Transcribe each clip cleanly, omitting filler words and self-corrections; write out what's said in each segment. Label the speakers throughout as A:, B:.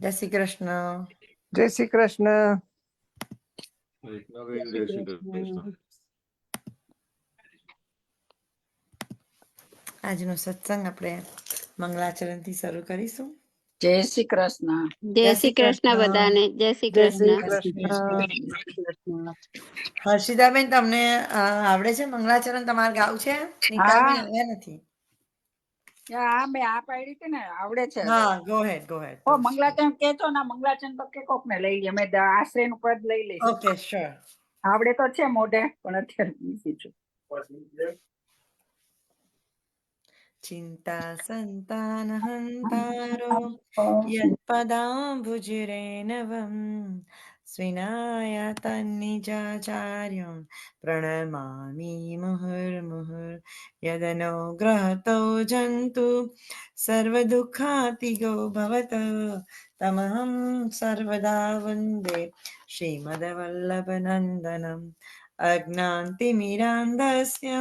A: જય શ્રી કૃષ્ણ.
B: જય શ્રી કૃષ્ણ.
A: આજનો સત્સંગ આપણે મંગલાચરણથી શરૂ કરીશું.
C: જય શ્રી કૃષ્ણ.
D: જય શ્રી કૃષ્ણ બધાને. જય શ્રી
B: જય શ્રી
D: કૃષ્ણ.
B: કૃષ્ણ.
A: હર્ષિતાબેન, તમને આવડે છે મંગલાચરણ? તમારે ગાવું છે? નિકાલબેન આવ્યા નથી.
C: મેં આ પાડી હતી ને, આવડે છે.
A: હા, ગો હેડ ગો હેડ.
C: ઓ મંગલાચરણ કેજો ના, મંગલાચરણ તો કે કોક ને લઈ લે, અમે આશ્રય નું પદ લઈ લઈશું.
A: Okay, sure.
C: આવડે તો છે મોઢે, પણ અત્યારે બીજી છું.
A: ચિંતા સંતાન હંતારો યત્પદાંભુજરેનવમ સ્વિનાયતન્નિજાચાર્યં પ્રણમામિ મુહુર્મુહુર્ યદનુગ્રહતો જંતુ સર્વદુઃખાતિગો ભવત તમહં સર્વદા વંદે શ્રીમદવલ્લભનંદનમ અજ્ઞાનતિમિરાન્ધસ્ય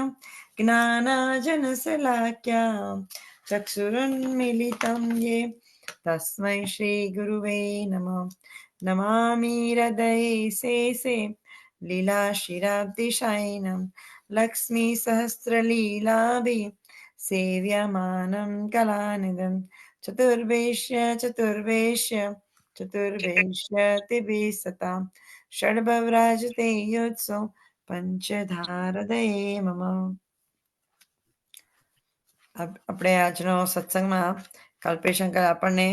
A: જ્ઞાનાજનશલાક્યા ચક્ષુરુન્મિલિतं યે તસ્मै શ્રી ગુરુવે નમઃ. નમામિ હૃદયે શેષે લીલાશિરાબ્ધિશયनं લક્ષ્મી સહસ્રલીલાભિ સેવ્યમાनं કલાનિધં ચતુર્વેશ્ય ચતુર્વેશ્યતિભિः સતાં ષડ્ભવ્રાજતે યોત્સવ પંચધારદયે મમ. આપણે આજનો સત્સંગમાં કલ્પેશંકર આપણને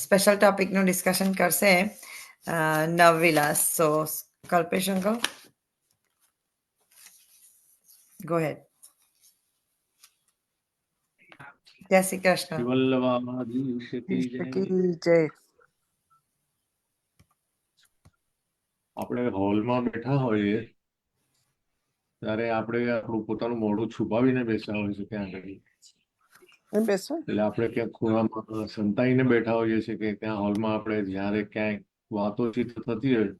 A: સ્પેશિયલ ટોપિકનું ડિસ્કશન કરશે, નવવિલાસ. સો કલ્પેશંકર, ગો હેડ. જય શ્રી કૃષ્ણ.
B: જય.
E: આપણે હોલમાં બેઠા હોઈએ ત્યારે આપણે આપણું પોતાનું મોઢું છુપાવીને બેસા હોય છે ત્યાં આગળ.
B: બેસો.
E: એટલે આપણે ક્યાંક ખૂણામાં સંતાઈને બેઠા હોઈએ છીએ કે ત્યાં હોલમાં આપણે જ્યારે ક્યાંય વાતોચીત થતી હોય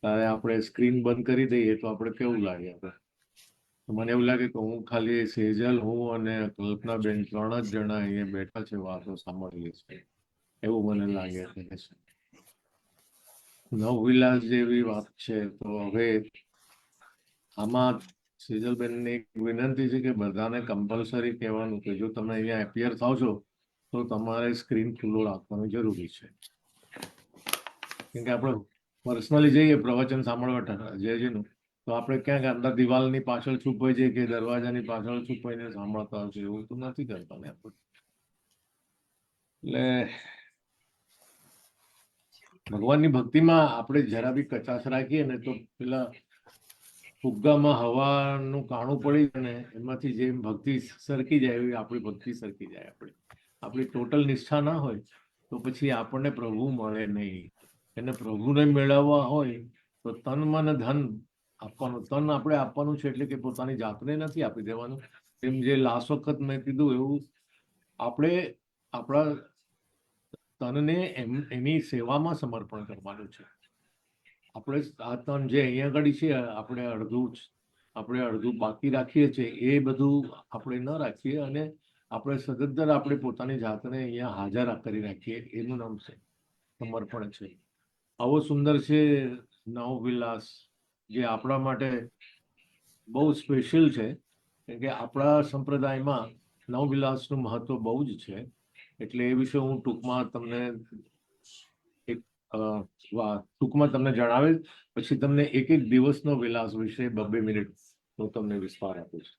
E: ત્યારે આપણે સ્ક્રીન બંધ કરી દઈએ તો આપણે કેવું લાગે? આપણે મને એવું લાગે કે હું ખાલી સેજલ, હું અને કલ્પનાબેન 3 જ જણા અહીંયા બેઠા છે, વાતો સાંભળીએ છીએ, એવું મને લાગે છે. નવવિલાસ જેવી વાત છે. તો હવે આમાં સેજલબેનને એક વિનંતી છે કે બધાને કમ્પલસરી કહેવાનું કે જો તમે અહીંયા એપિયર થાવ છો તો તમારે સ્ક્રીન ખુલ્લો રાખવાનું જરૂરી છે. કેમ કે આપણે પર્સનલી જઈએ પ્રવચન સાંભળવા જયજીનું, તો આપણે ક્યાંક અંદર દિવાલની પાછળ છુપાઈ જઈએ કે દરવાજાની પાછળ છુપાઈને સાંભળતા હોય છે, એવું તો નથી કરતા ને આપણે. એટલે ભગવાનની ભક્તિમાં આપણે જરા બી કચાશ રાખીએ ને તો પેલા ફુગ્ગામાં હવાનું કાણું પડી જાય ને એમાંથી જે ભક્તિ સરકી જાય એવી આપણી ભક્તિ સરકી જાય. આપણી ટોટલ નિષ્ઠા ના હોય તો પછી આપણને પ્રભુ મળે નહીં. એને પ્રભુને મેળવવા હોય તો તન મન ધન આપવાનું. તન આપણે આપવાનું છે એટલે કે પોતાની જાતને નથી આપી દેવાનું. એમ જે લાસ્ટ વખત મેં કીધું એવું આપણે આપણા તનને એની સેવામાં સમર્પણ કરવાનું છે. આપણે આ તન જે અહીંયા આગળ છે આપણે અડધું બાકી રાખીએ છીએ, એ બધું આપણે ન રાખીએ અને આપણે સદંતર આપણે પોતાની જાતને અહીંયા હાજર કરી રાખીએ. એનું નામ છે સમર્પણ છે. આવો સુંદર છે નવવિલાસ, જે આપણા માટે બહુ સ્પેશિયલ છે. કેમ કે આપણા સંપ્રદાયમાં નવવિલાસનું મહત્વ બહુ જ છે. એટલે એ વિશે હું ટૂંકમાં તમને જણાવેલ, પછી તમને એક દિવસનો વિલાસ વિશે 2 મિનિટ હું તમને વિસ્તાર આપું છું.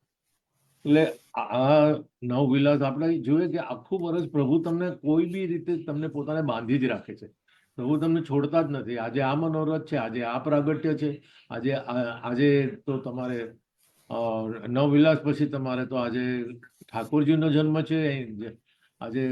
E: એટલે આ નવવિલાસ આપણે જોઈએ કે આખું વર્ષ પ્રભુ તમને કોઈ બી રીતે તમને પોતાને બાંધી જ રાખે છે. પ્રભુ તમને છોડતા જ નથી. આજે આ મનોરથ છે, આજે આ પ્રાગટ્ય છે, આજે તો તમારે નવવિલાસ પછી તમારે તો આજે ઠાકોરજીનો જન્મ છે, આજે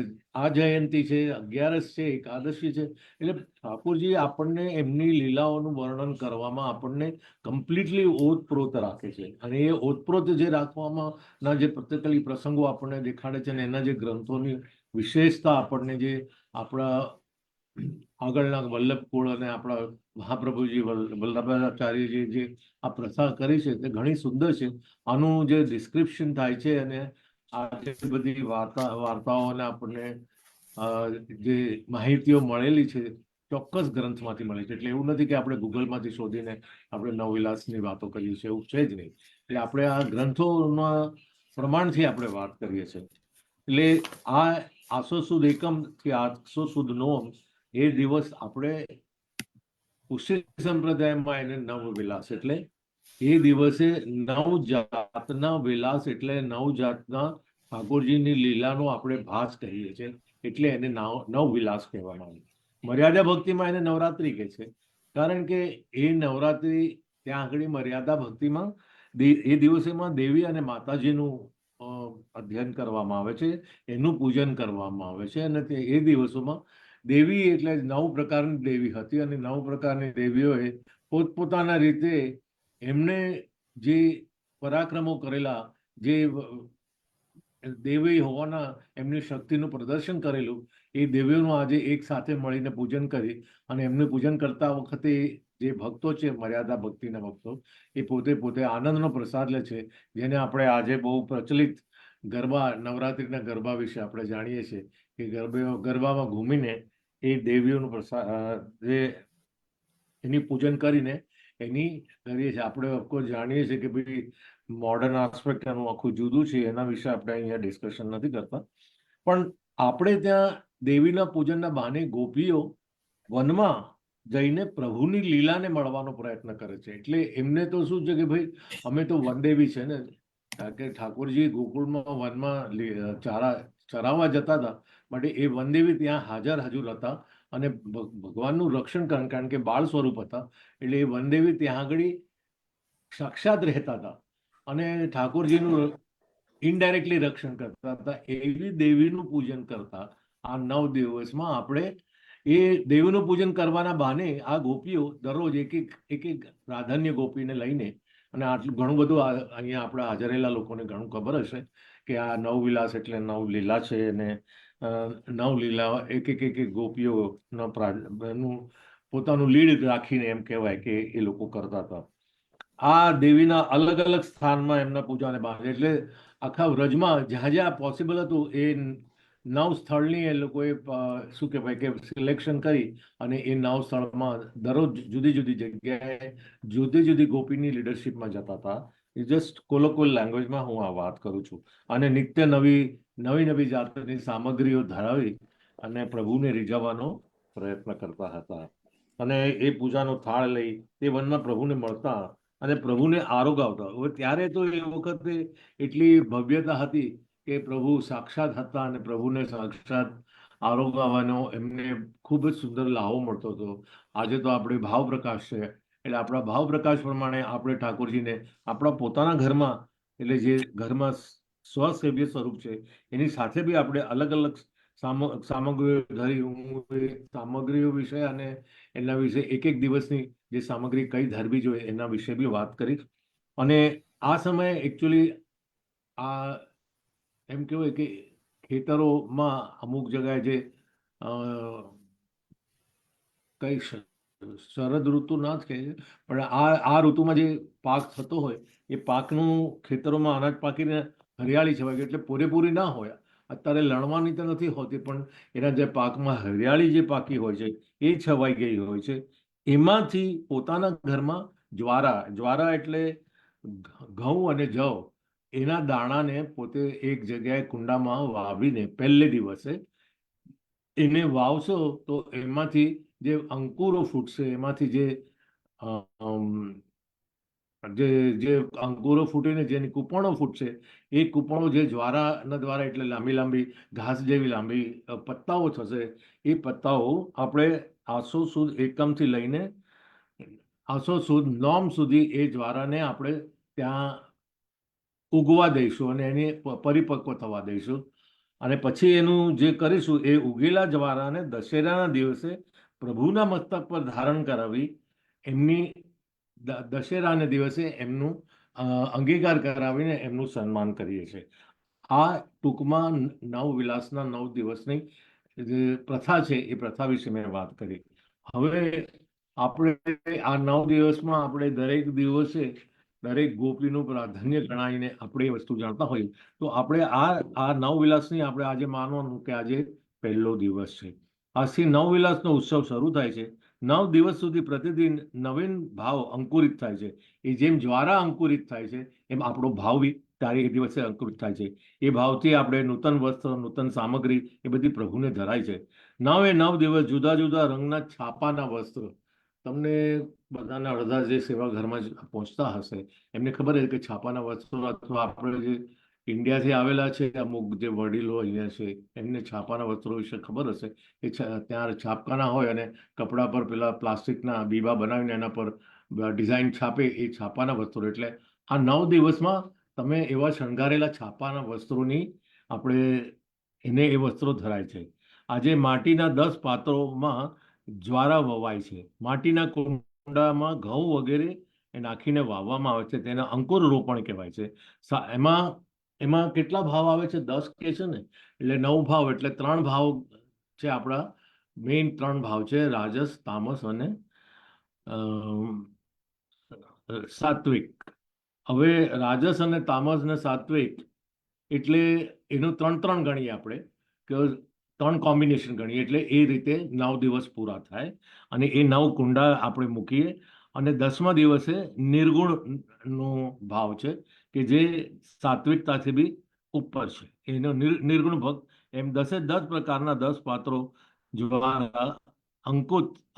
E: આ જયંતી છે, 11 છે, એકાદશી છે. એટલે ઠાકોરજી આપણને એમની લીલાઓનું વર્ણન કરવામાં આપણને કમ્પ્લીટલી ઓતપ્રોત રાખે છે. અને એ ઓતપ્રોત જે રાખવામાં ના જે પ્રત્યેક પ્રસંગો આપણને દેખાડે છે અને એના જે ગ્રંથોની વિશેષતા આપણને જે આપણા આગળના વલ્લભ કુળ અને આપણા મહાપ્રભુજી વલ્લભાચાર્યજી જે આ પ્રથા કરી છે તે ઘણી સુંદર છે. આનું જે ડિસ્ક્રિપ્શન થાય છે અને આ જે બધી વાર્તાઓને આપણને જે માહિતીઓ મળેલી છે ચોક્કસ ગ્રંથમાંથી મળે છે. એટલે એવું નથી કે આપણે ગૂગલમાંથી શોધીને આપણે નવવિલાસની વાતો કરીએ છીએ, એવું છે જ નહીં. એટલે આપણે આ ગ્રંથોના પ્રમાણથી આપણે વાત કરીએ છીએ. એટલે આ આસો સુદ એકમ કે આસો સુદ નોમ એ દિવસ આપણે કુશી સંપ્રદાયમાં એને નવવિલાસ એટલે એ દિવસે નવ જાતના વિલાસ એટલે નવ જાતના ઠાકોરજીની લીલાનો આપણે ભાસ કહીએ છીએ. એટલે એને નવવિલાસ કહેવામાં આવે. મર્યાદા ભક્તિમાં એને નવરાત્રિ કહે છે, કારણ કે એ નવરાત્રિ ત્યાં આગળ મર્યાદા ભક્તિમાં એ દિવસેમાં દેવી અને માતાજીનું અધ્યયન કરવામાં આવે છે, એનું પૂજન કરવામાં આવે છે. અને એ દિવસોમાં દેવી એટલે 9 પ્રકારની દેવી હતી અને 9 પ્રકારની દેવીઓએ પોતપોતાના રીતે એમને જે પરાક્રમો કરેલા, જે દેવી હોવાના એમની શક્તિનું પ્રદર્શન કરેલું, એ દેવીઓનું આજે એક સાથે મળીને પૂજન કરી અને એમનું પૂજન કરતા વખતે જે ભક્તો છે, મર્યાદા ભક્તિના ભક્તો, એ પોતે આનંદનો પ્રસાદ લે છે. જેને આપણે આજે બહુ પ્રચલિત ગરબા, નવરાત્રિના ગરબા વિશે આપણે જાણીએ છીએ કે ગરબામાં ઘૂમીને એ દેવીઓનું પ્રસાદ જે એની પૂજન કરીને એની કરીએ છીએ. આપણે ઓફકોર્સ જાણીએ છીએ કે ભાઈ મોડર્ન આસ્પેક્ટ એનું આખું જુદું છે, એના વિશે આપણે અહીંયા ડિસ્કશન નથી કરતા. પણ આપણે ત્યાં દેવીના પૂજનના બહાને ગોપીઓ વનમાં જઈને પ્રભુની લીલાને મળવાનો પ્રયત્ન કરે છે. એટલે એમને તો શું છે કે ભાઈ અમે તો વનદેવી છે ને, કે ઠાકોરજી ગોકુળમાં વનમાં ચરાવવા જતા હતા, માટે એ વનદેવી ત્યાં હાજર હતા અને ભગવાનનું રક્ષણ કરે, કારણ કે બાળ સ્વરૂપ હતા. એટલે એ વનદેવી ત્યાં આગળ સાક્ષાત રહેતા હતા અને ઠાકોરજીનું ઇનડાયરેક્ટલી રક્ષણ કરતા હતા. એવી દેવીનું પૂજન કરતા આ 9 દિવસમાં આપણે એ દેવીનું પૂજન કરવાના બહાને આ ગોપીઓ દરરોજ એક પ્રાધાન્ય ગોપીને લઈને, અને આટલું ઘણું બધું અહીંયા આપણે હાજરેલા લોકોને ઘણું ખબર હશે કે આ નવવિલાસ એટલે નવલીલા છે. અને નવલીલા એક ગોપીઓનું પોતાનું લીડ રાખીને એમ કહેવાય કે એ લોકો કરતા હતા. આ દેવીના અલગ અલગ સ્થાનમાં એમના પૂજાને બહાર, એટલે આખા વ્રજમાં જ્યાં જ્યાં પોસિબલ હતું એ 9 સ્થળની એ લોકોએ શું કહેવાય કે સિલેક્શન કરી અને એ 9 સ્થળમાં દરરોજ જુદી જુદી જગ્યાએ જુદી જુદી ગોપીની લીડરશિપમાં જતા હતા. એ જસ્ટ કોલોકોલ લેંગ્વેજમાં હું આ વાત કરું છું. અને નિત્ય નવી જાતની સામગ્રીઓ ધરાવી અને પ્રભુને રીઝવવાનો પ્રયત્ન કરતા હતા. અને એ પૂજાનો થાળ લઈ તે વનમાં પ્રભુને મળતા અને પ્રભુને આરોગાવતા. હવે ત્યારે તો એ વખતે એટલી ભવ્યતા હતી કે પ્રભુ સાક્ષાત હતા અને પ્રભુને સાક્ષાત આરોગાવાનો એમને ખૂબ જ સુંદર લાહો મળતો હતો. આજે તો આપણે ભાવ પ્રકાશ છે, એટલે આપણા ભાવ પ્રકાશ પ્રમાણે આપણે ઠાકોરજીને આપણા પોતાના ઘરમાં, એટલે જે ઘરમાં સ્વસેવ્ય સ્વરૂપ છે એની સાથે બી આપણે અલગ અલગ સામગ્રીઓ ધરી. હું સામગ્રીઓ વિશે અને એના વિશે એક દિવસની જે સામગ્રી કઈ ધરવી જોઈએ એના વિશે બી વાત કરીશ. અને આ સમયે એકચ્યુઅલી આ એમ કહેવાય કે ખેતરોમાં અમુક જગ્યાએ જે કઈ શરદ ઋતુ ના જ કહે છે, પણ આ ઋતુમાં જે પાક થતો હોય એ પાકનું ખેતરોમાં અનાજ પાકીને હરિયાળી છવાય, એટલે પૂરેપૂરી ના હોય. અત્યારે લણવાની તો નથી હોતી, પણ એના જે પાકમાં હરિયાળી જે પાકી હોય છે એ છવાઈ ગઈ હોય છે. એમાંથી પોતાના ઘરમાં જ્વારા એટલે ઘઉં અને જવ, એના દાણાને પોતે એક જગ્યાએ કુંડામાં વાવીને પહેલે દિવસે એને વાવશો તો એમાંથી જે અંકુરો ફૂટશે, એમાંથી જે અંકુરો ફૂટીને જેની કૂપણો ફૂટશે, એ કૂપણો જે જ્વારાના દ્વારા એટલે લાંબી લાંબી ઘાસ જેવી લાંબી પત્તાઓ થશે. એ પત્તાઓ આપણે આસો સુદ એકમથી લઈને આસો સુદ નોમ સુધી એ જ્વારાને આપણે ત્યાં ઉગવા દઈશું અને એને પરિપક્વ થવા દઈશું. અને પછી એનું જે કરીશું એ ઉગેલા જ્વારાને દશેરાના દિવસે પ્રભુના મસ્તક પર ધારણ કરાવી એમની દશેરાના દિવસે એમનું અંગીકાર કરાવીને એમનું સન્માન કરીએ છીએ. આ ટૂંકમાં નવવિલાસના 9 દિવસની જે પ્રથા છે એ પ્રથા વિશે મેં વાત કરી. હવે આપણે આ 9 દિવસમાં આપણે દરેક દિવસે દરેક ગોપીનું પ્રાધાન્ય ગણાવીને આપણે એ વસ્તુ જાણતા હોઈએ તો આપણે આ નવવિલાસની આપણે આજે માનવાનું કે આજે પહેલો દિવસ છે. આજથી નવવિલાસનો ઉત્સવ શરૂ થાય છે. 9 દિવસ સુધી પ્રતિદિન નવીન ભાવ અંકુરિત થાય છે. એ જેમ જ્વારા અંકુરિત થાય છે એમ આપણો ભાવ બી ત્યારે એ દિવસે અંકુરિત થાય છે. એ ભાવથી આપણે નૂતન વસ્ત્ર, નૂતન સામગ્રી એ બધી પ્રભુને ધરાય છે. 9 દિવસ જુદા જુદા રંગના છાપાના વસ્ત્ર, તમને બધાને અડધા જે સેવા ઘરમાં પહોંચતા હશે એમને ખબર છે કે છાપાના વસ્ત્રો અથવા આપણે જે ઇન્ડિયાથી આવેલા છે અમુક જે વડીલો અહીંયા છે એમને છાપાના વસ્ત્રો વિશે ખબર હશે કે ત્યાં છાપકાના હોય અને કપડા પર પેલા પ્લાસ્ટિકના બીબા બનાવીને એના પર ડિઝાઇન છાપે એ છાપાના વસ્ત્રો. એટલે આ 9 દિવસમાં તમે એવા શણગારેલા છાપાના વસ્ત્રોની આપણે એને એ વસ્ત્રો ધરાય છે. આજે માટીના 10 પાત્રોમાં જ્વારા વવાય છે. માટીના કુંડામાં ઘઉં વગેરે એ નાખીને વાવવામાં આવે છે. તેને અંકુર રોપણ કહેવાય છે. એમાં કેટલા ભાવ આવે છે? 10 કે છે ને, એટલે 9 ભાવ, એટલે 3 ભાવ છે આપણા. મેઇન 3 ભાવ છે, રાજસ, તામસ અને સાત્વિક. હવે રાજસ અને તામસ ને સાત્વિક એટલે એનું 3 ગણીએ આપણે, કે 3 કોમ્બિનેશન ગણીએ, એટલે એ રીતે 9 દિવસ પૂરા થાય. અને એ 9 કુંડા આપણે મૂકીએ. અને 10મા દિવસે નિર્ગુણનો ભાવ છે કે જે સાત્વિકતાથી બી ઉપર છે, એનો નિર્ગુણ ભક્ત. એમ 10 પ્રકારના 10 પાત્રો દ્વારા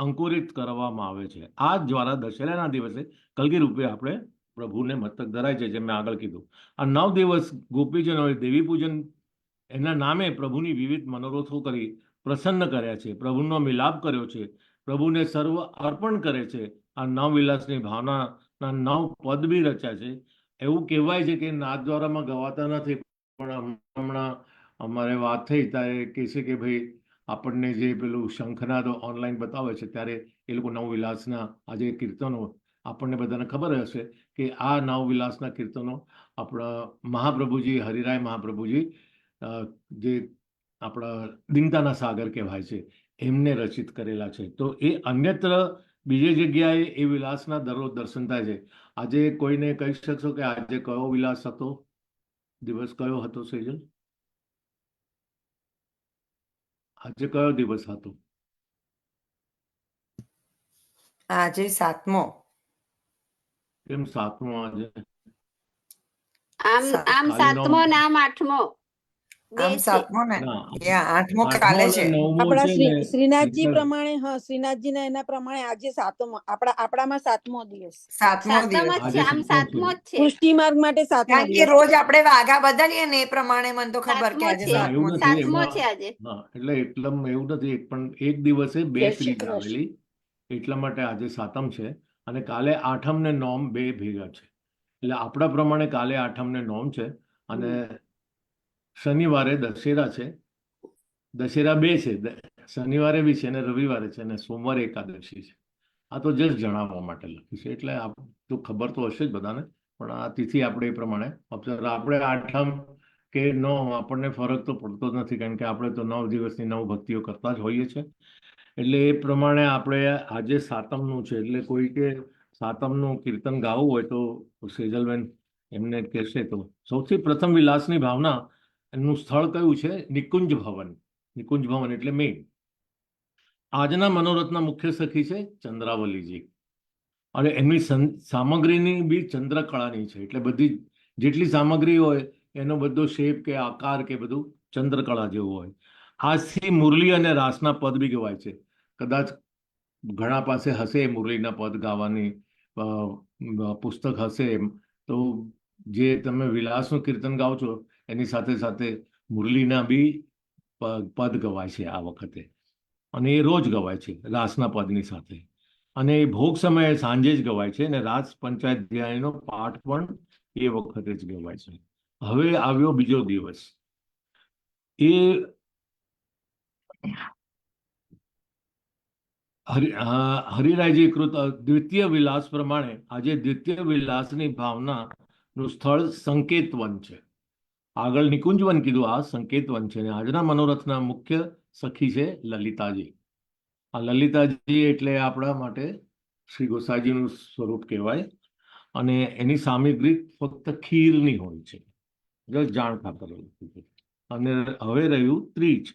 E: અંકુરિત કરવામાં આવે છે. આ દ્વારા દશેરાના દિવસે કલગી રૂપે આપણે પ્રભુને મસ્તક ધરાય છે, જેમ મેં આગળ કીધું. આ 9 દિવસ ગોપીજનોએ દેવી પૂજન એના નામે પ્રભુની વિવિધ મનોરથો કરી પ્રસન્ન કર્યા છે, પ્રભુનો મિલાપ કર્યો છે, પ્રભુને સર્વ અર્પણ કરે છે. આ નવવિલાસની ભાવનાના 9 પદ બી રચ્યા છે. એવું કહેવાય છે કે નાથદ્વારામાં ગવાતા નથી, પણ હમણાં અમારે વાત થઈ ત્યારે કહે છે કે ભાઈ આપણને જે પેલું શંખનાદ ઓનલાઈન બતાવે છે ત્યારે એ લોકો નવવિલાસના આજે કીર્તનો આપણને બધાને ખબર હશે કે આ નવવિલાસના કીર્તનો આપણા મહાપ્રભુજી, હરિરાય મહાપ્રભુજી, જે આપણા દીનતાના સાગર કહેવાય છે, એમને રચિત કરેલા છે. તો એ અન્યત્ર બીજી જગ્યાએ એ વિલાસના દરરોજ દર્શન થાય છે. આજે કોઈને કહી શકશો કે આજે કયો વિલાસ હતો, દિવસ કયો હતો સેજલ? આજે કયો દિવસ હતો?
A: આજે 7મો.
E: કેમ 7મો આજે?
D: આમ
E: ખાલી
D: 7મો ને આમ 8મો બે
A: આમ
D: છે.
A: 7મો ને,
E: ના,
A: 8મો
E: 8મો
A: કાલે
E: અને
A: છે.
E: 9મો
B: આપણા
E: છે ને,
B: શ્રીનાથજી
E: એટલે
B: પ્રમાણે, હા, શ્રીનાથજી ના એના પ્રમાણે આજે 7મો, આપણામાં 7મો દિવસ.
A: 7મો
D: સાતમ
A: દિવસ.
D: જ છે,
E: આજે
D: આમ
E: 7મો
D: 7મો જ છે.
B: પુષ્ટિ માર્ગ માટે 7મો
A: કારણ કે
B: દિવસ.
A: રોજ આપણે વાઘા બદલીએ ને એ પ્રમાણે મને તો ખબર કે
D: 7મો
A: આજે
D: છે,
E: ના,
A: 7મો
E: એવું
A: દિવસ.
E: નથી.
D: 7મો
E: એમાં
D: છે આજે.
E: હા, એટલે એટલમ એવું નથી, પણ એક દિવસે બે
B: જય શ્રી
E: ત્રીજ
B: કૃષ્ણ.
E: આવેલી, એટલા માટે આજે 7મ છે. અને કાલે 8મ ને 9મ બે ભેગા છે. એટલે આપણા પ્રમાણે કાલે 8મ ને 9મ છે. અને શનિવારે દશેરા છે. દશેરા 2 છે, શનિવારે બી છે અને રવિવારે છે, અને સોમવારે એકાદશી છે. આ તો જસ્ટ જણાવવા માટે લખ્યું છે, એટલે તો ખબર તો હશે જ બધાને, પણ આ તિથિ આપણે એ પ્રમાણે આપણે 8મ કે 9 આપણને ફરક તો પડતો જ નથી, કારણ કે આપણે તો 9 દિવસની 9 ભક્તિઓ કરતા જ હોઈએ છીએ. એટલે એ પ્રમાણે આપણે આજે 7મનું છે. એટલે કોઈ કે 7મનું કીર્તન ગાવું હોય તો સેજલબેન એમને કહેશે. તો સૌથી પ્રથમ વિલાસની ભાવના એનું સ્થળ કયું છે? નિકુંજ ભવન. નિકુંજ ભવન એટલે મેઇન. આજના મનોરથના મુખ્ય સખી છે ચંદ્રાવલીજી, અને એમની સામગ્રીની બી ચંદ્રકળાની છે. એટલે બધી જેટલી સામગ્રી હોય એનો બધો શેપ કે આકાર કે બધું ચંદ્રકળા જેવું હોય. આજથી મુરલી અને રાસના પદ બી ગવાય છે. કદાચ ઘણા પાસે હશે મુરલીના પદ ગાવાની પુસ્તક હશે, તો જે તમે વિલાસનું કીર્તન ગાઓ છો એની સાથે સાથે મુરલીના બી પદ ગવાય છે આ વખતે, અને એ રોજ ગવાય છે રાસના પદની સાથે. અને એ ભોગ સમયે સાંજે જ ગવાય છે, અને રાસ પંચાયત ધ્યાયનો પાઠ પણ એ વખતે જ ગવાય છે. હવે આવ્યો બીજો દિવસ. એ હરિરાયજી કૃત દ્વિતીય વિલાસ પ્રમાણે આજે દ્વિતીય વિલાસની ભાવનાનું સ્થળ સંકેતવન છે. આગળ નિકુંજવન કીધું, આ સંકેતવન છે. અને આજના મનોરથના મુખ્ય સખી છે લલિતાજી. આ લલિતાજી એટલે આપણા માટે શ્રી ગોસાઈજીનું સ્વરૂપ કહેવાય, અને એની સામગ્રી ફક્ત ખીરની હોય છે, જસ્ટ જાણ ખાતર. અને હવે રહ્યું ત્રીજ.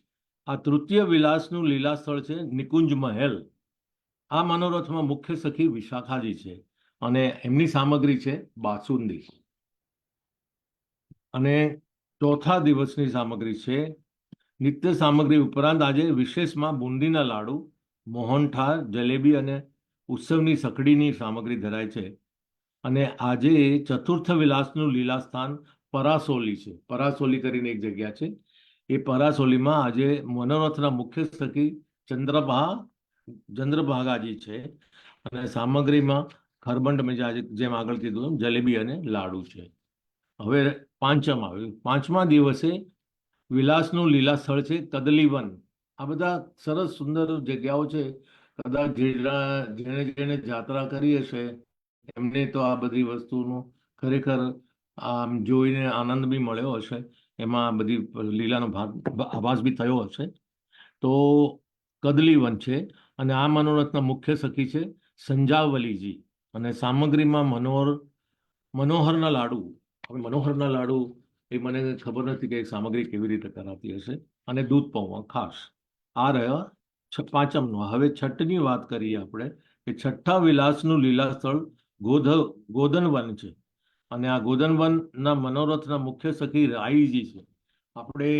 E: આ તૃતીય વિલાસનું લીલા સ્થળ છે નિકુંજ મહેલ. આ મનોરથમાં મુખ્ય સખી વિશાખાજી છે, અને એમની સામગ્રી છે બાસુંદી. અને ચોથા દિવસની સામગ્રી છે નિત્ય સામગ્રી ઉપરાંત આજે વિશેષમાં બુંદીના લાડુ, મોહનથાળ, જલેબી અને ઉત્સવની સકડીની સામગ્રી ધરાય છે. અને આજે ચતુર્થ વિલાસનું લીલા સ્થાન પરાસોલી છે. પરાસોલી કરીને એક જગ્યા છે. એ પરાસોલીમાં આજે મનોરથના મુખ્ય સખી ચંદ્રભાગાજી છે, અને સામગ્રીમાં ખરબંડ મેં જેમ આગળ કીધું એમ જલેબી અને લાડુ છે. હવે પાંચમ આવ્યું. પાંચમા દિવસે વિલાસનું લીલા સ્થળ છે કદલીવન. આ બધા સરસ સુંદર જગ્યાઓ છે. કદાચ જેણે જાત્રા કરી હશે એમને તો આ બધી વસ્તુનો ખરેખર આમ જોઈને આનંદ બી મળ્યો હશે, એમાં બધી લીલાનો આભાસ બી થયો હશે. તો કદલીવન છે, અને આ મનોરથના મુખ્ય સખી છે સંજાવલીજી, અને સામગ્રીમાં મનોહરના લાડુ. હવે મનોહરના લાડુ એ મને ખબર નથી કે સામગ્રી કેવી રીતે કરાતી હશે, અને દૂધ પૌવા ખાસ. આ રહ્યા પાંચમનો. હવે છઠ્ઠની વાત કરીએ આપણે, કે છઠ્ઠા વિલાસનું લીલા સ્થળ ગોધનવન છે, અને આ ગોધનવનના મનોરથના મુખ્ય સખી રાઈજી છે. આપણે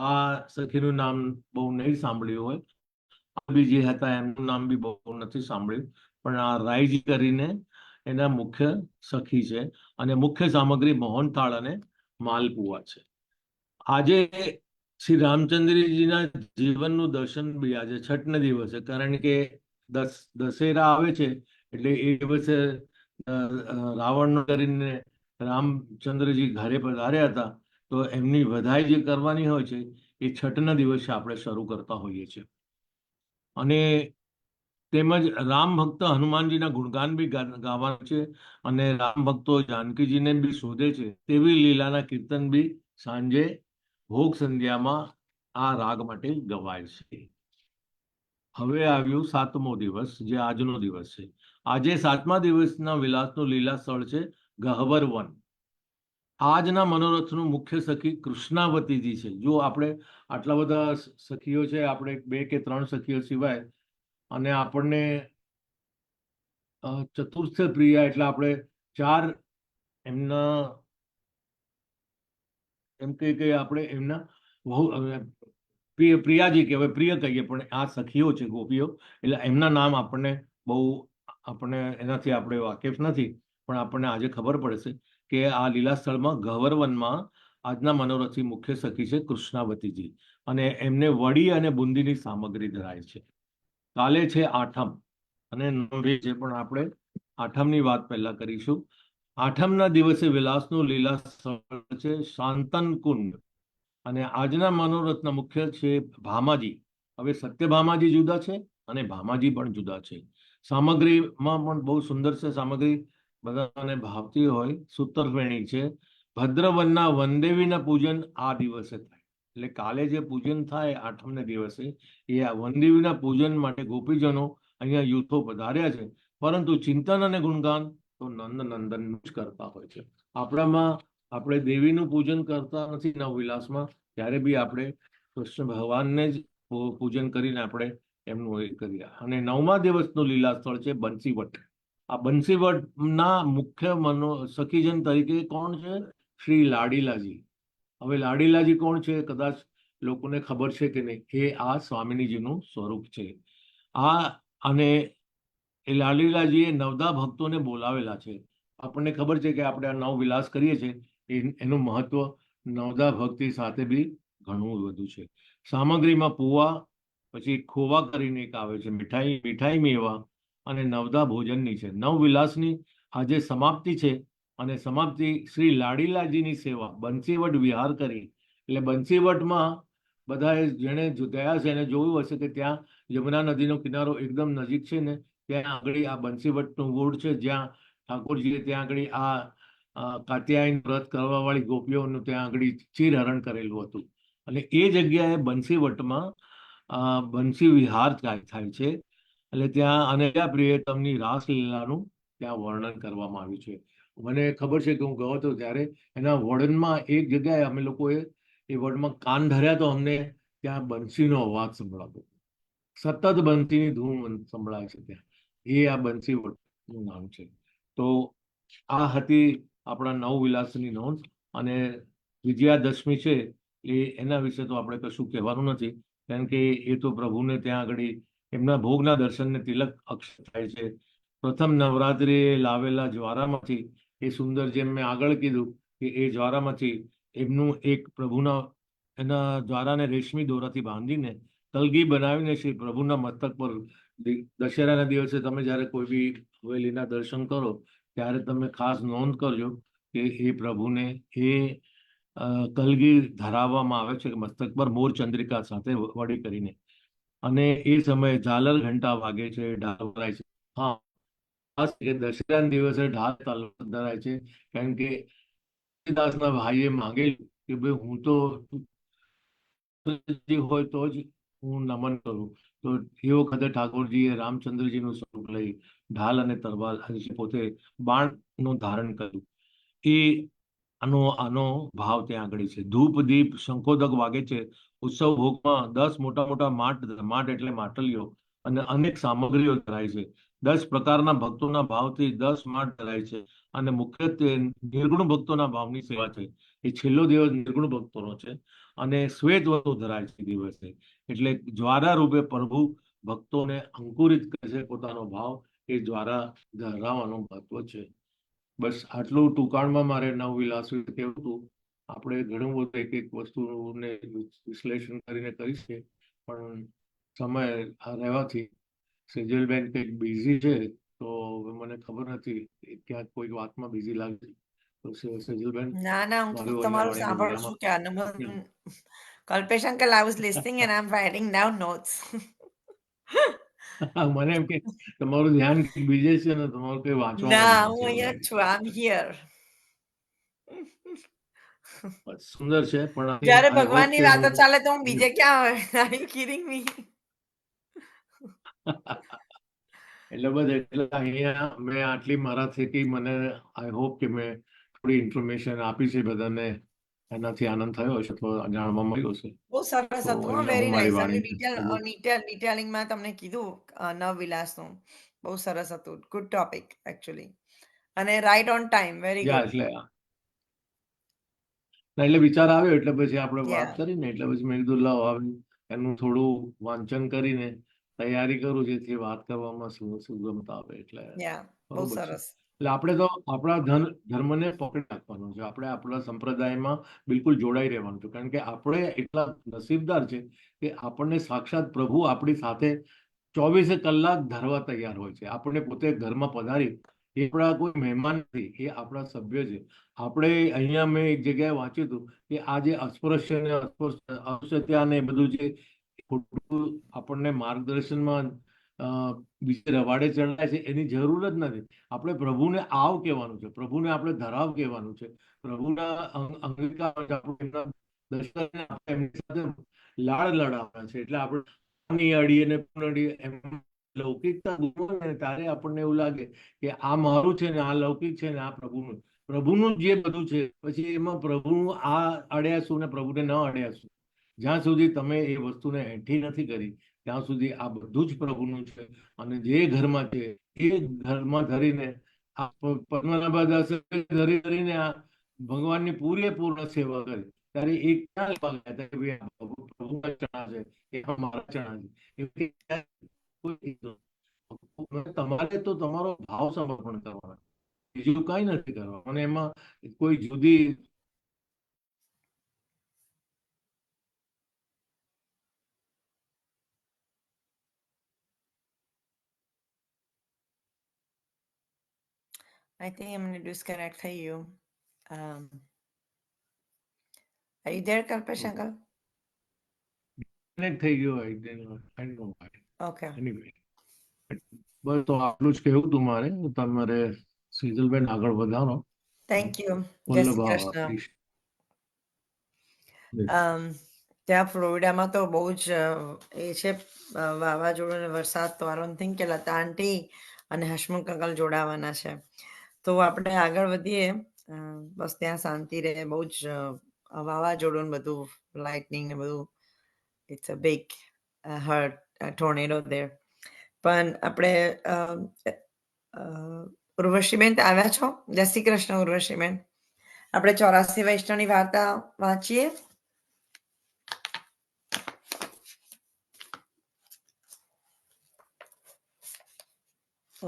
E: આ સખીનું નામ બહુ નહીં સાંભળ્યું હોય, બી જે હતા એમનું નામ બી બહુ નથી સાંભળ્યું, પણ આ રાઈજી કરીને એના મુખ્ય સખી છે, અને મુખ્ય સામગ્રી મોહનથાળ અને માલપુઆ છે. આજે શ્રી રામચંદ્રજીના જીવનનું દર્શન બી આજે છઠને દિવસે, કારણ કે દશેરા આવે છે એટલે એ દિવસે રાવણ કરીને રામચંદ્રજી ઘરે પધાર્યા હતા, તો એમની વધાઈ જે કરવાની હોય છે એ છઠના દિવસે આપણે શરૂ કરતા હોઈએ છીએ. અને તેમજ રામ ભક્ત હનુમાનજીના ગુણગાન બી ગાવાના છે, અને રામ ભક્તો જાનકીજીને બી શોધે છે તેવી લીલાના કીર્તન બી સાંજે ભોગ સંધ્યામાં આ રાગ માટે ગવાય છે. હવે આવ્યું સાતમો દિવસ, જે આજનો દિવસ છે. આજે સાતમા દિવસના વિલાસનું લીલા સ્થળ છે ગહ્વર વન. આજના મનોરથનું મુખ્ય સખી કૃષ્ણાવતીજી છે. જો આપણે આટલા બધા સખીઓ છે, આપણે 2 કે 3 સખીઓ સિવાય, અને આપણને ચતુર્થ પ્રિયા એટલે આપણે 4 એમના એમ કે આપણે એમના બહુ પ્રિયાજી કહેવાય, પ્રિય કહીએ, પણ આ સખીઓ છે ગોપીઓ, એટલે એમના નામ આપણને એનાથી આપણે વાકેફ નથી, પણ આપણને આજે ખબર પડશે કે આ લીલા સ્થળમાં ગહ્વરવનમાં આજના મનોરથની મુખ્ય સખી છે કૃષ્ણાવતીજી, અને એમને વડી અને બુંદીની સામગ્રી ધરાય છે. કાલે છે આઠમ અને નવમી છે, પણ આપણે આઠમની વાત પહેલા કરીશું. આઠમના દિવસે વિલાસનું લીલા સ્થળ છે શાંતનકુંડ, અને આજના મનોરથના મુખ્ય છે ભામાજી. હવે સત્યભામાજી જુદા છે અને ભામાજી પણ જુદા છે. સામગ્રીમાં પણ બહુ સુંદર છે સામગ્રી, બધાને ભાવતી હોય. સૂતરફેણી છે. ભદ્રવનના વનદેવીના પૂજન આ દિવસે થાય, એટલે કાલે જે પૂજન થાય આઠમને દિવસે, એ આ વનદેવીના પૂજન માટે ગોપીજનો અહીંયા યુથો પધાર્યા છે, પરંતુ ચિંતન અને ગુણગાન તો નંદનંદન જ કરતા હોય છે. આપણે દેવીનું પૂજન કરતા નથી નવવિલાસમાં, ત્યારે બી આપણે કૃષ્ણ ભગવાનને જ પૂજન કરીને આપણે એમનું એ કરીએ. અને 9મા દિવસનું લીલા સ્થળ છે બંસીવટ. આ બંસીવટના મુખ્ય સખીજન તરીકે કોણ છે? શ્રી લાડીલાજી. હવે લાડીલાજી કોણ છે? કદાચ લોકોને ખબર છે કે નહીં, એ આ સ્વામિનીજીનું સ્વરૂપ છે. અને એ લાડીલાજીએ 9દા ભક્તોને બોલાવેલા છે. આપણને ખબર છે કે આપણે આ 9 વિલાસ કરીએ છીએ, એનું મહત્વ 9દા ભક્તિ સાથે બી ઘણું વધુ છે. સામગ્રીમાં પુવા, પછી ખોવા કરીને એક આવે છે, મીઠાઈ મેવા, અને 9દા ભોજનની છે. 9 વિલાસની આજે સમાપ્તિ છે, અને સમાપ્તિ શ્રી લાડીલાજીની સેવા બંસીવટ વિહાર કરી. એટલે બંસીવટમાં બધાએ જેણે ગયા છે એને જોયું હશે કે ત્યાં યમુના નદીનો કિનારો એકદમ નજીક છે ને, ત્યાં આગળ આ બંસીવટનું ગોળ છે, જ્યાં ઠાકોરજીએ ત્યાં આગળ આ કાત્યાયન વ્રત કરવા વાળી ગોપીઓનું ત્યાં આગળ ચીરહરણ કરેલું હતું. અને એ જગ્યાએ બંસીવટમાં બંસી વિહાર થાય છે. એટલે ત્યાં અને ત્યાં પ્રિયતમની રાસલીલાનું ત્યાં વર્ણન કરવામાં આવ્યું છે. મને ખબર છે કે હું ગયો હતો ત્યારે એના વર્ણનમાં એક જગ્યાએ અમે લોકોએ એ વર્ણનમાં કાન ધર્યા તો અમને ત્યાં બંસીનો અવાજ સંભળાતો. સતત બંસીની ધૂમ સંભળાય છે ત્યાં. એ આ બંસી નું નામ છે. તો આ હતી આપણા નવવિલાસની નોંધ. અને વિજયાદશમી છે એના વિશે તો આપણે કશું કહેવાનું નથી, કારણ કે એ તો પ્રભુને ત્યાં આગળ એમના ભોગના દર્શનને તિલક અક્ષર થાય છે. પ્રથમ નવરાત્રિએ લાવેલા જ્વારામાંથી એ સુંદર, જેમ મેં આગળ કીધું કે એ જ્વારામાંથી એમનું એક પ્રભુના એના જ્વારાને રેશમી દોરાથી બાંધીને કલગી બનાવીને શ્રી પ્રભુના મસ્તક પર દશેરાના દિવસે તમે જ્યારે કોઈ બી હવેલીના દર્શન કરો ત્યારે તમે ખાસ નોંધ કરજો કે એ પ્રભુને એ કલગી ધરાવવામાં આવે છે મસ્તક પર મોર ચંદ્રિકા સાથે વડી કરીને. અને એ સમયે ઝાલર ઘંટા વાગે છે, ઢાલ વગાડાય છે. હા, ખાસ કે દશેરાના દિવસે ઢાલ ધરાય છે, કારણ કે દાસના ભાઈએ માંગેલું કે ભાઈ હું તો હોય તો જ હું નમન કરું. તો એ વખતે ઠાકોરજીએ રામચંદ્રજીનું સ્વરૂપ લઈ ઢાલ અને તલવાર પોતે બાણનું ધારણ કર્યું. એ આનો ભાવ ત્યાં આગળ છે. ધૂપ દીપ શંખોદક વાગે છે. ઉત્સવ ભોગમાં 10 મોટા મોટા માટ એટલે માટલીઓ અને અનેક સામગ્રીઓ ધરાય છે. 10 પ્રકારના ભક્તોના ભાવથી 10 માટ ધરાય છે. અને મુખ્યત્વે નિર્ગુણ ભક્તોના ભાવની સેવા છે. એ છેલ્લો દિવસ નિર્ગુણ ભક્તોનો છે. અને શ્વેત વસ્તુ ધરાય છે દિવસે. એટલે જ્વારા રૂપે પ્રભુ ભક્તોને અંકુરિત કરે છે પોતાનો ભાવ. એ જ્વારા ધરાવવાનું મહત્વ છે. બસ આટલું ટૂંકાણમાં મારે નવવિલાસ વિશે કહેવું હતું. આપણે ઘણું બધું એક એક વસ્તુને વિશ્લેષણ કરીને કરીશું, પણ સમય રહેવાથી સેજલબેન કંઈક બિઝી છે, તો મને ખબર નથી ક્યાંક કોઈ વાતમાં બિઝી લાગે તો સેજલબેન.
A: ના હું તો તમારું સાંભળું છું કે Kalpesh uncle, I was listening and I'm writing down notes.
E: મને એમ કે તમારું ધ્યાન બીજે છે ને તમારું કઈ વાંચવામાં
A: ના, હું અહીંયા છું. I'm here.
E: સુંદર છે. પણ
A: જ્યારે ભગવાનની વાતો ચાલે તો હું બીજે ક્યાં હોય? Are you kidding me?
E: એટલે અહીંયા મેં આટલી મારાથી મને આઈ હોપ કે મેં થોડી ઇન્ફોર્મેશન આપી છે બધાને, એનાથી આનંદ થયો હશે, તો જાણવા મળ્યું હશે.
A: બહુ સરસ
E: તો
A: હતું.
E: અહીંયા
A: વેરી
E: હું મારી
A: નાઇસ.
E: વાણી
A: ડિટેલિંગમાં તમને કીધું નવવિલાસનું. બહુ સરસ હતું. Good topic actually. અને right on time. Very good.
E: એટલે વિચાર આવ્યો એટલે પછી આપણે વાત
A: Yeah.
E: કરીને એટલે પછી મેં કીધું લાવ એનું થોડું વાંચન કરીને તૈયારી કરું જેથી વાત કરવામાં સુગમતા આવે. એટલે
A: Yeah. બહુ
E: બરોબર છે.
A: સરસ.
E: એટલે આપણે તો આપણા ધર્મને પકડી રાખવાનો છે. આપણે આપણા સંપ્રદાયમાં બિલકુલ જોડાઈ રહેવાનું છે, કારણ કે આપણે એટલા નસીબદાર છે કે આપણને સાક્ષાત પ્રભુ આપણી સાથે 24 કલાક ધરવા તૈયાર હોય છે. આપણને પોતે ઘરમાં પધારી, એ આપણા કોઈ મહેમાન નથી, એ આપણા સભ્ય છે. આપણે અહીંયા મેં એક જગ્યાએ વાંચ્યું હતું કે આ જે અસ્પૃશ્ય ને અસ્પૃશ્યતા ને બધું જે ખોટું આપણને માર્ગદર્શનમાં બીજે રવાડે ચડાય છે, એની જરૂર જ નથી. આપણે પ્રભુને આવ કહેવાનું છે, પ્રભુને આપણે ધરાવ કહેવાનું છે, પ્રભુના અંગીકાર એમની સાથે લાડ લડાવવાના છે. એટલે આપણે અડીએ એમ લૌકિકતા ત્યારે આપણને એવું લાગે કે આ મારું છે ને આ લૌકિક છે ને આ પ્રભુનું જે બધું છે, પછી એમાં પ્રભુનું આ અડ્યાશું ને પ્રભુને ન અડ્યાશું. જ્યાં સુધી તમે એ વસ્તુને હેઠી નથી કરી ત્યાં સુધી આ બધું જ પ્રભુનું છે. અને જે ઘરમાં છે એ ઘરમાં ધરીને આ પદ્મનાભદાસે ધરીને આ ભગવાનની પૂરેપૂર્ણ સેવા કરી ત્યારે એ ક્યાં પ્રભુના ચણા છે, એ મારા ચણા છે. તમારે તો તમારો ભાવ સમર્પણ કરવાનો, બીજું કઈ નથી કરવાનું. અને એમાં કોઈ જુદી
A: I think I'm going to disconnect you. Are you there, Kalpesh uncle?
E: થઈ ગયો હોય.
A: Okay.
E: Anyway, બસ તો આટલું જ કહેવું તું મારે. તમારે સેજલબેન આગળ વધારો.
A: Thank you. Jai Shri
E: Vallabh
A: Krishna.
E: આશીષ.
A: ત્યાં ફ્લોરિડામાં તો બહુ જ એ છે વાવાઝોડું અને વરસાદ તો આઈ ડોન્ટ થિંક કે લતા આંટી અને હસમુખ અંકલ જોડાવાના છે. તો આપણે આગળ વધીએ. બસ ત્યાં શાંતિ રહે. બહુ જ વાવાઝોડું ને બધું લાઇટનિંગ ને બધું. It's a big hurt tornado there. પણ આપણે ઉર્વશીબેન આવ્યા છો? જય શ્રી કૃષ્ણ ઉર્વશીબેન. આપણે 84 વૈષ્ણવની વાર્તા વાંચીએ.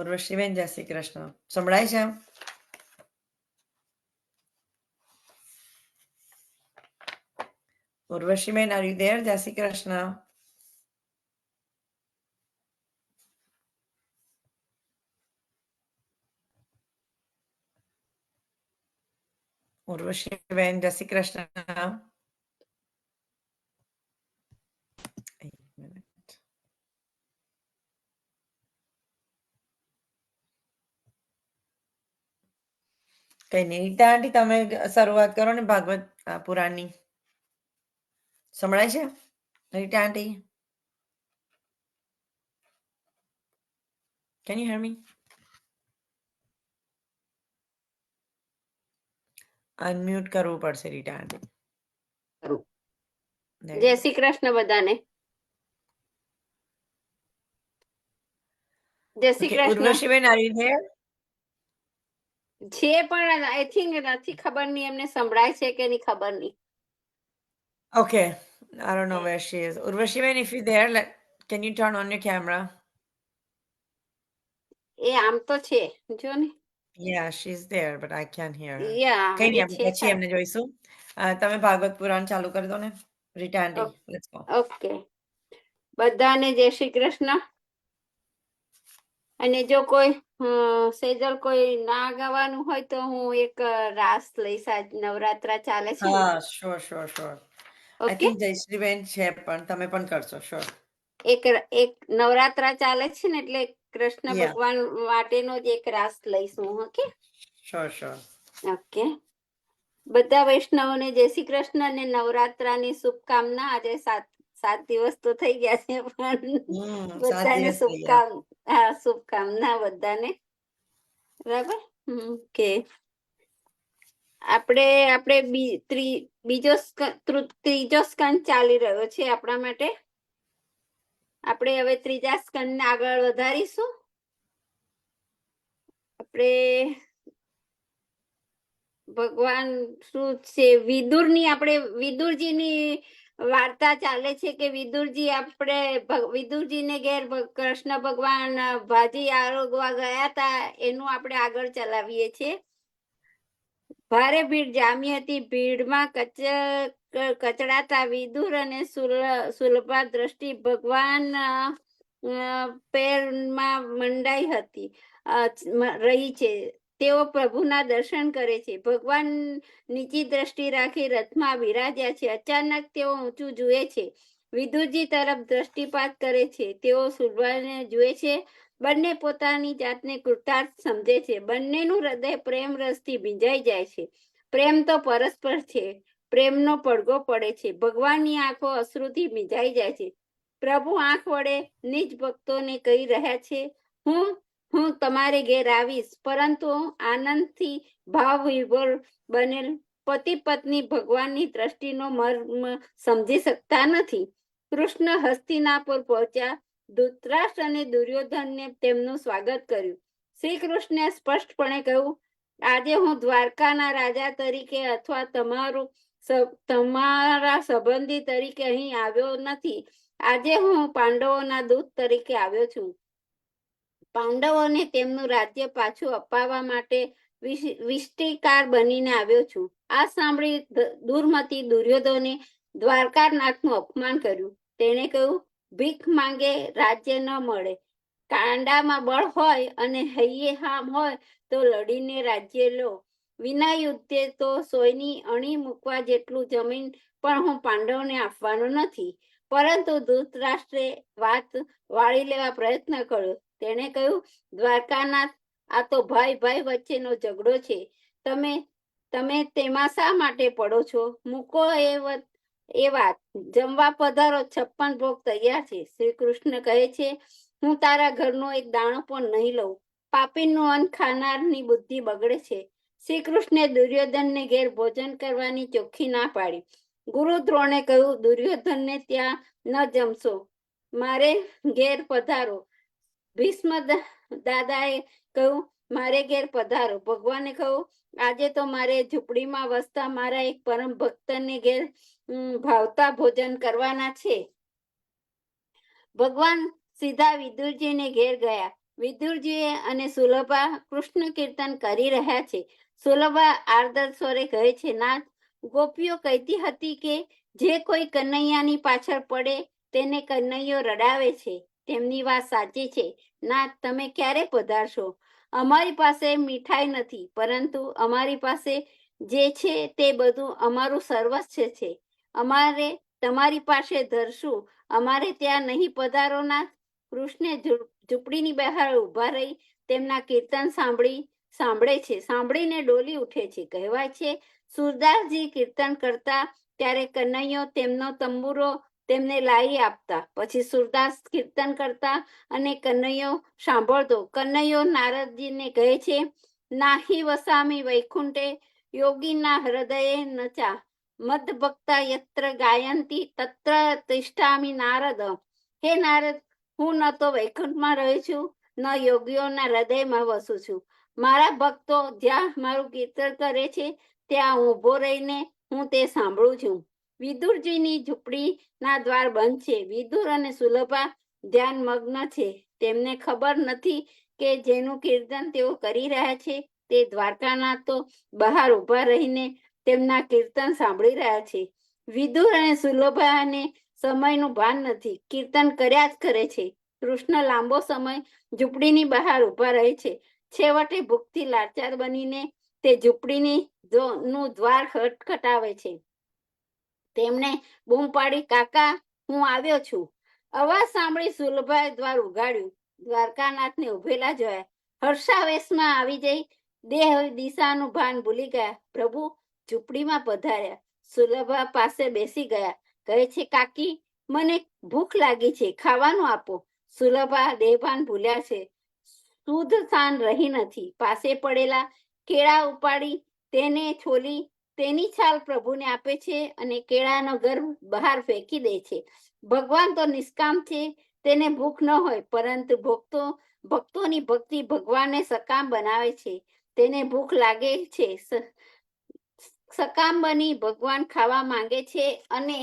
A: ઉર્વશીબેન જય શ્રી કૃષ્ણ. સંભળાય છે? ઉર્વશીબેન આર યુ ધેર? જય શ્રી કૃષ્ણ. ઉર્વશીબેન જય શ્રી કૃષ્ણ. એક મિનિટ. કઈ નહીં રીટા આંટી, તમે શરૂઆત કરો ને ભાગવત પુરાણની. સંભળાય છે Rita aunty? Can you hear me? Unmute કરવું પડશે રીટા આંટી.
D: કરું.
A: There
D: જય
A: you go.
D: શ્રી કૃષ્ણ બધાને. જય Shri
A: Okay,
D: Krishna.
A: Urvashiben are you there?
D: છે પણ આઈ થિંક નથી ખબર નહીં એમને સંભળાય છે કે નહીં ખબર નહીં.
A: Okay, I don't know where she is. Urvashiben, if you're there, can you turn on your camera?
D: એ આમ તો છે જો ને.
A: Yeah, she's there, but I can't hear her.
D: યા
A: કઈ નહીં,
D: એ
A: આપણે
D: છે
A: પછી એમને જોઈશું. તમે ભાગવત પુરાણ ચાલુ કરી દો ને Rita aunty. Let's go.
D: Okay. બધાને જય શ્રી કૃષ્ણ. અને જો કોઈ સેજલ કોઈ ના ગાવાનું હોય તો હું એક રાસ લઈશ. આજ નવરાત્રા ચાલે છે ને.
A: હા, sure. I
D: okay.
A: think જયશ્રીબેન છે પણ તમે પણ કરશો. Sure.
D: એક નવરાત્રા ચાલે છે ને એટલે કૃષ્ણ
A: Yeah.
D: ભગવાન માટેનો જ એક રાસ લઈશું. ઓકે.
A: Sure.
D: ઓકે. બધા વૈષ્ણવોને જય શ્રી કૃષ્ણ અને નવરાત્રાની શુભકામના. આજે 7 દિવસ તો થઈ ગયા છે પણ
A: 7
D: બધાને
A: દિવસ થઈ ગયા.
D: શુભકામના બધાને. બરાબર. ઓકે. આપણે ત્રીજો સ્કંદ ચાલી રહ્યો છે આપણા માટે. આપણે હવે ત્રીજા સ્કંદને આગળ વધારીશું. આપણે ભગવાન શું છે વિદુરજીની વાર્તા ચાલે છે કે વિદુરજીને ઘેર કૃષ્ણ ભગવાન ભાજી આરોગવા ગયા હતા. એનું આપણે આગળ ચલાવીએ છીએ. ભારે ભીડ જામી હતી. ભીડમાં કચડાતા વિદુર અને સુલભા દ્રષ્ટિ ભગવાન પેરમાં મંડાઈ રહી છે. તેઓ પ્રભુના દર્શન કરે છે. ભગવાન નીચી દ્રષ્ટિ રાખી રથમાં બિરાજ્યા છે. અચાનક તેઓ ઊંચું જુએ છે. વિદુરજી તરફ દ્રષ્ટિપાત કરે છે. તેઓ સુલભાને જુએ છે. બંને પોતાની જાતને કૃતાર્થ સમજે છે. બંનેનું હૃદય પ્રેમ રસથી ભીંજાઈ જાય છે. પ્રેમ તો પરસ્પર છે. પ્રેમનો પડઘો પડે છે. ભગવાનની આંખો અશ્રુથી ભીંજાઈ જાય છે. પ્રભુ આંખ વડે નિજ ભક્તોને કહી રહ્યા છે, હું તમારે ઘેર આવીશ. પરંતુ આનંદથી ભાવ વિભોર બનેલ પતિ પત્ની ભગવાનની દ્રષ્ટિનો મર્મ સમજી શકતા નથી. કૃષ્ણ હસ્તિનાપુર પહોંચ્યા. ધૃતરાષ્ટ્ર અને દુર્યોધનને તેમનું સ્વાગત કર્યું. શ્રી કૃષ્ણે સ્પષ્ટપણે કહ્યું, આજે હું દ્વારકાના રાજા તરીકે અથવા તમારા સંબંધી તરીકે અહીં આવ્યો નથી. આજે હું પાંડવોના દૂત તરીકે આવ્યો છું. પાંડવોને તેમનું રાજ્ય પાછું અપાવવા માટે વિષ્ટિકાર બનીને આવ્યો છું. આ સાંભળી દુર્મતી દુર્યોધને દ્વારકાનાથનું અપમાન કર્યું. તેણે કહ્યું, ભીખ માંગે રાજ્ય ન મળે. કાંડામાં બળ હોય અને હૈયે હામ હોય તો લડીને રાજ્ય લો. વિના યુદ્ધે તો સોયની અણી મૂકવા જેટલું જમીન પણ હું પાંડવને આપવાનો નથી. પરંતુ ધૃતરાષ્ટ્રે વાત વાળી લેવા પ્રયત્ન કર્યો. તેણે કહ્યું, દ્વારકાનાથ, આ તો ભાઈ વચ્ચેનો ઝઘડો છે. તમે તેમાં શા માટે પડો છો? મૂકો એ એ વાત જમવા પધારો, 56 ભોગ તૈયાર છે. શ્રી કૃષ્ણ કહે છે, હું તારા ઘરનો એક દાણો પણ નહીં લઉં. પાપીનું અન્ન ખાનારની બુદ્ધિ બગડે છે. શ્રી કૃષ્ણે દુર્યોધનને ઘેર ભોજન કરવાની ચોખ્ખી ના પાડી. ગુરુ દ્રોણે કહ્યું, દુર્યોધનને ત્યાં ન જમશો, મારે ઘેર પધારો. ભીષ્મ દાદાએ કહ્યું, મારે ઘેર પધારો. ભગવાને કહ્યું, આજે તો મારે ઝૂંપડીમાં વસતા મારા એક પરમ ભક્તને ઘેર ભાવતા ભોજન કરવાના છે. ભગવાન સીધા વિદુરજીને ઘેર ગયા. વિદુરજીએ અને સુલભા કૃષ્ણ કીર્તન કરી રહ્યા છે. સુલભા આર્દ્ર સ્વરે કહે છે, નાથ, ગોપીઓ કહેતી હતી કે જે કોઈ કનૈયાની પાછળ પડે તેને કનૈયો રડાવે છે. તેમની વાત સાચી છે. નાથ, તમે ક્યારે પધારશો? અમારી પાસે મીઠાઈ નથી, પરંતુ અમારી પાસે જે છે તે બધું અમારું સર્વસ્વ છે. અમારે તમારી પાસે ધરશું. અમારે ત્યાં નહીં પધારો નાથ? કૃષ્ણે ઝૂંપડીની બહાર ઊભા રહી તેમના કીર્તન સાંભળે છે. સાંભળીને ડોલી ઉઠે છે. કહેવાય છે, સુરદાસજી કીર્તન કરતા ત્યારે કનૈયો તેમનો તંબુરો તેમને લાવી આપતા. પછી સુરદાસ કીર્તન કરતા અને કનૈયો સાંભળતો. કનૈયો નારદજીને કહે છે, નાહી વસામી વૈકુંઠે યોગીના હૃદયે નચા, મદ ભક્તા યત્ર ગાયંતી તત્ર તિષ્ઠામિ નારદ. હે નારદ, હું ન તો વૈકુંઠમાં રહું છું, ન યોગીઓના હૃદયમાં વસું છું. મારા ભક્તો જ્યાં મારું કીર્તન કરે છે ત્યાં ઊભો રહીને હું તે સાંભળું છું. વિદુરજીની ઝૂંપડીના દ્વાર બંધ છે. વિદુર અને સુલભા ધ્યાન મગ્ન છે. તેમને ખબર નથી કે જેનું કીર્તન તેઓ કરી રહ્યા છે તે દ્વારકાના તો બહાર ઊભા રહીને તેમના કીર્તન સાંભળી રહ્યા છે. વિદુર અને સુલભાને સમયનું ભાન નથી. કીર્તન કર્યા જ કરે છે. કૃષ્ણ લાંબો સમય ઝૂંપડીની બહાર ઊભા રહે છે. છેવટે ભૂખથી લાચાર બનીને તે ઝૂંપડીની નું દ્વાર ખટખટાવે છે. તેમણે બૂમ પાડી, કાકા, હું આવ્યો છું. અવાજ સાંભળી સુલભાએ દ્વાર ઉગાડ્યું. દ્વારકાનાથને ઉભેલા જોયા. હર્ષાવેશમાં આવી જઈ દેહ દિશાનું ભાન ભૂલી ગયા. પ્રભુ ઝૂંપડીમાં પધાર્યા. સુલભા પાસે બેસી ગયા. કહે છે, કાકી, મને ભૂખ લાગી છે, ખાવાનું આપો. સુલભા દેહભાન ભૂલ્યા છે. શુદ્ધ શાન રહી નથી. પાસે પડેલા કેળા ઉપાડી તેને છોલી તેની છાલ પ્રભુને આપે છે અને કેળાનો ગર્ભ બહાર ફેંકી દે છે. ભગવાન તો નિષ્કામ છે, તેને ભૂખ ન હોય, પરંતુ ભક્તોની ભક્તિ ભગવાનને સકામ બનાવે છે. તેને ભૂખ લાગે છે. સકામ બની ભગવાન ખાવા માંગે છે અને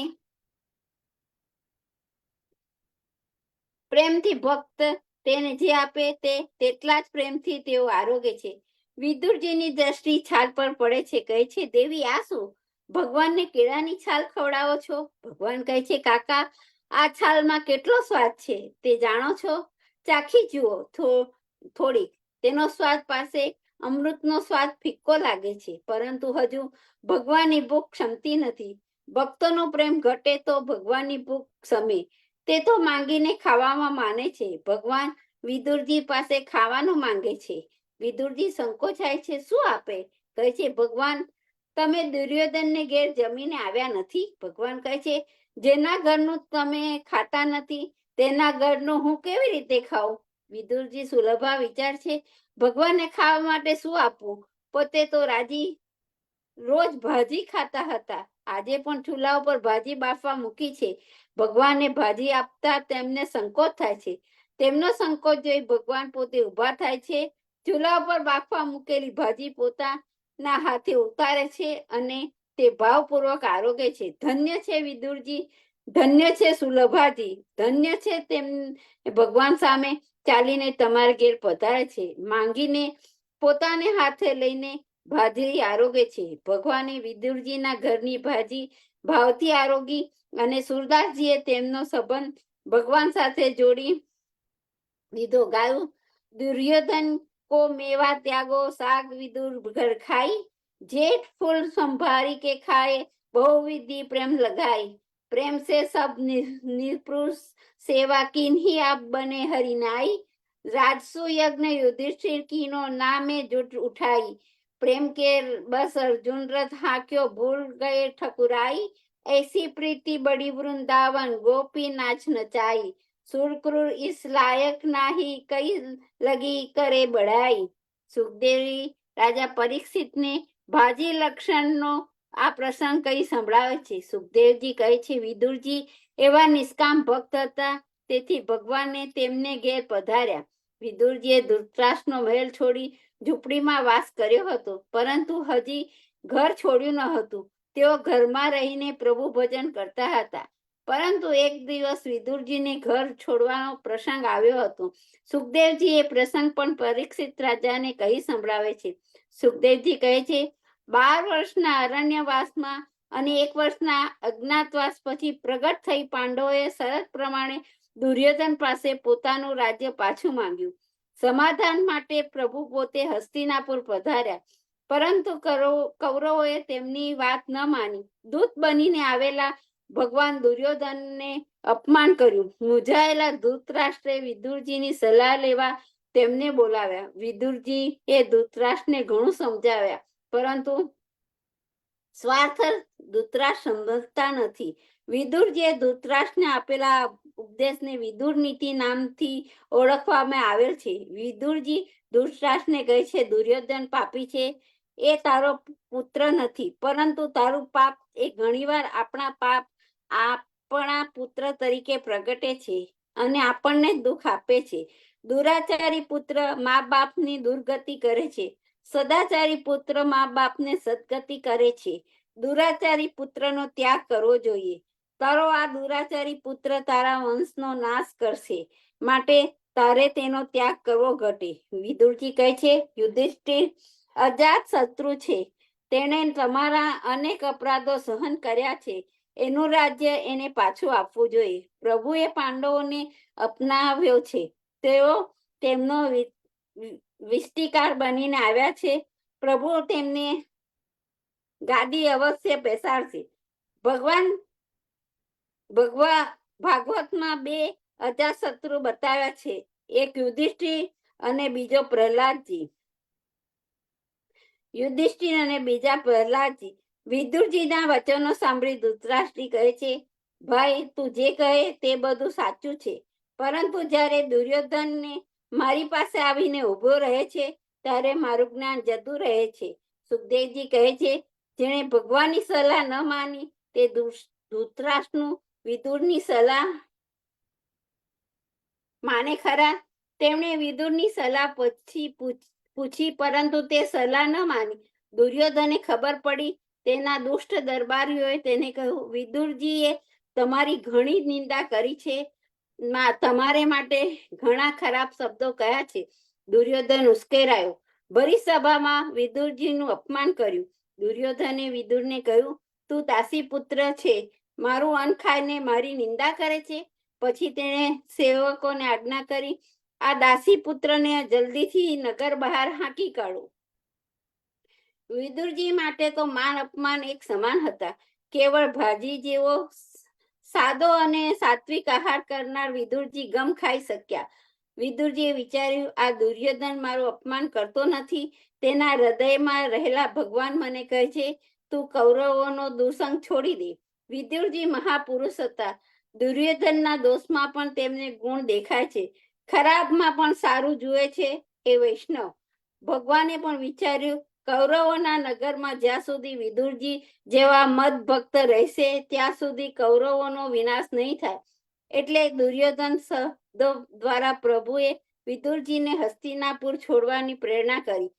D: પ્રેમથી ભક્ત તેને જે આપે તે તેટલા જ પ્રેમથી તેઓ આરોગે છે. વિદુરજીની દ્રષ્ટિ છાલ પર પડે છે. કહે છે, દેવી, આ શું? ભગવાનને કેળાની છાલ ખવડાવો છો? ભગવાન કહે છે, કાકા, આ છાલમાં કેટલો સ્વાદ છે તે જાણો છો? ચાખી જુઓ થોડીક. તેનો સ્વાદ પાસે અમૃતનો સ્વાદ ફિક્કો લાગે છે, પરંતુ હજુ ભગવાનની ભૂખ ક્ષમતી નથી. ભક્તોનો પ્રેમ ઘટે તો ભગવાનની ભૂખ શમે. તે તો માંગીને ખાવામાં માને છે. ભગવાન વિદુરજી પાસે ખાવાનું માંગે છે. વિદુરજી સંકોચાય છે. શું આપે? કહે છે, ભગવાન, તમે દુર્યોધનને ઘેર જમીને આવ્યા નથી? ભગવાન કહે છે, જેના ઘરનું તમે ખાતા નથી તેના ઘરનું હું કેવી રીતે ખાઉં? વિદુરજી સુલભા વિચાર છે, ભગવાનને ખાવા માટે શું આપવું? પોતે તો રોજ ભાજી ખાતા હતા. આજે પણ ચૂલા ઉપર ભાજી બાફવા મૂકી છે. ભગવાનને ભાજી આપતા તેમને સંકોચ થાય છે. તેમનો સંકોચ જોઈ ભગવાન પોતે ઊભા થાય છે. ચૂલા ઉપર બાફવા મૂકેલી ભાજી પોતાના હાથે ઉતારે છે અને તે ભાવપૂર્વક આરોગે છે. ધન્ય છે વિદુરજી, ધન્ય છે સુલભાજી, ધન્ય છે તેમ ભગવાન સામે ચાલીને તમારા ઘેર પધારે છે. માંગીને પોતાને હાથે લઈને ભાજી આરોગે છે. ભગવાને વિદુરજીના ઘરની ભાજી ભાવથી આરોગી અને સુરદાસજીએ તેમનો સંબંધ ભગવાન સાથે જોડી દીધો. ગાયું, દુર્યોધન को मेवा त्यागो साग विदुर घर खाई, जेठ फूल संभारी के खाए, बहुविधि प्रेम लगाई, प्रेम से सब निपुरुष सेवा किन्हीं आप बने हरिनाई, राजसु यज्ञ युधिष्ठिर कीनो नामे जुट उठाई, प्रेम के बस अर्जुन रथ हाक्यो भूल गए ठकुराई, ऐसी प्रीति बड़ी वृंदावन गोपी नाच नचाई, सुरक्रूर इस लायक नाही कई लगी करे बढ़ाई। સુખદેવી રાજા પરીક્ષિતને ભાજી લક્ષણનો આ પ્રસંગ કઈ સંભળાવે છે. સુખદેવજી કહે છે, વિદુરજી એવા નિષ્કામ ભક્ત હતા, તેથી ભગવાને તેમને ઘેર પધાર્યા. વિદુરજીએ ધૃતરાષ્ટ્રનો મહેલ છોડી ઝૂંપડીમાં વાસ કર્યો હતો, પરંતુ હજી ઘર છોડ્યું ન હતું. તેઓ ઘરમાં રહીને પ્રભુ ભજન કરતા હતા. પરંતુ એક દિવસ વિદુરજીને ઘર છોડવાનો પ્રસંગ આવ્યો હતો. સુખદેવજી એ પ્રસંગ પણ પરીક્ષિત રાજાને કહી સંભળાવે છે. સુખદેવજી કહે છે, 12 વર્ષના અરણ્યવાસમાં અને 1 વર્ષના અજ્ઞાતવાસ પછી પ્રગટ થઈ પાંડવોએ શરત પ્રમાણે દુર્યોધન પાસે પોતાનું રાજ્ય પાછું માંગ્યું. સમાધાન માટે પ્રભુ પોતે હસ્તિનાપુર પધાર્યા, પરંતુ કૌરવોએ તેમની વાત ન માની. દૂત બનીને આવેલા ભગવાન દુર્યોધનને અપમાન કર્યું. મૂંઝાયેલા ધૃતરાષ્ટ્રે વિદુરજીની સલાહ લેવા તેમને બોલાવ્યા. વિદુરજી એ ધૃતરાષ્ટ્રને ઘણું સમજાવ્યા, પરંતુ સ્વાર્થ ધૃતરાષ્ટ્ર સમજતા નથી. વિદુરજીએ ધૃતરાષ્ટ્રને આપેલા ઉપદેશને વિદુર નીતિ નામથી ઓળખવામાં આવેલ છે. વિદુરજી ધૃતરાષ્ટ્રને કહે છે, દુર્યોધન પાપી છે, એ તારો પુત્ર નથી, પરંતુ તારું પાપ એ ઘણીવાર આપણા પુત્ર તરીકે પ્રગટે છે અને આપણને દુઃખ આપે છે. દુરાચારી પુત્ર મા બાપની દુર્ગતિ કરે છે, સદાચારી પુત્ર મા બાપને સદગતિ કરે છે. દુરાચારી પુત્રનો ત્યાગ કરવો જોઈએ. તારો આ દુરાચારી પુત્ર તારા વંશનો નાશ કરશે, માટે તારે તેનો ત્યાગ કરવો ઘટે. વિદુરજી કહે છે, યુધિષ્ઠિર અજાત શત્રુ છે, તેણે તમારા અનેક અપરાધો સહન કર્યા છે, એનું રાજ્ય એને પાછું આપવું જોઈએ. પ્રભુએ પાંડવોને અપનાવ્યો છે, તેઓ તેમનો વિષ્ટિકાર બનીને આવ્યા છે. પ્રભુ તેમને ગાદી અવશ્ય બેસાડશે. ભાગવતમાં 2 અજાતશત્રુ બતાવ્યા છે, એક યુધિષ્ઠિર અને બીજો પ્રહલાદજી. યુધિષ્ઠિર અને બીજા પ્રહલાદજી. વિદુરજીના વચનો સાંભળી ધૃતરાષ્ટ્ર કહે છે, ભાઈ, તું જે કહે તે બધું સાચું છે, પરંતુ જ્યારે દુર્યોધનને મારી પાસે આવીને ઊભો રહે છે, ત્યારે મારું જ્ઞાન જતું રહે છે. સુખદેવજી કહે છે, જેણે ભગવાનની સલાહ ન માની તે ધૃતરાષ્ટ્રનું વિદુરની સલાહ માને ખરા? તેમણે વિદુરની સલાહ પૂછી, પરંતુ તે સલાહ ન માની. દુર્યોધને ખબર પડી. તેના દુષ્ટ દરબારીઓએ તેને કહ્યું, વિદુરજીએ તમારી ઘણી નિંદા કરી છે, તમારે માટે ઘણા ખરાબ શબ્દો કહ્યા છે. દુર્યોધન ઉશ્કેરાયો, ભરી સભામાં વિદુરજીનું અપમાન કર્યું. દુર્યોધને વિદુરને કહ્યું, તું દાસી પુત્ર છે, મારું અન્ન ખાઈને મારી નિંદા કરે છે. પછી તેણે સેવકોને આજ્ઞા કરી, આ દાસી પુત્રને જલ્દીથી નગર બહાર હાંકી કાઢો. વિદુરજી માટે તો માન અપમાન એક સમાન હતા. કેવળ ભાજી જેવો સાદો અને સાત્વિક આહાર કરનાર વિદુરજી ગમ ખાઈ શક્યા. વિદુરજીએ વિચાર્યું, આ દુર્યોધન મારું અપમાન કરતો નથી, તેના હૃદયમાં રહેલા ભગવાન મને કહે છે, તું કૌરવોનો દુસંગ છોડી દે. વિદુરજી મહાપુરુષ હતા. દુર્યોધનના દોષમાં પણ તેમને ગુણ દેખાય છે, ખરાબમાં પણ સારું જુએ છે. એ વૈષ્ણવ. ભગવાને પણ વિચાર્યું, કૌરવોના નગરમાં જ્યાં સુધી વિદુરજી જેવા મદ ભક્ત રહેશે, ત્યાં સુધી કૌરવોનો વિનાશ નહીં થાય. એટલે દુર્યોધન શબ્દો દ્વારા પ્રભુએ વિદુરજીને હસ્તિનાપુર છોડવાની પ્રેરણા કરી.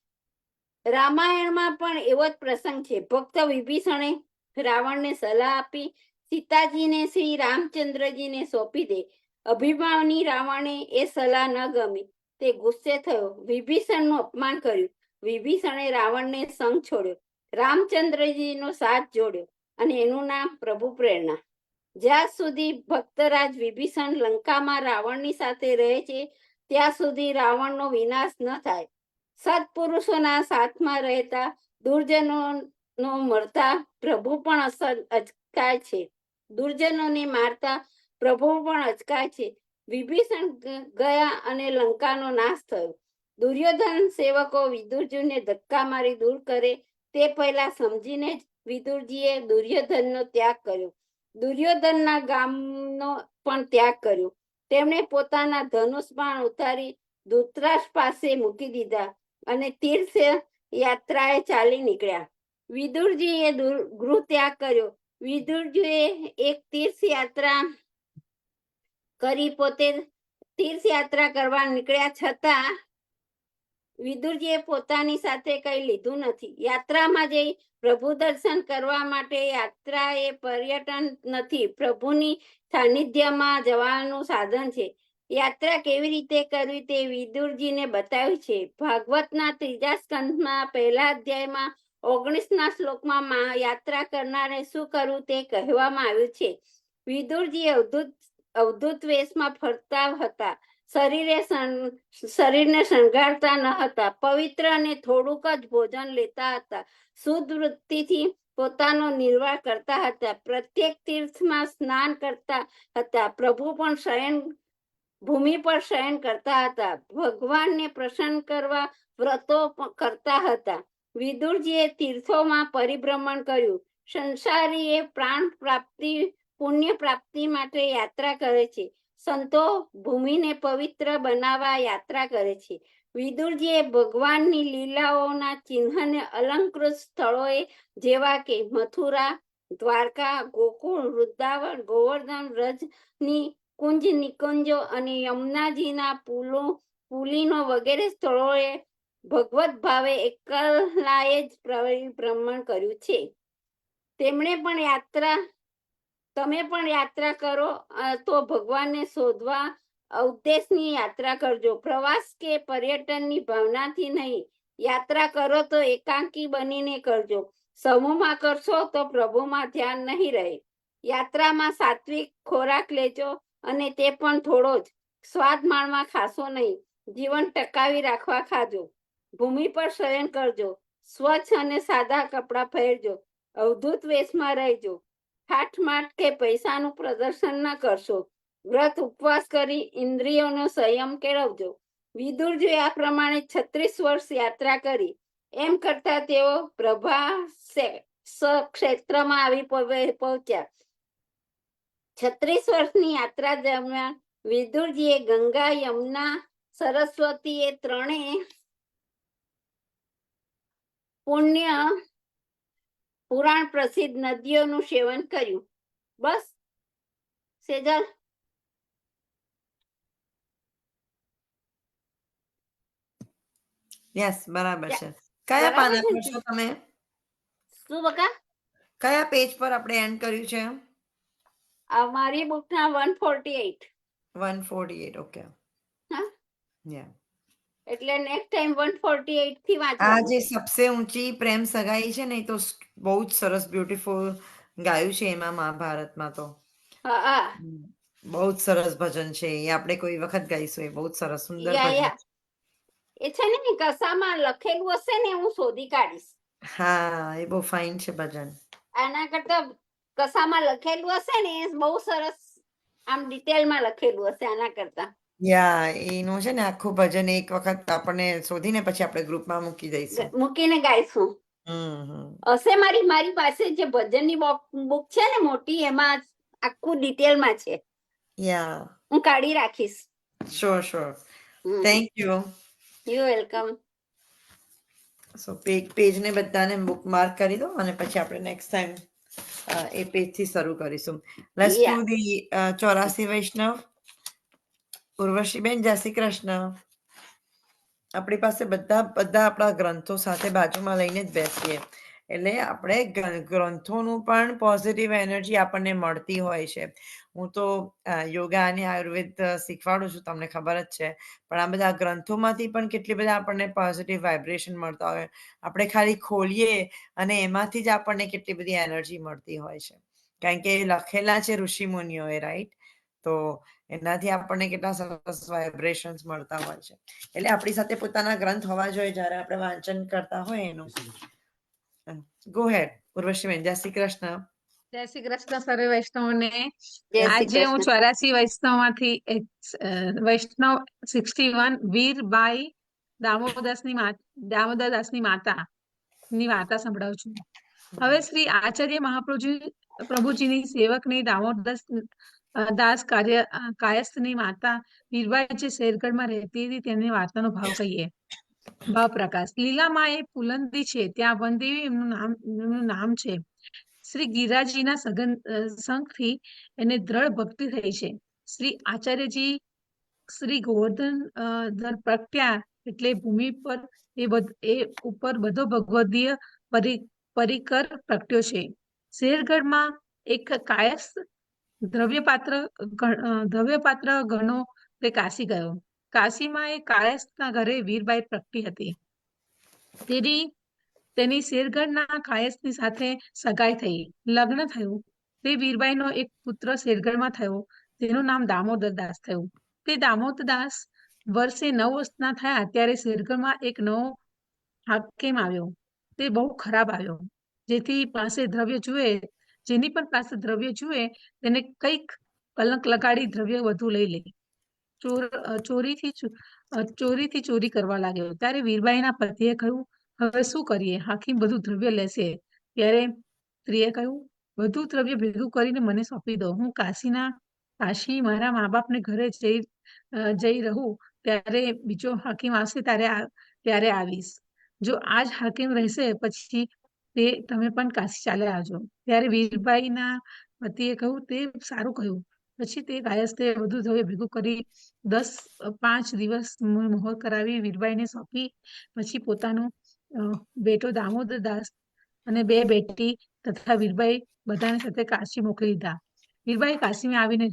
D: રામાયણમાં પણ એવો જ પ્રસંગ છે. ભક્ત વિભીષણે રાવણને સલાહ આપી, સીતાજીને શ્રી રામચંદ્રજીને સોંપી દે. અભિમાની રાવણે એ સલાહ ન ગમી. તે ગુસ્સે થયો, વિભીષણનું અપમાન કર્યું. વિભીષણે રાવણને સંગ છોડ્યો, રામચંદ્રજીનો સાથ જોડ્યો, અને એનું નામ પ્રભુ પ્રેરણા. જ્યાં સુધી ભક્તરાજ વિભીષણ લંકામાં રાવણની સાથે રહે છે, ત્યાં સુધી રાવણનો વિનાશ ન થાય. સત્પુરુષોના સાથમાં રહેતા દુર્જનોનો મળતા પ્રભુ પણ અચકાય છે. દુર્જનોને મારતા પ્રભુ પણ અચકાય છે. વિભીષણ ગયા અને લંકાનો નાશ થયો. દુર્યોધન સેવકો વિદુરજીને ધક્કા મારી દૂર કરે તે પહેલા સમજીને જ વિદુરજીએ દુર્યોધનનો ત્યાગ કર્યો. દુર્યોધનના ગામનો પણ ત્યાગ કર્યો. તેમણે પોતાના ધનુષ બાણ ઉતારી ધૃતરાષ્ટ્ર પાસે મૂકી દીધા અને તીર્થ યાત્રાએ ચાલી નીકળ્યા. વિદુરજીએ ગૃહ ત્યાગ કર્યો. વિદુરજીએ એક તીર્થ યાત્રા કરી પોતે તીર્થયાત્રા કરવા નીકળ્યા છતાં વિદુરજીએ પોતાની સાથે કઈ લીધું નથી. યાત્રામાં જઈ પ્રભુ દર્શન કરવા માટે યાત્રા એ પર્યટન નથી, પ્રભુની સાનિધ્યમાં જવાનું સાધન છે. યાત્રા કેવી રીતે કરવી તે વિદુરજીને બતાવ્યું છે. ભાગવતના 3જા સ્કંદમાં 1લા અધ્યાયમાં 19ના શ્લોકમાં યાત્રા કરનારે શું કરવું તે કહેવામાં આવ્યું છે. વિદુરજી અવધૂત વેશમાં ફરતા હતા. શરીરને શણગારતા ન હતા. પવિત્ર અને થોડુંક જ ભોજન લેતા હતા. શુદ્ધ વૃત્તિથી પોતાનો નિર્વાહ કરતા હતા. પ્રત્યેક તીર્થમાં સ્નાન કરતા હતા. પ્રભુ પણ ભૂમિ પર શયન કરતા હતા. ભગવાનને પ્રસન્ન કરવા વ્રતો કરતા હતા. વિદુરજીએ તીર્થોમાં પરિભ્રમણ કર્યું. સંસારીએ પ્રાણ પ્રાપ્તિ પુણ્ય પ્રાપ્તિ માટે યાત્રા કરે છે. સંતો ભૂમિને પવિત્ર બનાવવા યાત્રા કરે છે. વિદુરજીએ ભગવાનની લીલાઓના ચિહ્નને અલંકૃત સ્થળોએ જેવા કે મથુરા, દ્વારકા, ગોકુળ, વૃંદાવન, ગોવર્ધન, રજની કુંજ, નિકુંજો અને યમુનાજીના પુલીનો વગેરે સ્થળોએ ભગવત ભાવે એકલાએ જ પરિભ્રમણ કર્યું છે. તમે પણ યાત્રા કરો તો ભગવાનને શોધવા ઉદ્દેશની યાત્રા કરજો. પ્રવાસ કે પર્યટનની ભાવનાથી નહીં. યાત્રા કરો તો એકાંકી બનીને કરજો. સમૂહમાં કરશો તો પ્રભુમાં ધ્યાન નહીં રહે. યાત્રામાં સાત્વિક ખોરાક લેજો અને તે પણ થોડો જ. સ્વાદ માણવા ખાશો નહીં. જીવન ટકાવી રાખવા ખાજો. ભૂમિ પર શયન કરજો. સ્વચ્છ અને સાદા કપડાં પહેરજો. અવધૂત વેશમાં રહેજો. ઠાઠમાઠ કે પૈસાનું પ્રદર્શન ન કરશો. વ્રત ઉપવાસ કરી ઇન્દ્રિયોનો સંયમ કેળવજો. વિદુરજીએ આ પ્રમાણે 36 વર્ષ યાત્રા કરી. એમ કરતા તેઓ પ્રભાસ ક્ષેત્રમાં આવી પહોંચ્યા. 36 વર્ષની યાત્રા દરમિયાન વિદુરજીએ ગંગા, યમુના, સરસ્વતી એ ત્રણેય પુરાણ પ્રસિદ્ધ નદીઓનું સેવન કર્યું. બસ સેજલ.
A: યસ, બરાબર છે. કયા પાના પર છો તમે?
D: શું બકા?
A: કયા પેજ પર આપણે એન્ડ કર્યું છે?
D: મારી બુકના 148.
A: 148. ઓકે.
D: હા,
A: યા.
D: એટલે નેક્સ્ટ ટાઈમ 148 થી
A: આ
D: વાંચવાનું.
A: જે સબસે ઊંચી પ્રેમ સગાઈ છે ને, એ તો બહુ જ સરસ બ્યુટીફુલ ગાયું છે એમાં મહાભારતમાં તો.
D: હા હા,
A: બહુ જ સરસ ભજન છે એ. આપણે કોઈ વખત ગાઈશું. એ બહુ જ સરસ સુંદર
D: યા
A: ભજન.
D: યા. એ છે ને કસામાં લખેલું હશે ને હું શોધી કાઢીશ.
A: હા, એ બહુ ફાઇન છે ભજન.
D: આના કરતા કસામાં લખેલું હશે ને એ બહુ સરસ આમ ડિટેલમાં લખેલું હશે આના કરતા.
A: યા, એનું છે ને આખું ભજન એક વખત આપણને શોધીને પછી આપણે ગ્રુપમાં મૂકી દઈશું.
D: મૂકીને ગાઈશું. હશે મારી પાસે જે ભજનની બુક છે ને મોટી, એમાં આખું ડિટેલમાં છે.
A: યા,
D: હું કાઢી રાખીશ.
A: Sure. Thank you.
D: You welcome.
A: So પેજને બધાને બુકમાર્ક કરી દો અને પછી આપણે નેક્સ્ટ ટાઈમ એ પેજથી શરૂ કરીશું. લેટ્સ ડુ ધી 84 વૈષ્ણવ. ઉર્વશીબેન, જય શ્રી કૃષ્ણ. આપણી પાસે બધા આપણા ગ્રંથો સાથે બાજુમાં લઈને જ બેસીએ એટલે આપણે ગ્રંથોનું પણ પોઝિટિવ એનર્જી આપણને મળતી હોય છે. હું તો યોગા અને આયુર્વેદ શીખવાડું છું, તમને ખબર જ છે. પણ આ બધા ગ્રંથોમાંથી પણ કેટલી બધા આપણને પોઝિટિવ વાઇબ્રેશન મળતા હોય. આપણે ખાલી ખોલીએ અને એમાંથી જ આપણને કેટલી બધી એનર્જી મળતી હોય છે, કારણ કે લખેલા છે ઋષિ મુનિઓએ, રાઈટ? તો એનાથી આપણને કેટલા સરસ વાઇબ્રેશન્સ મળતા હોય છે. એટલે આપણી સાથે પોતાના ગ્રંથ હોવા જોઈએ જ્યારે આપણે વાંચન કરતા હોય એનું. ગો હેડ ઉર્વશીબેન. જય શ્રી કૃષ્ણ.
F: જય શ્રી કૃષ્ણ સર્વે વૈષ્ણવને.
D: જય શ્રી
F: આજે હું
D: કૃષ્ણ.
F: 84 વૈષ્ણવમાંથી વૈષ્ણવ 61 વીરબાઈ દામોદરદાસની માતા ની વાર્તા સંભળાવું છું. હવે શ્રી આચાર્ય પ્રભુજીની સેવકની દાસ કાયસ્થની માતા વીરબાઈ જે શેરગઢમાં રહેતી હતી તેમની વાર્તાનો ભાવ કહીએ. ભાવ પ્રકાશ. લીલામાં એ પુલંદી છે, ત્યાં વનદેવી એમનું નામ છે. શ્રી ગિરિરાજજીના સંગથી એને દ્રઢ ભક્તિ થઈ છે. શ્રી આચાર્યજી શ્રી ગોવર્ધન પ્રગટ્યા એટલે ભૂમિ પર એ ઉપર બધો ભગવદીય પરિકર પ્રગટ્યો છે. શેરગઢમાં એક કાયસ્થ દ્રવ્યપાત્ર ગણો તે કાશી ગયો. કાશીમાં એ કાયસ્થના ઘરે વીરબાઈ પ્રગટી હતી. તેની શેરગઢના કાયસ્થની સાથે સગાઈ થઈ, લગ્ન થયું. તે વીરબાઈનો એક પુત્ર શેરગઢમાં થયો, તેનું નામ દામોદર દાસ થયું. તે દામોદર દાસ વર્ષે 9 વર્ષના થયા ત્યારે શેરગઢમાં એક નવો હાકેમ આવ્યો. તે બહુ ખરાબ આવ્યો. જેની પણ પાસે દ્રવ્ય જુએ તેને કંઈક કલંક લગાડી દ્રવ્ય વધુ લઈ લે. ચોરીથી ચોરી કરવા લાગ્યો. ત્યારે વીરબાઈના પતિએ કહ્યું, હવે શું કરીએ? હાકીમ બધું દ્રવ્ય લેશે. ત્યારે સ્ત્રીએ કહ્યું, બધું દ્રવ્ય ભેગું કરીને મને સોંપી દો. હું કાશી મારા મા બાપને ઘરે જઈ રહું, ત્યારે બીજો હાકીમ આવશે ત્યારે આવીશ. જો આજ હાકીમ રહેશે પછી તમે પણ કાશી ચાલ્યા આવજો. ત્યારે વીરબાઈના પતિએ કહ્યું, તે સારું કહ્યું. પછી તે કાયસ્થે બધું દ્રવ્ય ભેગું કરી 5 દિવસ મોહર કરાવી વીરબાઈને સોંપી. પછી પોતાનો બેટો દામોદર દાસ અને 2 બેટી તથા વીરબાઈ બધાને સાથે કાશી મોકલી દીધા. વીરબાઈ કાશીમાં આવીને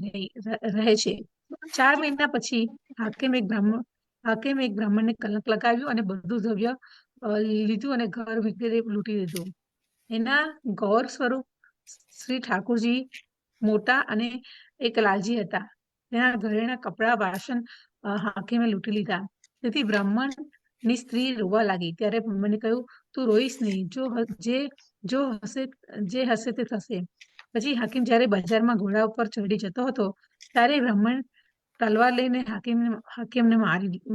F: રહે છે. 4 મહિના પછી હાકીમ એક બ્રાહ્મણને કલંક લગાવ્યું અને બધું દ્રવ્ય લીધું અને ઘર વગેરે લૂંટી લીધું. એના ગૌર સ્વરૂપ શ્રી ઠાકોરજી મોટા અને એક લાલજી હતા. તેના ઘરેણા કપડા વાસણ હાકીમે લૂંટી લીધા. તેથી બ્રાહ્મણની સ્ત્રી રોવા લાગી. ત્યારે બ્રાહ્મણે કહ્યું, તું રોઈશ નહીં, જે હશે તે થશે. પછી હાકીમ જ્યારે બજારમાં ઘોડા ઉપર ચડી જતો હતો ત્યારે બ્રાહ્મણ તલવાર લઈને હાકીમને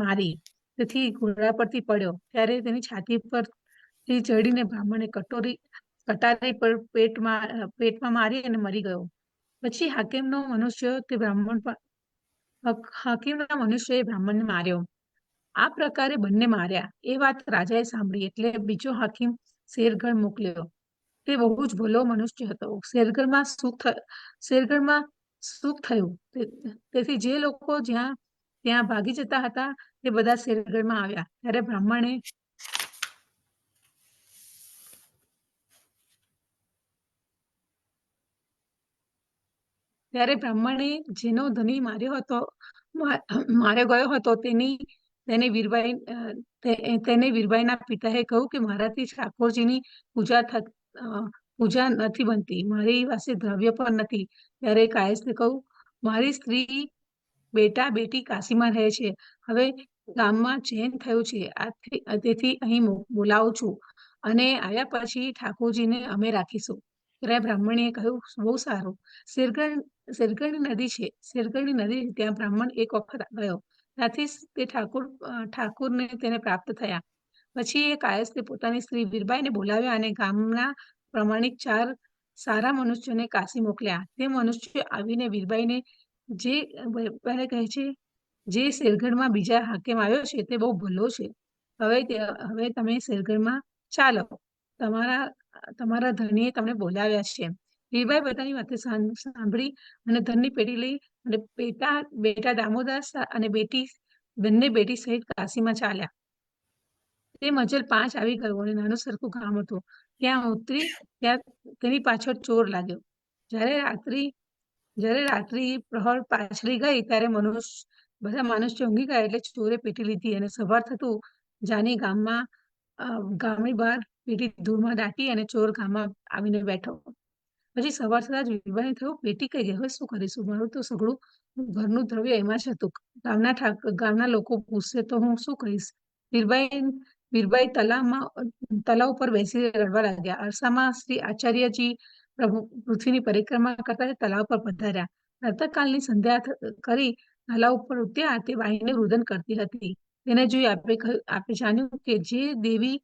F: મારી. તેથી ઘોડા પરથી પડ્યો. ત્યારે તેની છાતી પરથી ચડીને બ્રાહ્મણે કટારી પર પેટમાં મારી અને મરી ગયો. પછી હાકીમના મનુષ્યએ બ્રાહ્મણને માર્યો. આ પ્રકારે બંને માર્યા. એ વાત રાજાએ સાંભળી એટલે બીજો હાકીમ શેરગઢ મોકલ્યો. તે બહુ જ ભલો મનુષ્ય હતો. શેરગઢમાં સુખ થયું. તેથી જે લોકો ત્યાં ભાગી જતા હતા તે બધા શેરગઢમાં આવ્યા. ત્યારે બ્રાહ્મણે જેનો ધણી માર્યો ગયો હતો તેને વીરબાઈના પિતાએ કહ્યું કે મારાથી ઠાકોરજીની પૂજા નથી બનતી, મારી પાસે દ્રવ્ય પણ નથી. ત્યારે કાયસ્થે કહ્યું, મારી સ્ત્રી બેટા બેટી કાશીમાં રહે છે. હવે ગામમાં ચેન થયું છે, તેથી અહીં બોલાવું છું અને આવ્યા પછી ઠાકોરજીને અમે રાખીશું. ત્યારે બ્રાહ્મણે કહ્યું, બહુ સારું. શેરગઢની નદી છે. ત્યાં બ્રાહ્મણ એક વખત ગયો. ત્યાંથી તે ઠાકોરને તેને પ્રાપ્ત થયા. પછી એ કાયસ્થે પોતાની સ્ત્રી વીરબાઈને બોલાવ્યા અને ગામના પ્રમાણિક 4 સારા મનુષ્યોને કાશી મોકલ્યા. તે મનુષ્યો આવીને વીરબાઈને કહે છે, જે શેરગઢમાં બીજા હાકેમ આવ્યો છે તે બહુ ભલો છે. હવે તમે શેરગઢમાં ચાલો, તમારા ધણીએ તમને બોલાવ્યા છે. વીરબાઈ બધાની વાત સાંભળી અને ધનની પેટી લઈ અને બેટા દામોદાસ અને બંને બેટી સહિત કાશીમાં ચાલ્યા. તે મજલ 5 આવી ગયો અને નાનું સરખું ગામ હતું. ત્યાં ઉતરી ત્યાં તેની પાછળ ચોર લાગ્યો. જ્યારે રાત્રિ પ્રહર પાછળી ગઈ ત્યારે બધા મનુષ્યો ઊંઘી ગયા એટલે ચોરે પેટી લીધી અને સવાર થતું જાની ગામની બહાર પેટી ધૂળમાં દાટી અને ચોર ગામમાં આવીને બેઠો. પછી સવાર થતા જ વીરબાઈને થયું, પેટી કઈ ગઈ, હવે શું કરીશું? મારું તો સગળું ઘરનું દ્રવ્ય એમાં જ હતું. ગામના લોકો પૂછશે તો હું શું કહીશ? વીરબાઈ તલાવ ઉપર બેસી રડવા લાગ્યા. અરસામાં શ્રી આચાર્યજી પૃથ્વીની પરિક્રમા કરતા તલાવ પર પધાર્યા. પ્રાતઃકાળની સંધ્યા કરી તલાવ ઉપર ઉતર્યા. તે બાઈને રુદન કરતી હતી. તેને જોઈ આપે જાણ્યું કે જે દેવી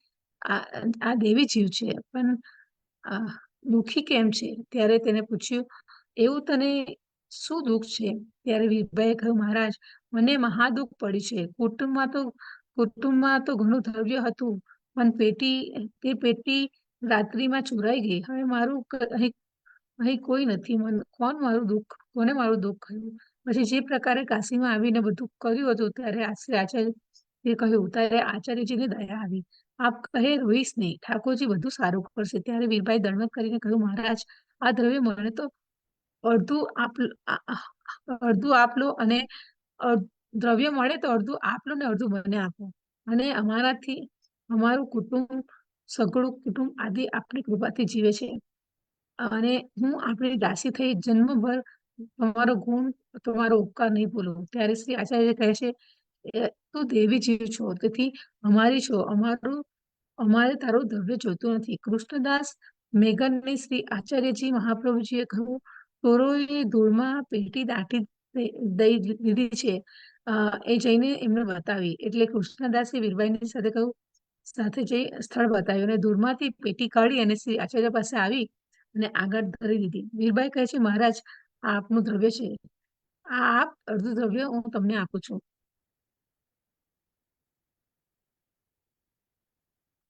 F: આ દેવી જીવ છે, પણ દુઃખી કેમ છે? ત્યારે તેને પૂછ્યું, એવું તને શું દુઃખ છે? ત્યારે વીરબાઈએ કહ્યું, મહારાજ, મને મહાદુઃખ પડ્યું છે. કુટુંબમાં તો ઘણું દ્રવ્ય હતું, પણ તે પેટી રાત્રિમાં ચોરાઈ ગઈ. હવે મારું અહીં કોઈ નથી. કોને મારું દુઃખ કહ્યું? પછી જે પ્રકારે કાશીમાં આવીને બધું કર્યું હતું ત્યારે આચાર્યએ કહ્યું, ત્યારે આચાર્યજીને દયા આવી. આપ કહે રોઈશ નહીં, ઠાકોરજી બધું સારું કરશે. ત્યારે વીરબાઈ દંડવત કરીને કહ્યું, મહારાજ, આ દ્રવ્ય મને તો અડધું આપ લો, અને દ્રવ્ય મળે તો અડધું આપ લો ને અડધું મને આપો. અને અમારું સઘળું કુટુંબ આદિ આપની કૃપાથી જીવે છે, અને હું આપણી દાસી થઈ જન્મભર તમારો ગુણ, તમારો ઉપકાર નહીં ભૂલું. ત્યારે શ્રી આચાર્ય કહે છે, તું દેવી જીવ છો, તેથી અમારી છો. અમારે તારું દ્રવ્ય જોતું નથી. કૃષ્ણદાસ મેઘનને શ્રી આચાર્યજી મહાપ્રભુજીએ કહ્યું, ચોરોએ ધૂળમાં પેટી દાટી દઈ દીધી છે. એ જઈને એમને બતાવી. એટલે કૃષ્ણદાસે વીરબાઈની સાથે જઈ સ્થળ બતાવ્યું, અને ધૂળમાંથી પેટી કાઢી અને શ્રી આચાર્ય પાસે આવી અને આગળ ધરી દીધી. વીરબાઈ કહે છે, મહારાજ, આ આપનું દ્રવ્ય છે. આપ અડધું દ્રવ્ય હું તમને આપું છું.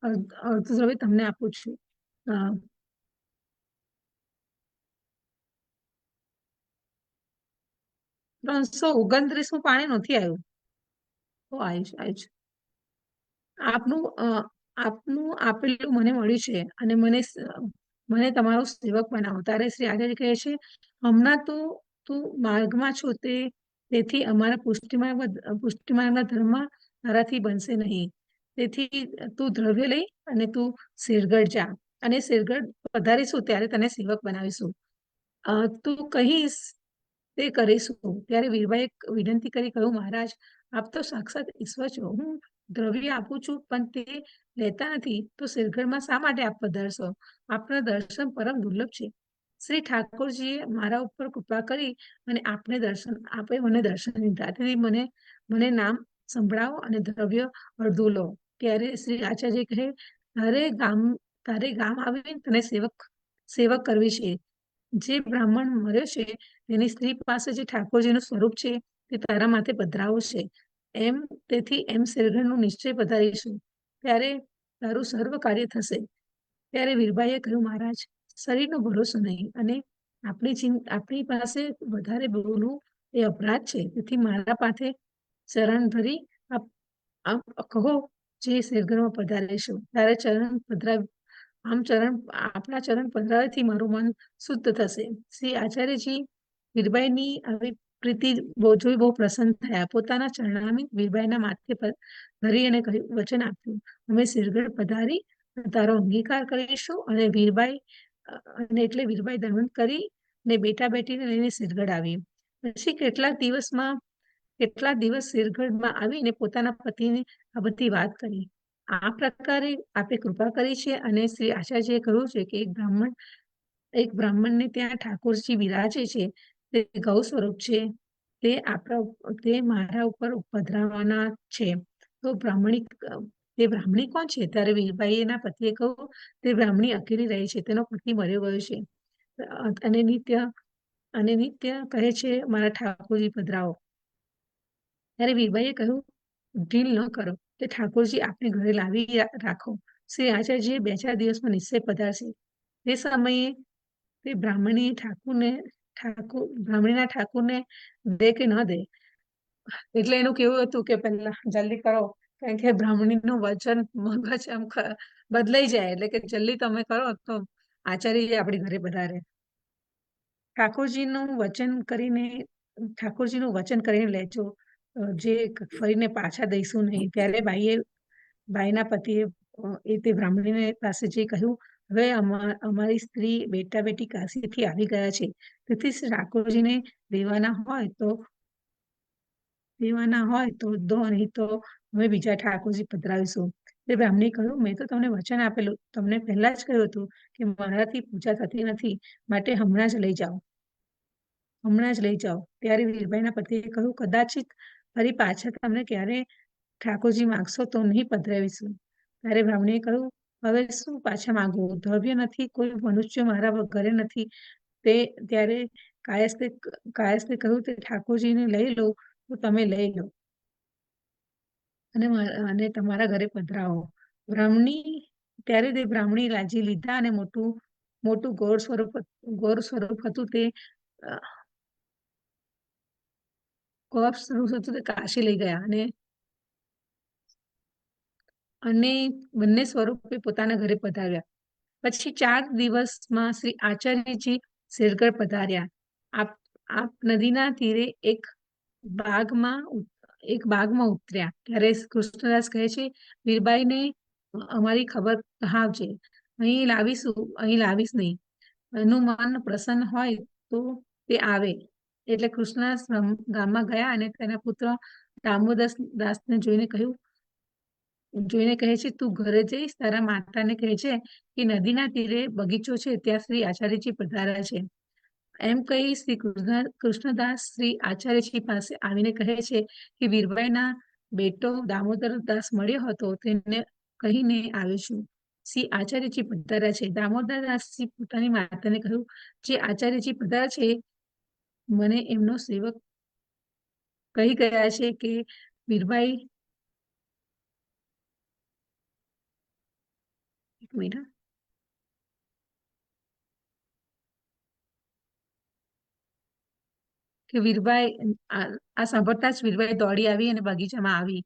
F: અડધું દ્રવ્ય તમને આપું છું. 329 પાણી નથી આવ્યું. આવ્યું છે. આપનું આપેલું મને મળ્યું છે, અને મને તમારો સેવક બનાવો. ત્યારે શ્રી આચાર્ય કહે છે, હમણાં તો તું માર્ગમાં છો, તેથી અમારા પુષ્ટિમાર્ગના ધર્મમાં તારાથી બનશે નહીં. તેથી તું દ્રવ્ય લઈ અને તું શેરગઢ જા, અને શેરગઢ પધારીશું ત્યારે તને સેવક બનાવીશું. તું કહીશ તે કરીશું. ત્યારે વીરબાઈએ વિનંતી કરી કહ્યું, મહારાજ, આપ તો સાક્ષાત ઈશ્વર છો. હું દ્રવ્ય આપું છું, પણ તે લેતા નથી, તો શેરગઢમાં શા માટે આપ પધારશો? આપના દર્શન પરમ દુર્લભ છે. શ્રી ઠાકોરજીએ મારા ઉપર કૃપા કરી અને આપે મને દર્શન દીધા. તેથી મને નામ સંભળાવો અને દ્રવ્ય અડધું લો. ત્યારે શ્રી આચાર્ય કહે, તારે ગામ આવીને તને સેવક કરવી છે. જે બ્રાહ્મણ મર્યો છે તેની સ્ત્રી પાસે જે ઠાકોરજીનું સ્વરૂપ છે તે તારા માથે પધરાવો છે. તેથી શેરગઢનું નિશ્ચય પધારીશું, ત્યારે તારું સર્વ કાર્ય થશે. ત્યારે વીરબાઈએ કહ્યું, મહારાજ, શરીરનો ભરોસો નહીં, અને આપણી પાસે વધારે બોલવું એ અપરાધ છે. તેથી મારા પાસે ચરણ ધરી કહો જે શેરગઢમાં પધારીશું. ત્યારે આપણા ચરણ પધરાવાથી મારું મન શુદ્ધ થશે. શ્રી આચાર્યજી વીરબાઈની આવી પ્રીતિ જોઈ બહુ પ્રસન્ન થયા. પોતાના ચરણામી વીરબાઈના માથે પર ધરી અને વચન આપ્યું, અમે શેરગઢ પધારી તારો અંગીકાર કરીશું. અને વીરબાઈ દંડવત કરી ને બેટા બેટીને લઈને શેરગઢ આવી. પછી કેટલાક દિવસ શેરગઢમાં આવીને પોતાના પતિને આ બધી વાત કરી. આ પ્રકારે આપે કૃપા કરી છે. અને શ્રી આચાર્યજીએ કહ્યું છે કે એક બ્રાહ્મણને ત્યાં ઠાકોરજી બિરાજે છે, તે ગૌ સ્વરૂપ છે, તે મારા ઉપર પધરાવાના છે. તો તે બ્રાહ્મણી કોણ છે? ત્યારે વીરબાઈ એના પતિએ કહ્યું, તે બ્રાહ્મણી અકેલી રહે છે, તેનો પતિ મર્યો ગયો છે, અને નિત્ય કહે છે, મારા ઠાકોરજી પધરાવો. ત્યારે વીરબાઈએ કહ્યું, ઢીલ ન કરો, તે ઠાકોરજી આપને ઘરે લાવી રાખો. શ્રી આચાર્યજીએ 2-4 દિવસમાં નિશ્ચય પધારશે. તે સમયે તે બ્રાહ્મણીના ઠાકુરને દે કે ન દે. એટલે એનું કેવું હતું કે પહેલા જલ્દી કરો, કારણ કે બ્રાહ્મણીનું વચન મગજ આમ બદલાઈ જાય. એટલે કે જલ્દી તમે કરો તો આચાર્ય આપણી ઘરે પધારે. ઠાકોરજીનું વચન કરીને લેજો, જે ફરીને પાછા દઈશું નહીં. ત્યારે બાઈના પતિએ તે બ્રાહ્મણીને પાસે જઈ કહ્યું, હવે અમારી સ્ત્રી બેટા બેટી કાશીથી આવી ગયા છે, તેથી ઠાકોરજીને દેવાના હોય તો દો, નહીં તો અમે બીજા ઠાકોરજી પધરાવીશું. તે બ્રાહ્મણે કહ્યું, મેં તો તમને વચન આપેલું, તમને પહેલા જ કહ્યું હતું કે મારાથી પૂજા થતી નથી, માટે હમણાં જ લઈ જાઓ. ત્યારે વીરબાઈના પતિએ કહ્યું, કદાચિત ફરી પાછા તમને ક્યારે ઠાકોરજી માગશો તો નહીં પધરાવીશું. ત્યારે બ્રાહ્મણીએ કહ્યું, હવે શું પાછા માંગુ? દ્રવ્ય નથી, કોઈ મનુષ્ય મારા ઘરે નથી. ત્યારે કાયસ્થે કહ્યું તે ઠાકોરજીને લઈ લો તો તમે લઈ લો અને તમારા ઘરે પધરાવો. ત્યારે તે બ્રાહ્મણી રાજી લીધા અને મોટું મોટું ગૌર સ્વરૂપ હતું તે કાશી લઈ ગયા અને બંને સ્વરૂપે પોતાના ઘરે પધાર્યા. પછી 4 દિવસમાં શ્રી આચાર્યજી શેરગઢ પધાર્યા. આપ નદીના તીરે એક બાગમાં ઉતર્યા. ત્યારે કૃષ્ણદાસ કહે છે, વીરબાઈને અમારી ખબર કહાવજે, અહીં લાવીશ નહીં. એનું મન પ્રસન્ન હોય તો તે આવે. એટલે કૃષ્ણદાસ ગામમાં ગયા અને તેના પુત્ર દામોદર દાસને જોઈને કહે છે, તું ઘરે જઈશ, તારા માતાને કહે છે કે નદીના તીરે બગીચો છે, ત્યાં શ્રી આચાર્યજી પધાર્યા છે. એમ કહી શ્રી કૃષ્ણદાસ શ્રી આચાર્યજી પાસે આવીને કહે છે કે વીરબાઈના બેટો દામોદર દાસ મળ્યો હતો, તેને કહીને આવ્યો છું. શ્રી આચાર્યજી પધાર્યા છે. દામોદર દાસજી પોતાની માતાને કહ્યું, જે આચાર્યજી પધાર્યા છે, મને એમનો સેવક કહી ગયા છે કે વીરબાઈ આ સાંભળતા જ વીરબાઈ દોડી આવી અને બગીચામાં આવી.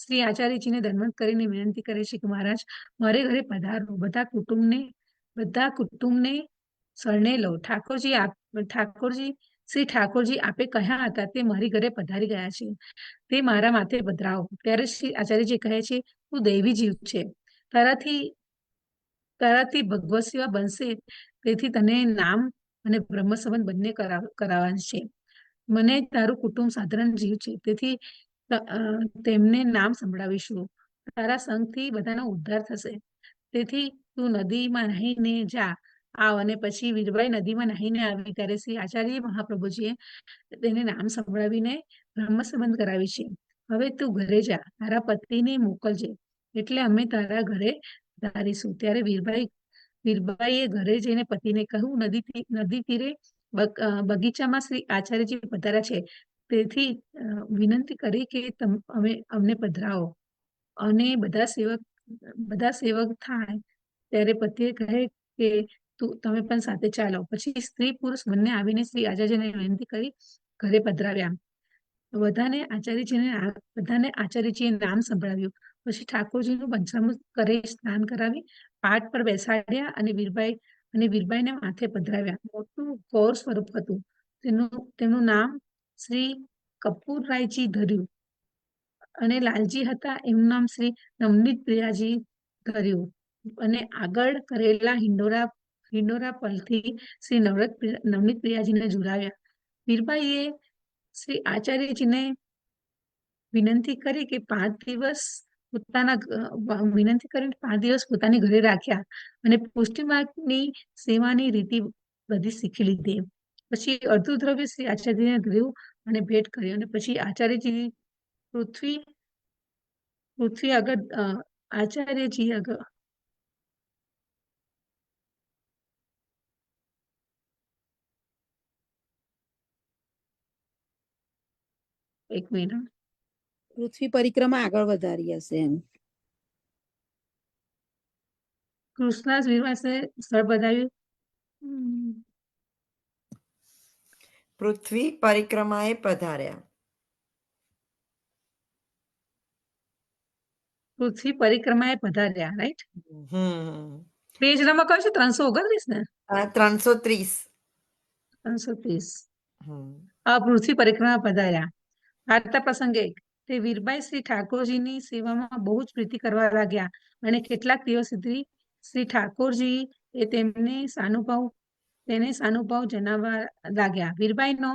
F: શ્રી આચાર્યજીને દંડવત કરીને વિનંતી કરે છે કે મહારાજ, મારે ઘરે પધારો, બધા કુટુંબને શરણે લો. શ્રી ઠાકોરજી આપે કહ્યા હતા તે મારી ઘરે પધારી ગયા છે, તે મારા માથે પધરાવો. ત્યારે શ્રી આચાર્યજી કહે છે, તું દૈવી જીવ છે, તારાથી ભગવત સેવા બનશે, તેથી તને નામ અને બ્રહ્મ સંબંધ બંને કરાવવાનું છે. મને તારું કુટુંબ સાધારણ જીવ છે, તેથી તેમને નામ સંભળાવીશું. તારા સંગથી બધાનો ઉદ્ધાર થશે. તેથી તું નદીમાં નાહીને જા આવ. અને પછી વીરબાઈ નદીમાં નાહીને આવી ત્યારે શ્રી આચાર્ય મહાપ્રભુજીએ તેને નામ સંભળાવીને બ્રહ્મ સંબંધ કરાવી છે. હવે તું ઘરે જા, તારા પતિને મોકલજે, એટલે અમે તારા ઘરે ધારીશું. ત્યારે વીરબાઈએ ઘરે જઈને પતિને કહ્યું, નદી તીરે બગીચામાં શ્રી આચાર્યજી પધાર્યા છે, તેથી વિનંતી કરી કે અમને પધરાવો અને બધા સેવક થાય. ત્યારે પતિએ કહે કે તમે પણ સાથે ચાલો. પછી સ્ત્રી પુરુષ બંને આવીને શ્રી આચાર્યજીને વિનંતી કરી ઘરે પધરાવ્યા. બધાને આચાર્યજીએ નામ સંભળાવ્યું. પછી ઠાકોરજીનું પંચામૃત કરી સ્નાન કરાવી પાટ પર બેસાડ્યા અને વીરબાઈને માથે પધરાવ્યા. મોટું ગૌર સ્વરૂપ હતું. તેમનું નામ શ્રી કપૂરરાયજી ધર્યું અને લાલજી હતા, એમનું નામ શ્રી નવનીત પ્રિયાજી ધર્યું. અને આગળ કરેલા હિંડોરા પલથી શ્રી નવનીત પ્રિયાજીને ઝુલાવ્યા. વીરબાઈએ શ્રી આચાર્યજીને વિનંતી કરી કે 5 દિવસ પોતાની ઘરે રાખ્યા અને પુષ્ટિમાર્ગની સેવાની રીતિ બધી શીખી લીધી. પછી અડધું દ્રવ્ય શ્રી આચાર્યજીને ધર્યું અને ભેટ કર્યો. અને પછી આચાર્યજી પૃથ્વી આગળ એક મિનિટ,
B: પૃથ્વી પરિક્રમા આગળ વધારી હશે એમ.
F: કૃષ્ણદાસ વીરવાસે સ્થળ બતાવ્યું.
A: પૃથ્વી પરિક્રમાએ પધાર્યા.
F: પૃથ્વી પરિક્રમાએ પધાર્યા, રાઈટ? પેજ નંબર કયો છે? 329 ને?
A: 330.
F: 330. આ પૃથ્વી પરિક્રમા પધાર્યા. વાર્તા પ્રસંગે તે વીરબાઈ શ્રી ઠાકોરજીની સેવામાં બહુ જ પ્રીતિ કરવા લાગ્યા અને કેટલાક દિવસ સુધી શ્રી ઠાકોરજી તેને સાનુભાવ જણાવવા લાગ્યા. વીરબાઈનો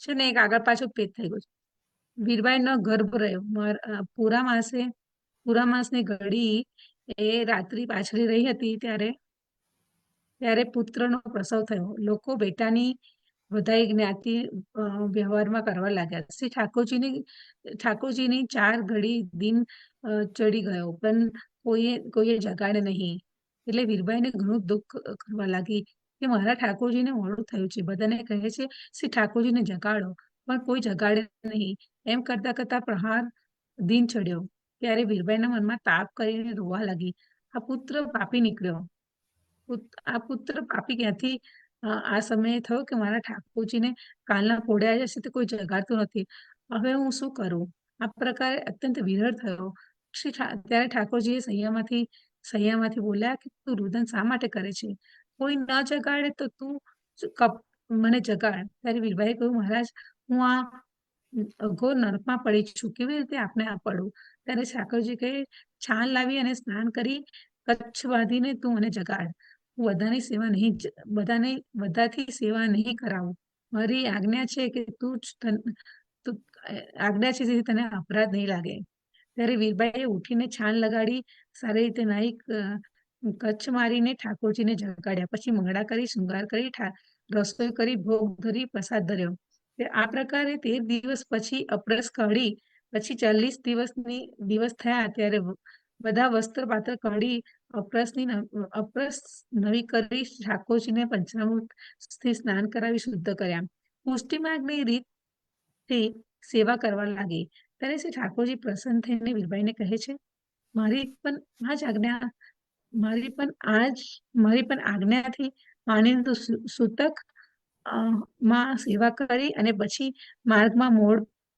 F: છે ને એક આગળ પાછું પેજ થઈ ગયું. વીરબાઈનો ગર્ભ રહ્યો. પૂરા માસની ઘડી એ રાત્રિ પાછળી રહી હતી ત્યારે પુત્રનો પ્રસવ થયો. લોકો બેટાની બધાય જ્ઞાતિ વ્યવહારમાં કરવા લાગ્યા. શ્રી ઠાકોરજીની 4 ઘડી દિન ચડી ગયો, પણ કોઈએ જગાડે નહીં. એટલે વીરબાઈને ઘણું દુઃખ કરવા લાગી કે મારા ઠાકોરજીને મોડું થયું છે. બધાને કહે છે શ્રી ઠાકોરજીને જગાડો, પણ કોઈ જગાડે નહીં. એમ કરતા કરતા પ્રહાર દિન ચડ્યો. ત્યારે વીરબાઈના મનમાં તાપ કરીને રોવા લાગી. આ પુત્ર પાપી નીકળ્યો. આ પુત્ર પાપી ક્યાંથી આ સમયે થયો કે મારા ઠાકોરજીને કાલના પોળ્યા જશે તો કોઈ જગાડતું નથી. હવે હું શું કરું? આ પ્રકારે અત્યંત વિરહ થયો. ત્યારે ઠાકોરજીએ સૈયામાંથી બોલ્યા કે તું રુદન શા માટે કરે છે? કોઈ ન જગાડે તો તું મને જગાડ. ત્યારે વીરબાઈએ કહ્યું, મહારાજ, હું આ અઘોર નરકમાં પડી છું, કેવી રીતે આપને આ પડું? ત્યારે ઠાકોરજી કહે, છાણ લાવી અને સ્નાન કરી કચ્છ બાંધીને તું મને જગાડ. હું બધાથી સેવા નહીં કરાવું. મારી આજ્ઞા છે કે આજ્ઞા છે જેથી તને અપરાધ નહીં લાગે. ત્યારે વીરબાઈએ ઉઠીને છાણ લગાડી સારી રીતે નાહી કચ્છ મારીને ઠાકોરજીને જગાડ્યા. પછી મંગળા કરી, શૃંગાર કરી, રસોઈ કરી, ભોગ ધરી, પ્રસાદ ધર્યો. આ પ્રકારે 13 દિવસ પછી અપરસ કાઢી, પછી 40 દિવસ થયા ત્યારે બધા વસ્ત્ર પાત્ર કાઢી અપરસ નવી કરી ઠાકોરજીને પંચામૃતથી સ્નાન કરાવી શુદ્ધ કર્યા. પુષ્ટિ માર્ગની રીતથી સેવા કરવા લાગી. ત્યારે શ્રી ઠાકોરજી પ્રસન્ન થઈને વીરબાઈને કહે છે, મારી પણ આજ્ઞાથી માનીને તું સૂતક માં સેવા કરી અને પછી માર્ગમાં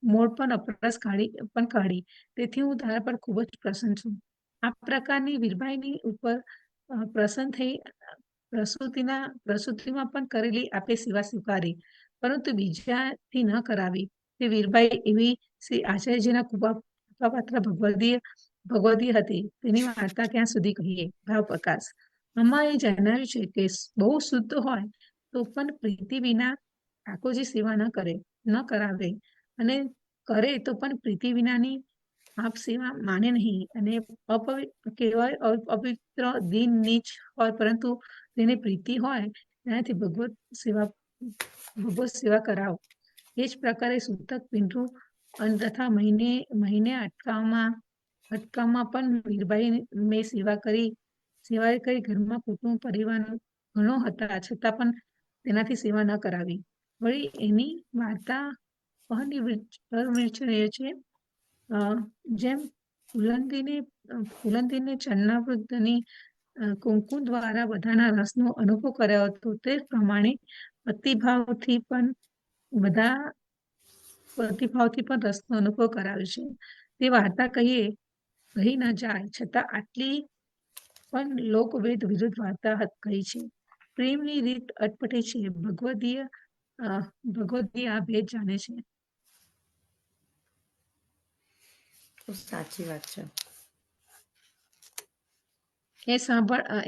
F: મોડ પણ અપરસ કાઢી. તેથી હું તારા પર ખૂબ જ પ્રસન્ન છું. આ પ્રકારની વીરબાઈની ઉપર પ્રસન્ન થઈ પ્રસૂતિમાં પણ કરેલી આપે સેવા સ્વીકારી, પરંતુ બીજાથી ન કરાવી. તે વીરબાઈ એવી શ્રી આચાર્યજીના કૃપાપાત્ર ભગવદી હતી. તેની વાર્તા ક્યાં સુધી કહીએ? ભાવ પ્રકાશ. આમાં એ જણાવ્યું છે કે બહુ શુદ્ધ હોય તો પણ પ્રીતિ વિના ઠાકોરજી સેવા ન કરાવે, અને કરે તો પણ પ્રીતિ વિનાની આપ સેવા માને નહીં, અને અપવિત્ર દિન નીચ હોય, પરંતુ તેને પ્રીતિ હોય તેનાથી ભગવત સેવા કરાવો. એ જ પ્રકારે સૂતક પિંડુ તથા મહિને અટકાવમાં પણ વીરબાઈ મેં સેવા કરી. ઘરમાં કુટુંબ પરિવાર ઘણો હતા, છતાં પણ તેનાથી સેવા ન કરાવી. વળી એની વાર્તા અનિર્વચનીય છે. જેમ ફુલંદીને ચરણાવૃતની કુમકુમ દ્વારા બધાના રસનો અનુભવ કર્યો હતો, તે પ્રમાણે પ્રતિભાવથી પણ રસનો અનુભવ કરાવ્યો છે. તે વાર્તા કહી ન જાય, છતાં આટલી પણ લોકવેદ વિરુદ્ધ વાર્તા કહી છે. પ્રેમની રીત અટપટે છે. ભગવદીય આ ભેદ જાણે છે.
A: સાચી વાત છે.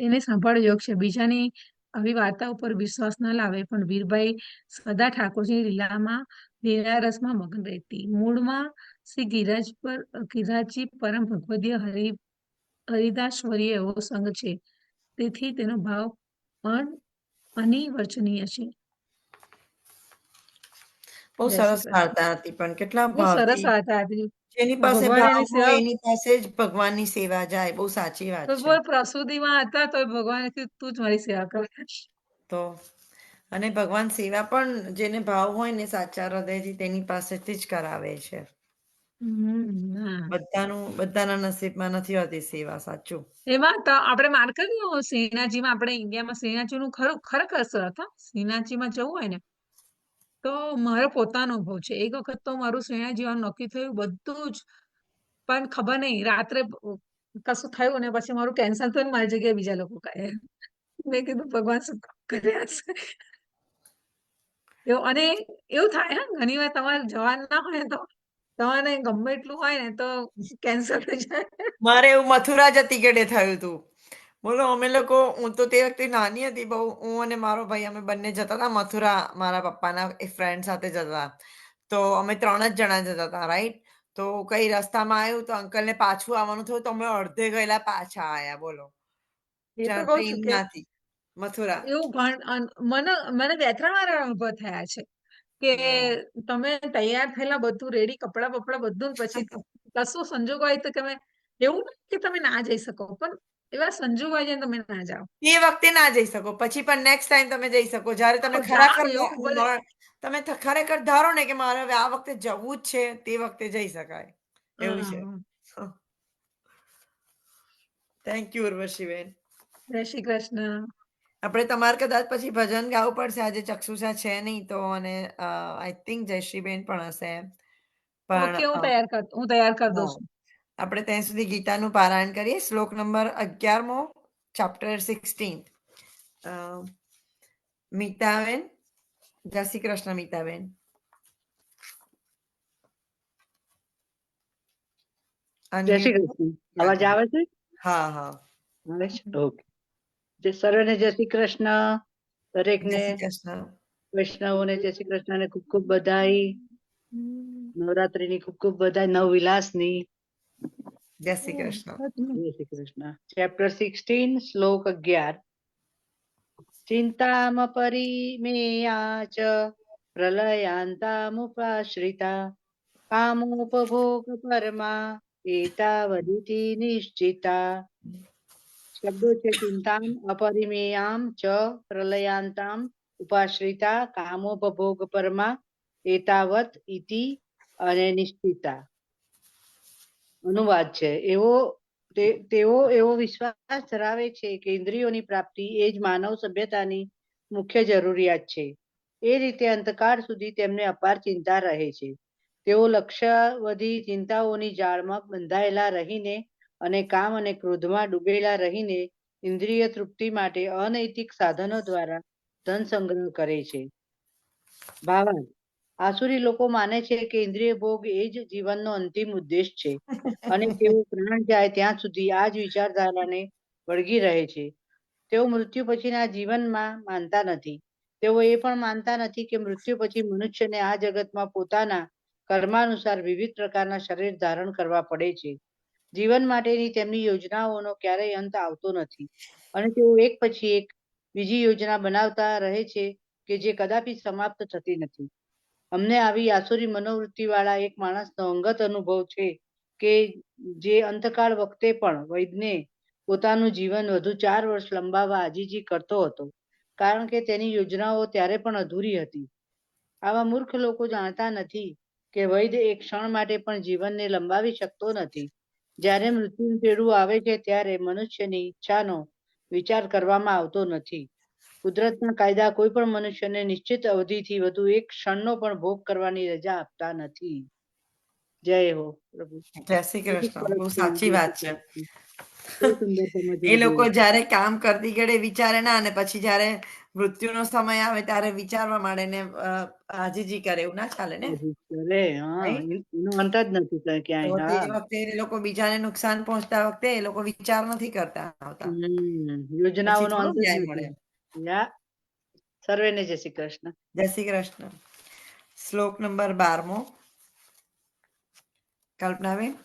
F: એને સાંભળ યોગ છે. બીજાની આવી વાર્તા ઉપર વિશ્વાસ ન લાવે. પણ વીરબાઈ સદા ઠાકોરજીની લીલા રસમાં મગ્ન રહેતી. મૂળમાં શ્રી ગિરિરાજજી પરમ ભગવદીય હરિદાસવરીય એવો સંગ છે, તેથી તેનો ભાવ અનિર્વચનીય છે.
A: બહુ
F: જય
A: સરસ
F: શ્રી કૃષ્ણ.
A: વાર્તા હતી, પણ કેટલા
F: બહુ સરસ
A: ભાવથી
F: વાર્તા હતી.
A: જેની પાસે
F: ભગવાન
A: ભાવ
F: એની
A: હોય
F: સેવા
A: એની પાસે જ ભગવાનની સેવા જાય. બહુ સાચી વાત
F: તો
A: છે.
F: બોલ, પ્રસૂતિમાં હતા તો ભગવાને કીધું તું જ મારી સેવા કર.
A: તો અને ભગવાન સેવા પણ જેને ભાવ હોય ને સાચા હૃદયથી તેની પાસેથી જ કરાવે છે.
F: હા.
A: બધાના નસીબમાં નથી હોતી સેવા. સાચું.
F: એમાં તો આપણે માર્ક કર્યું શ્રીનાથજીમાં, આપણે ઇન્ડિયામાં શ્રીનાથજીનું ખરેખર સરસ હતા. શ્રીનાથજીમાં જવું હોય ને તો મારો પોતાનો અનુભવ છે. એક વખત તો મારું શ્રીનાથજી જવાનું નક્કી થયું બધું જ, પણ ખબર નહીં રાત્રે કશું થયું ને પછી મારું કેન્સલ થયું ને મારી જગ્યાએ બીજા લોકો કહે. મેં કીધું ભગવાન શું કર્યા છે. અને એવું થાય હા, ઘણી વાર તમારે જવાનું ના હોય ને તો તમારે ગમે એટલું હોય ને તો કેન્સલ થઈ જાય.
A: મારે એવું મથુરા જતી ગેડે થયું હતું. બોલો, અમે લોકો, હું તો તે વખતે નાની હતી બહુ, હું અને મારો ભાઈ અમે બંને જતા હતા મથુરા, મારા પપ્પાના એક ફ્રેન્ડ સાથે જતા હતા. તો અમે 3 જ જણા જતા હતા, રાઈટ. તો કઈ રસ્તામાં આવ્યું તો અંકલને પાછું આવવાનું થયું, તો અમે અડધે ગયેલા પાછા આયા. બોલો,
F: એ તો કહું છું કે
A: ટ્રેનમાંથી. મથુરા.
F: એવું મને 2-3 વાર અનુભવ થયા છે કે તમે તૈયાર થયેલા બધું રેડી કપડાં બપડા બધું ને પછી કશો સંજોગ હોય તો તમે એવું નથી કે તમે ના જઈ શકો પણ એવા સંજોગ હોય છે ને તમે ના જાઓ.
A: એ વખતે ના જઈ શકો, પછી પણ નેક્સ્ટ ટાઈમ તમે જઈ શકો જ્યારે તમે
F: જાઓ એવું બધે
A: તમે ખરેખર ધારો ને કે મારે હવે આ વખતે જવું જ છે, તે વખતે જઈ શકાય એવું છે.
F: હા.
A: થેન્ક યુ ઉર્વશીબેન.
F: જય શ્રી કૃષ્ણ.
A: આપણે તમારે કદાચ પછી ભજન ગાવું પડશે, આજે ચક્ષુષા છે નહીં તો, અને આઈ થિંક જયશ્રીબેન પણ હશે.
F: ઓકે, હું
A: પણ
F: તૈયાર કરી દઉં
A: હા,
F: છું.
A: આપણે ત્યાં સુધી ગીતાનું પારાયણ કરીએ. શ્લોક નંબર 11મો, ચેપ્ટર 16. મીતાબેન, જય શ્રી કૃષ્ણ મીતાબેન.
G: જય શ્રી કૃષ્ણ. અવાજ આવે છે?
A: હા હા
G: આવે છે. ઓકે. સર્વને જય શ્રી કૃષ્ણ.
A: જય
G: દરેકને
A: શ્રી કૃષ્ણ.
G: વૈષ્ણવોને જય શ્રી કૃષ્ણ ને ખૂબ ખૂબ બધાઈ. નવરાત્રીની ખૂબ ખૂબ બધાઈ, નવવિલાસની.
A: જય શ્રી કૃષ્ણ.
G: જય શ્રી કૃષ્ણ. ચેપ્ટર 16 શ્લોક 11. ચિંતામ પરિમેયા ચ પ્રલયાંતામુપાશ્રિતા કામોપભોગ પરમા એતાવદિતિ નિશ્ચિતા. શબ્દો છે ચિંતામ અપરિમેયામ ચ પ્રલયાંતામ ઉપાશ્રિતા કામોપભોગ પરમા એતાવત ઇતિ અને નિશ્ચિતા. અનુવાદ છે. તેઓ એવો વિશ્વાસ ધરાવે છે કે ઇન્દ્રિયોની પ્રાપ્તિ એ જ માનવ સભ્યતાની મુખ્ય જરૂરિયાત છે. એ રીતે અંતકાળ સુધી તેમને અપાર ચિંતા રહે છે. તેઓ લક્ષ્યાવધિ ચિંતાઓની જાળમાં બંધાયેલા રહીને અને કામ અને ક્રોધમાં ડૂબેલા રહીને ઇન્દ્રિય તૃપ્તિ માટે અનૈતિક સાધનો દ્વારા ધન સંગ્રહ કરે છે. ભાવાર્થ: આસુરી લોકો માને છે કે ઇન્દ્રિય ભોગ એ જ જીવનનો અંતિમ ઉદ્દેશ છે અને તેઓ પ્રાણ જાય ત્યાં સુધી આ જ વિચારધારાને વળગી રહે છે. તેઓ મૃત્યુ પછીના જીવનમાં માનતા નથી. તેઓ એ પણ માનતા નથી કે મૃત્યુ પછી મનુષ્યને આ જગતમાં પોતાના કર્માનુસાર વિવિધ પ્રકારના શરીર ધારણ કરવા પડે છે. જીવન માટેની તેમની યોજનાઓનો ક્યારેય અંત આવતો નથી અને તેઓ એક પછી એક બીજી યોજના બનાવતા રહે છે કે જે કદાપી સમાપ્ત થતી નથી. અમને આવી આસુરી મનોવૃત્તિ વાળા એક માણસનો અંગત અનુભવ છે કે જે અંતકાળ વખતે પણ વૈદને પોતાનું જીવન વધુ 4 વર્ષ લંબાવવા આજીજી કરતો હતો, કારણ કે તેની યોજનાઓ ત્યારે પણ અધૂરી હતી. આવા મૂર્ખ લોકો જાણતા નથી કે વૈદ એક ક્ષણ માટે પણ જીવનને લંબાવી શકતો નથી. જ્યારે મૃત્યુનું તેડું આવે છે ત્યારે મનુષ્યની ઈચ્છાનો વિચાર કરવામાં આવતો નથી. કુદરતના કાયદા કોઈ પણ મનુષ્યને નિશ્ચિત અવધિથી વધુ એક ક્ષણનો પણ ભોગ કરવાની રજા આપતા નથી. જય હો પ્રભુ.
A: જય શ્રી કૃષ્ણ. બહુ સાચી વાત છે.
G: બહુ સુંદર સમજવા
A: એ લોકો
G: જેવું.
A: જ્યારે કામ કરતી ઘડે વિચારે ના, અને પછી જ્યારે મૃત્યુનો સમય આવે ત્યારે વિચારવા માંડે ને આજીજી કરે, એવું ના ચાલે ને.
G: અરે હા,
A: Right?
G: એનો અંત જ નથી
A: તો
G: ક્યાંય.
A: તે
G: હા.
A: વખતે એ લોકો બીજાને નુકસાન પહોંચતા વખતે એ લોકો વિચાર નથી કરતા આવતા. પછી
G: યોજનાઓનો
A: થોડો
G: અંત જ
A: ન્યાય મળે.
G: નથી. યા. સર્વેને જય શ્રી કૃષ્ણ.
A: જય શ્રી કૃષ્ણ. શ્લોક નંબર 12મો, કલ્પનાબેન.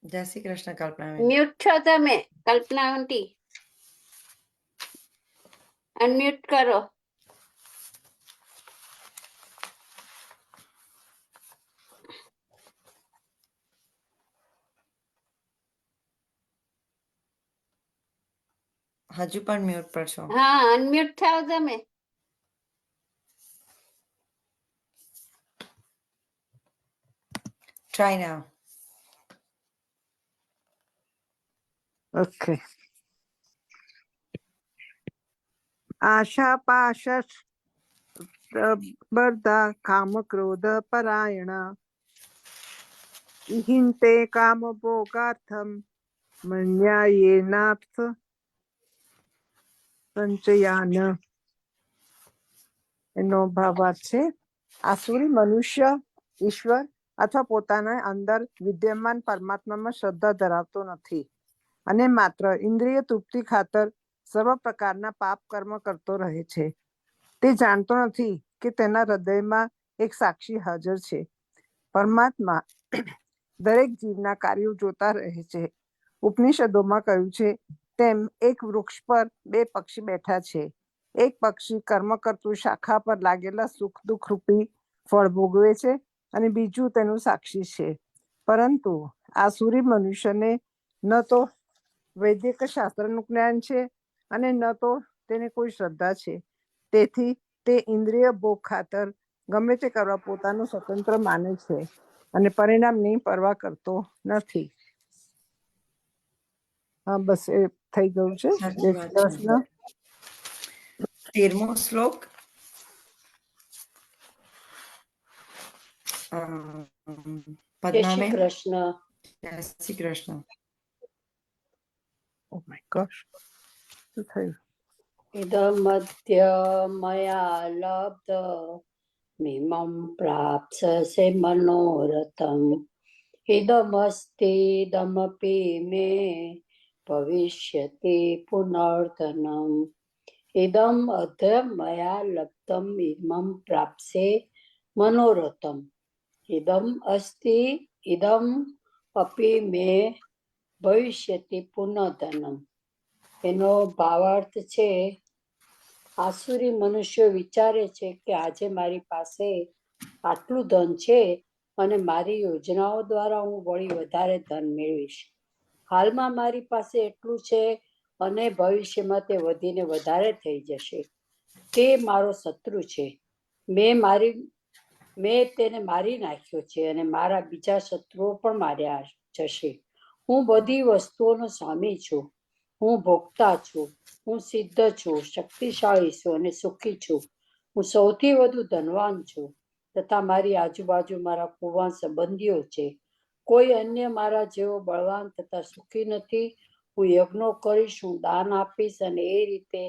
A: જય શ્રી કૃષ્ણ કલ્પનાબેન.
D: મ્યુટ છો તમે, કલ્પના આંટી? અનમ્યુટ કરો.
A: હજુ પણ મ્યુટ પર છો.
D: હા, અનમ્યુટ થાઓ તમે.
A: Try now.
B: ઓકે. આશા પાશ બધા કામ ક્રોધ પરાયણ ઇહિંતે કામ ભોગાર્થમ મન્યાયેનાર્થ સંચયાન. એનો ભાવાર્થ છે: આસુરી મનુષ્ય ઈશ્વર અથવા પોતાના અંદર વિદ્યમાન પરમાત્મામાં શ્રદ્ધા ધરાવતો નથી અને માત્ર ઇન્દ્રિય તૃપ્તિ ખાતર સર્વ પ્રકારના પાપ કર્મ કરતો રહે છે. તે જાણતો નથી કે તેના હૃદયમાં એક સાક્ષી હાજર છે. પરમાત્મા દરેક જીવના કાર્યો જોતા રહે છે. ઉપનિષદોમાં કહ્યું છે તેમ એક વૃક્ષ પર બે પક્ષી બેઠા છે. એક પક્ષી કર્મ કરતું શાખા પર લાગેલા સુખ દુઃખ રૂપી ફળ ભોગવે છે અને બીજું તેનું સાક્ષી છે. પરંતુ આસુરી મનુષ્યને ન તો વૈદિક શાસ્ત્રનું જ્ઞાન છે અને ન તો તેને કોઈ શ્રદ્ધા છે. તેથી તે ઇન્દ્રિય ભોગ ખાતર ગમે તે કરવા પોતાનું સ્વતંત્ર માને છે અને પરિણામની પરવા કરતો નથી. હા, બસ એ થઈ ગયું છે.
A: સાચી વાત છે. 13મો શ્લોક.
H: જય શ્રી
A: પદ્માબેન,
H: કૃષ્ણ.
A: જય Shri Krishna.
B: Oh my God, શું થયું?
H: ઇદમધ્ય મયા લબ્ધ મિમં પ્રાપ્સ્યસે મનોરથમ ઇદમસ્તેદમપી મે ભવિષ્યતિ પુનર્ધનમ ઇદમ અધ્ય મયા લબ્ધમ ઇમં પ્રાપ્સે મનોરથમ ઇદમ અસ્તિ ઇદમ અપી મે ભવિષ્યતિ પુનર્ધનમ. એનો ભાવાર્થ છે, આસુરી મનુષ્યો વિચારે છે કે આજે મારી પાસે આટલું ધન છે અને મારી યોજનાઓ દ્વારા હું વળી વધારે ધન મેળવીશ. હાલમાં મારી પાસે એટલું છે અને ભવિષ્યમાં તે વધીને વધારે થઈ જશે. તે મારો શત્રુ છે. મેં તેને મારી નાખ્યો છે અને મારા બીજા શત્રુઓ પણ માર્યા જશે. હું બધી વસ્તુઓનો સ્વામી છું. હું ભોગતા છું. હું સિદ્ધ છું, શક્તિશાળી છું અને સુખી છું. હું સૌથી વધુ ધનવાન છું તથા મારી આજુબાજુ મારા કુવાન સંબંધીઓ છે. કોઈ અન્ય મારા જેવો બળવાન તથા સુખી નથી. હું યજ્ઞો કરીશ, હું દાન આપીશ અને એ રીતે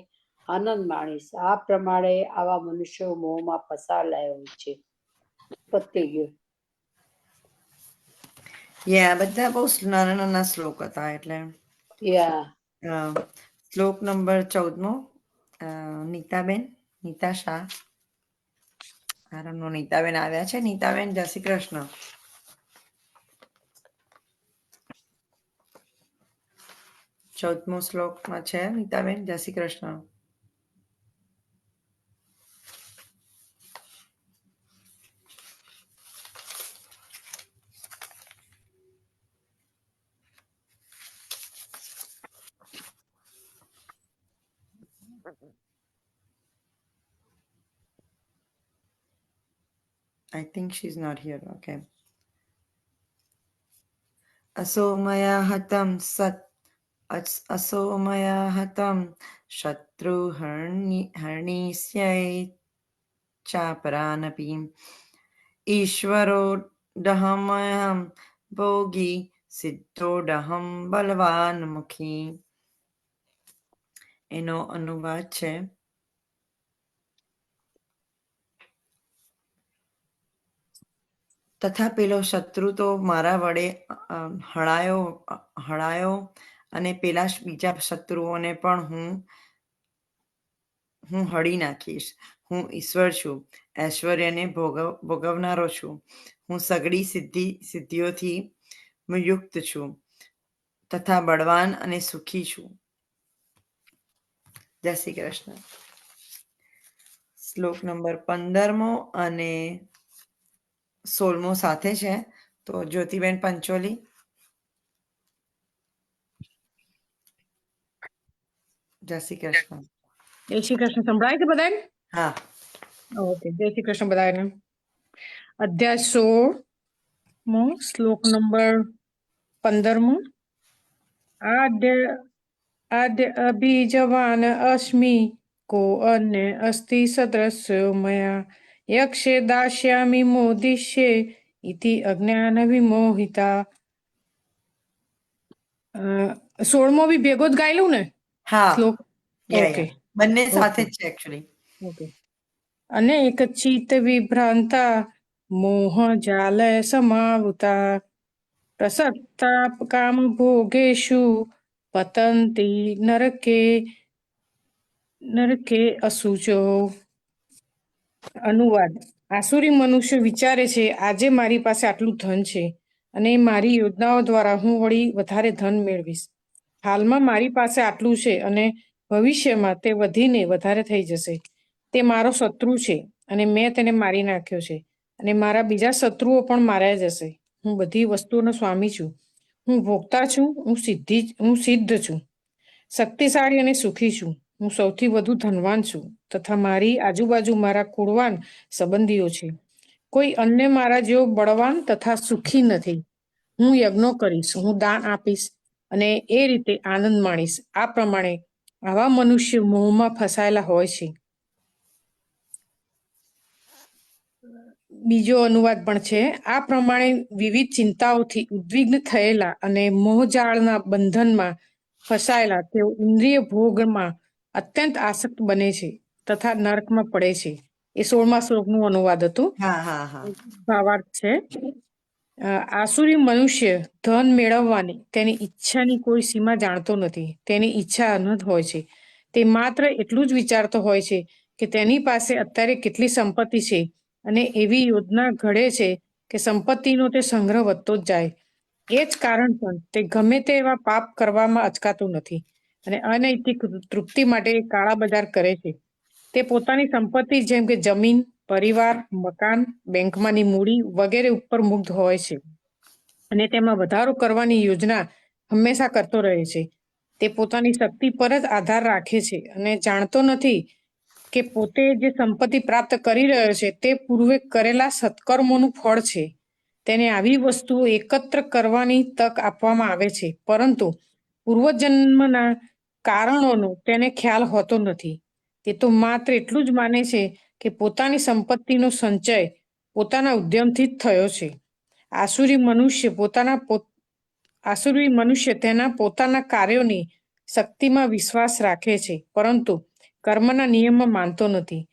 H: આનંદ માણીશ. આ પ્રમાણે આવા મનુષ્યો મોહમાં ફસાયેલા હોય છે. પતી ગયું.
A: બધા બહુ નાના નાના શ્લોક હતા. એટલે શ્લોક નંબર 14મો. નીતાબેન, નીતા શાહ. નીતાબેન આવ્યા છે. નીતાબેન, જય શ્રી કૃષ્ણ. ચૌદમો શ્લોકમાં છે. નીતાબેન, જય Shri Krishna. I think she's not here. Okay. Asomaya hatam shatru harnisyai chaparanapim ishvaro dahamayam bogi siddho daham balvan mukhi. એનો અનુવાદ છે, તથા પેલો શત્રુ તો મારા વડે હણાયો અને પેલા બીજા શત્રુઓને પણ હું હળી નાખીશ. હું ઈશ્વર છું, ઐશ્વર્યને ભોગવનારો છું. હું સઘળી સિદ્ધિઓથી યુક્ત છું તથા બળવાન અને સુખી છું. જય શ્રી કૃષ્ણ. શ્લોક નંબર 15મો અને 16મો સાથે છે. તો જ્યોતિબેન પંચોલી. જય શ્રી કૃષ્ણ.
F: જય શ્રી કૃષ્ણ. સંભળાય છે બધાને?
A: હા.
F: ઓકે. જય શ્રી કૃષ્ણ બધાને. અધ્યાય 16મો, શ્લોક નંબર 15મો. આદ્ય અભિજવાન અસ્મિ કો અન્ય અસ્તિ સદૃશ્યો મયા યક્ષે દાસ્યામિ મોદિષ્યે ઇતિ અજ્ઞાન વિમોહિતા. 16મો બી ભેગો જ ગાયેલું ને
A: હા.
F: શ્લોક? ઓકે,
A: બંને સાથે જ છે એકચ્યુઅલી.
F: ઓકે. અને એક ચિત્ત વિભ્રાંતા મોહ જાલ સમાવૃતા પ્રસક્તા કામ ભોગેશુ પતંતી નરકે અસુચો. અનુવાદ: આસુરી મનુષ્ય વિચારે છે આજે મારી પાસે આટલું ધન છે
I: અને મારી યોજનાઓ દ્વારા હું વળી વધારે ધન મેળવીશ. હાલમાં મારી પાસે આટલું છે અને ભવિષ્યમાં તે વધીને વધારે થઈ જશે. તે મારો શત્રુ છે અને મેં તેને મારી નાખ્યો છે અને મારા બીજા શત્રુઓ પણ માર્યા જશે. હું બધી વસ્તુઓનો સ્વામી છું. હું ભોગતા છું. હું સિદ્ધ છું, શક્તિશાળી અને સુખી છું. હું સૌથી વધુ ધનવાન છું તથા મારી આજુબાજુ મારા કુળવાન સંબંધીઓ છે. કોઈ અન્ય મારા જેવો બળવાન તથા સુખી નથી. હું યજ્ઞો કરીશ, હું દાન આપીશ અને એ રીતે આનંદ માણીશ. આ પ્રમાણે આવા મનુષ્ય મોહમાં ફસાયેલા હોય છે. બીજો અનુવાદ પણ છે. આ પ્રમાણે વિવિધ ચિંતાઓથી ઉદ્વિગ્ન થયેલા અને મોહજાળના બંધનમાં ફસાયેલા તેઓ ઇન્દ્રિય ભોગમાં અત્યંત આસક્ત બને છે તથા નરકમાં પડે છે. એ 16મા શ્લોકનું અનુવાદ હતું. ભાવાર્થ છે, આસુરી મનુષ્ય ધન મેળવવાની તેની ઈચ્છાની કોઈ સીમા જાણતો નથી. તેની ઈચ્છા અનંત હોય છે. તે માત્ર એટલું જ વિચારતો હોય છે કે તેની પાસે અત્યારે કેટલી સંપત્તિ છે અને એવી યોજના ઘડે છે કે સંપત્તિનો તે સંગ્રહ વધતો જ જાય. એ જ કારણ પણ તે ગમે તે એવા પાપ કરવામાં અચકાતું નથી અને અનૈતિક તૃપ્તિ માટે કાળા બજાર કરે છે. તે પોતાની સંપત્તિ જેમ કે જમીન, પરિવાર, મકાન, બેંકમાંની મૂડી વગેરે ઉપર મુગ્ધ હોય છે અને તેમાં વધારો કરવાની યોજના હંમેશા કરતો રહે છે. તે પોતાની શક્તિ પર જ આધાર રાખે છે અને જાણતો નથી કે પોતે જે સંપત્તિ પ્રાપ્ત કરી રહ્યો છે તે પૂર્વે કરેલા સત્કર્મોનું ફળ છે. તેને આવી વસ્તુઓ એકત્ર કરવાની તક આપવામાં આવે છે, પરંતુ પૂર્વજન્મના કારણોનો તેને ખ્યાલ હોતો નથી. તે તો માત્ર એટલું જ માને છે કે પોતાની સંપત્તિનો સંચય પોતાના ઉદ્યમથી જ થયો છે. આસુરી મનુષ્ય તેના પોતાના કાર્યોની શક્તિમાં વિશ્વાસ રાખે છે, પરંતુ કર્મના નિયમમાં માનતો નથી.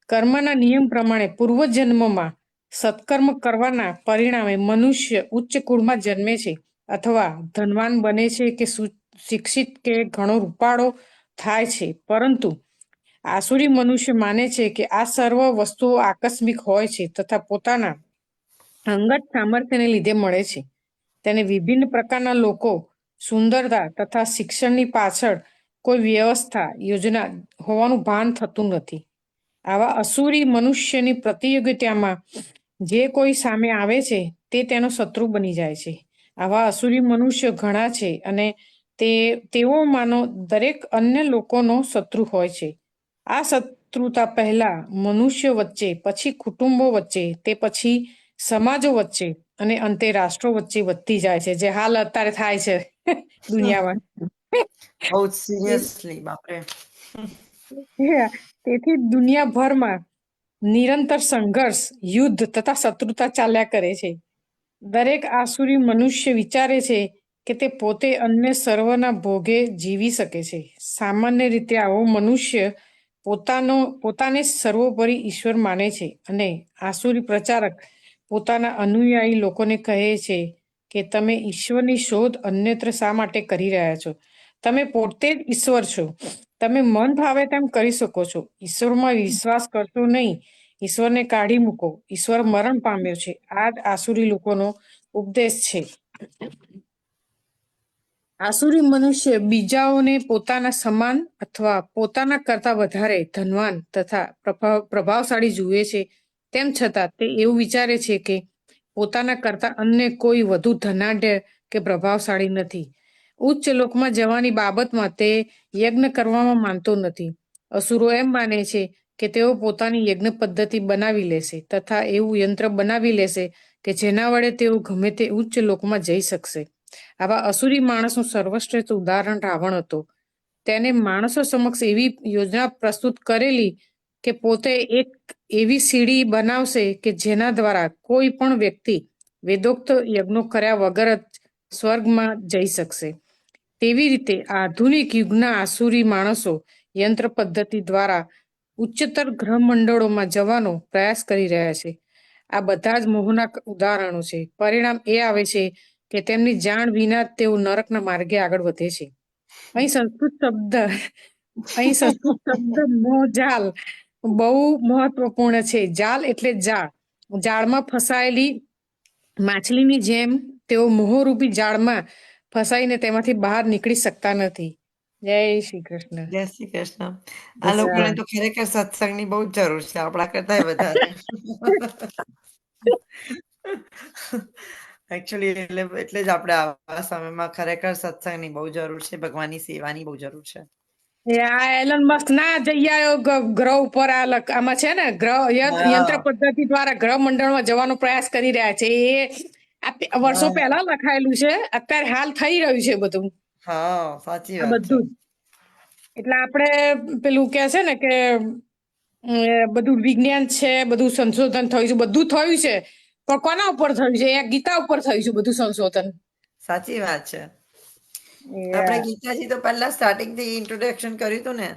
I: કર્મના નિયમ પ્રમાણે પૂર્વજન્મમાં સત્કર્મ કરવાના પરિણામે મનુષ્ય ઉચ્ચ કુળમાં જન્મે છે અથવા ધનવાન બને છે કે શિક્ષિત કે ઘણો રૂપાળો થાય છે. પરંતુ આસુરી મનુષ્ય માને છે કે આ સર્વ વસ્તુઓ આકસ્મિક હોય છે તથા પોતાના અંગત સામર્થ્યને લીધે મળે છે. તેને વિભિન્ન પ્રકારના લોકો, સુંદરતા તથા શિક્ષણની પાછળ કોઈ વ્યવસ્થા, યોજના હોવાનું ભાન થતું નથી. આવા અસુરી મનુષ્યની પ્રતિયોગિતામાં જે કોઈ સામે આવે છે તે તેનો શત્રુ બની જાય છે. આવા અસુરી મનુષ્ય ઘણા છે અને તેઓમાંનો દરેક અન્ય લોકોનો શત્રુ હોય છે. આ શત્રુતા પહેલા મનુષ્યો વચ્ચે, પછી કુટુંબો વચ્ચે, તે પછી સમાજો વચ્ચે અને અંતે રાષ્ટ્રો વચ્ચે વધતી જાય છે, જે હાલ અત્યારે થાય છે દુનિયામાં.
A: બહુ સિરિયસલી, બાપરે.
I: તેથી દુનિયાભરમાં નિરંતર સંઘર્ષ, યુદ્ધ તથા શત્રુતા ચાલ્યા કરે છે. દરેક આસુરી મનુષ્ય વિચારે છે કે તે પોતે અન્ય સર્વના ભોગે જીવી શકે છે. સામાન્ય રીતે આવો મનુષ્ય પોતાને સર્વોપરી ઈશ્વર માને છે અને આસુરી પ્રચારક પોતાના અનુયાયી લોકોને કહે છે કે તમે ઈશ્વરની શોધ અન્યત્ર શા માટે કરી રહ્યા છો? તમે પોતે જ ઈશ્વર છો. તમે મન ભાવે તેમ કરી શકો છો. ઈશ્વરમાં વિશ્વાસ કરશો નહીં. ઈશ્વરને કાઢી મૂકો. ઈશ્વર મરણ પામ્યો છે. આ જ આસુરી લોકોનો ઉપદેશ છે. આસુરી મનુષ્ય બીજાઓને પોતાના સમાન અથવા પોતાના કરતા વધારે ધનવાન તથા પ્રભાવશાળી જુએ છે. તેમ છતાં તે એવું વિચારે છે કે પોતાના કરતા અન્ય કોઈ વધુ ધનાઢ્ય કે પ્રભાવશાળી નથી. ઉચ્ચ લોકમાં જવાની બાબતમાં તે યજ્ઞ કરવામાં માનતો નથી. અસુરો એમ માને છે કે તેઓ પોતાની યજ્ઞ પદ્ધતિ બનાવી લેશે તથા એવું યંત્ર બનાવી લેશે કે જેના વડે તેઓ ગમે તે ઉચ્ચ લોકમાં જઈ શકશે. આવા અસુરી માણસનું સર્વશ્રેષ્ઠ ઉદાહરણ રાવણ હતો. તેને માણસો સમક્ષ એવી યોજના પ્રસ્તુત કરેલી કે પોતે એક એવી સીડી બનાવશે કે જેના દ્વારા કોઈ પણ વ્યક્તિ વેદોક્ત યજ્ઞો કર્યા વગર જ સ્વર્ગમાં જઈ શકશે. તેવી રીતે આધુનિક યુગના આસુરી માણસો યંત્ર પદ્ધતિ દ્વારા ઉચ્ચતર ગ્રહ મંડળોમાં જવાનો પ્રયાસ કરી રહ્યા છે. આ બધા જ મોહના ઉદાહરણો છે. પરિણામ એ આવે છે કે તેમની જાણ વિના તેઓ નરકના માર્ગે આગળ વધે છે. અહીં સંસ્કૃત શબ્દ મોહજાલ બહુ મહત્વપૂર્ણ છે. જાલ એટલે જાળ. જાળમાં ફસાયેલી માછલીની જેમ તેઓ મોહરૂપી જાળમાં ફસાઈને તેમાંથી બહાર નીકળી શકતા નથી. જય શ્રી કૃષ્ણ.
A: જય શ્રી કૃષ્ણ. આ લોકોને તો ખરેખર સત્સંગની બહુ જ જરૂર છે, આપણા કરતા વધારે. એકચ્યુઅલી એટલે જ આપણે આવા સમયમાં ખરેખર સત્સંગની બહુ જરૂર છે, ભગવાનની સેવાની બહુ જરૂર છે.
I: આ એલન મસ્ક ના જઈ આવ્યો ગ્રહ ઉપર. આમાં છે ને ગ્રહ યંત્ર પદ્ધતિ દ્વારા ગ્રહ મંડળમાં જવાનો પ્રયાસ કરી રહ્યા છે. એ વર્ષો પહેલા લખાયેલું છે, અત્યારે હાલ થઈ રહ્યું છે બધું.
A: હા, સાચી
I: આ
A: વાત છે.
I: બધું જ. એટલે આપણે પેલું કે છે ને કે બધું વિજ્ઞાન છે, બધું સંશોધન થયું છે, બધું થયું છે, પણ કોના ઉપર થયું છે? એ ગીતા ઉપર થયું છે બધું સંશોધન.
A: સાચી વાત છે. આપણે ગીતાજી તો પહેલા સ્ટાર્ટિંગ થી ઇન્ટ્રોડક્શન કર્યું હતું ને.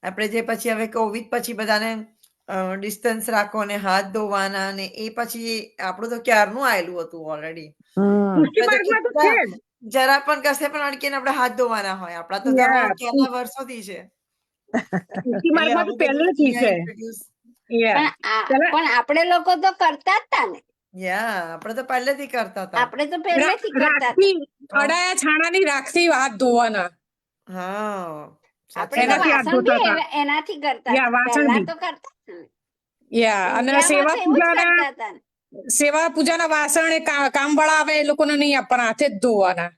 A: આપણે જે પછી હવે કોવિડ પછી બધાને ડિસ્ટન્સ રાખો ને હાથ ધોવાના ને એ પછી આપણું તો ક્યારનું આવેલું હતું ઓલરેડી.
I: પુષ્ટિ માર્ગમાં તો છે જ.
A: જરા પણ કશે પણ અડકીને આપણે હાથ ધોવાના હોય. આપણા તો ધર્મ ક્યારના વર્ષોથી છે.
I: પુષ્ટિ
A: એટલે
I: માર્ગમાં તો
A: આવું બધું
I: પહેલેથી
A: અહીંયા
I: છે.
A: introduce.
D: પણ આપણે લોકો તો કરતા જ તા ને.
A: આપણે તો પહેલેથી કરતા હતા.
D: આપણે તો પહેલેથી કરતા હતા.
I: રાખથી અડાયા છાણાની રાખથી હાથ ધોવાના.
A: હા,
D: આપણે તો
I: એનાથી હાથ
D: વાસણ
I: ધોતા
D: બી
I: હતા.
D: એનાથી કરતા
I: યા
D: હતા.
I: વાસણ
D: પહેલા
I: બી.
D: તો કરતા હતા ને.
I: અને
D: ઇન્ડિયામાં તો એવું જ કરતા હતા ને.
I: સેવા પૂજાના વાસણ એ કામવાળા આવે એ લોકોને નહીં આપવાના, હાથે જ ધોવાના.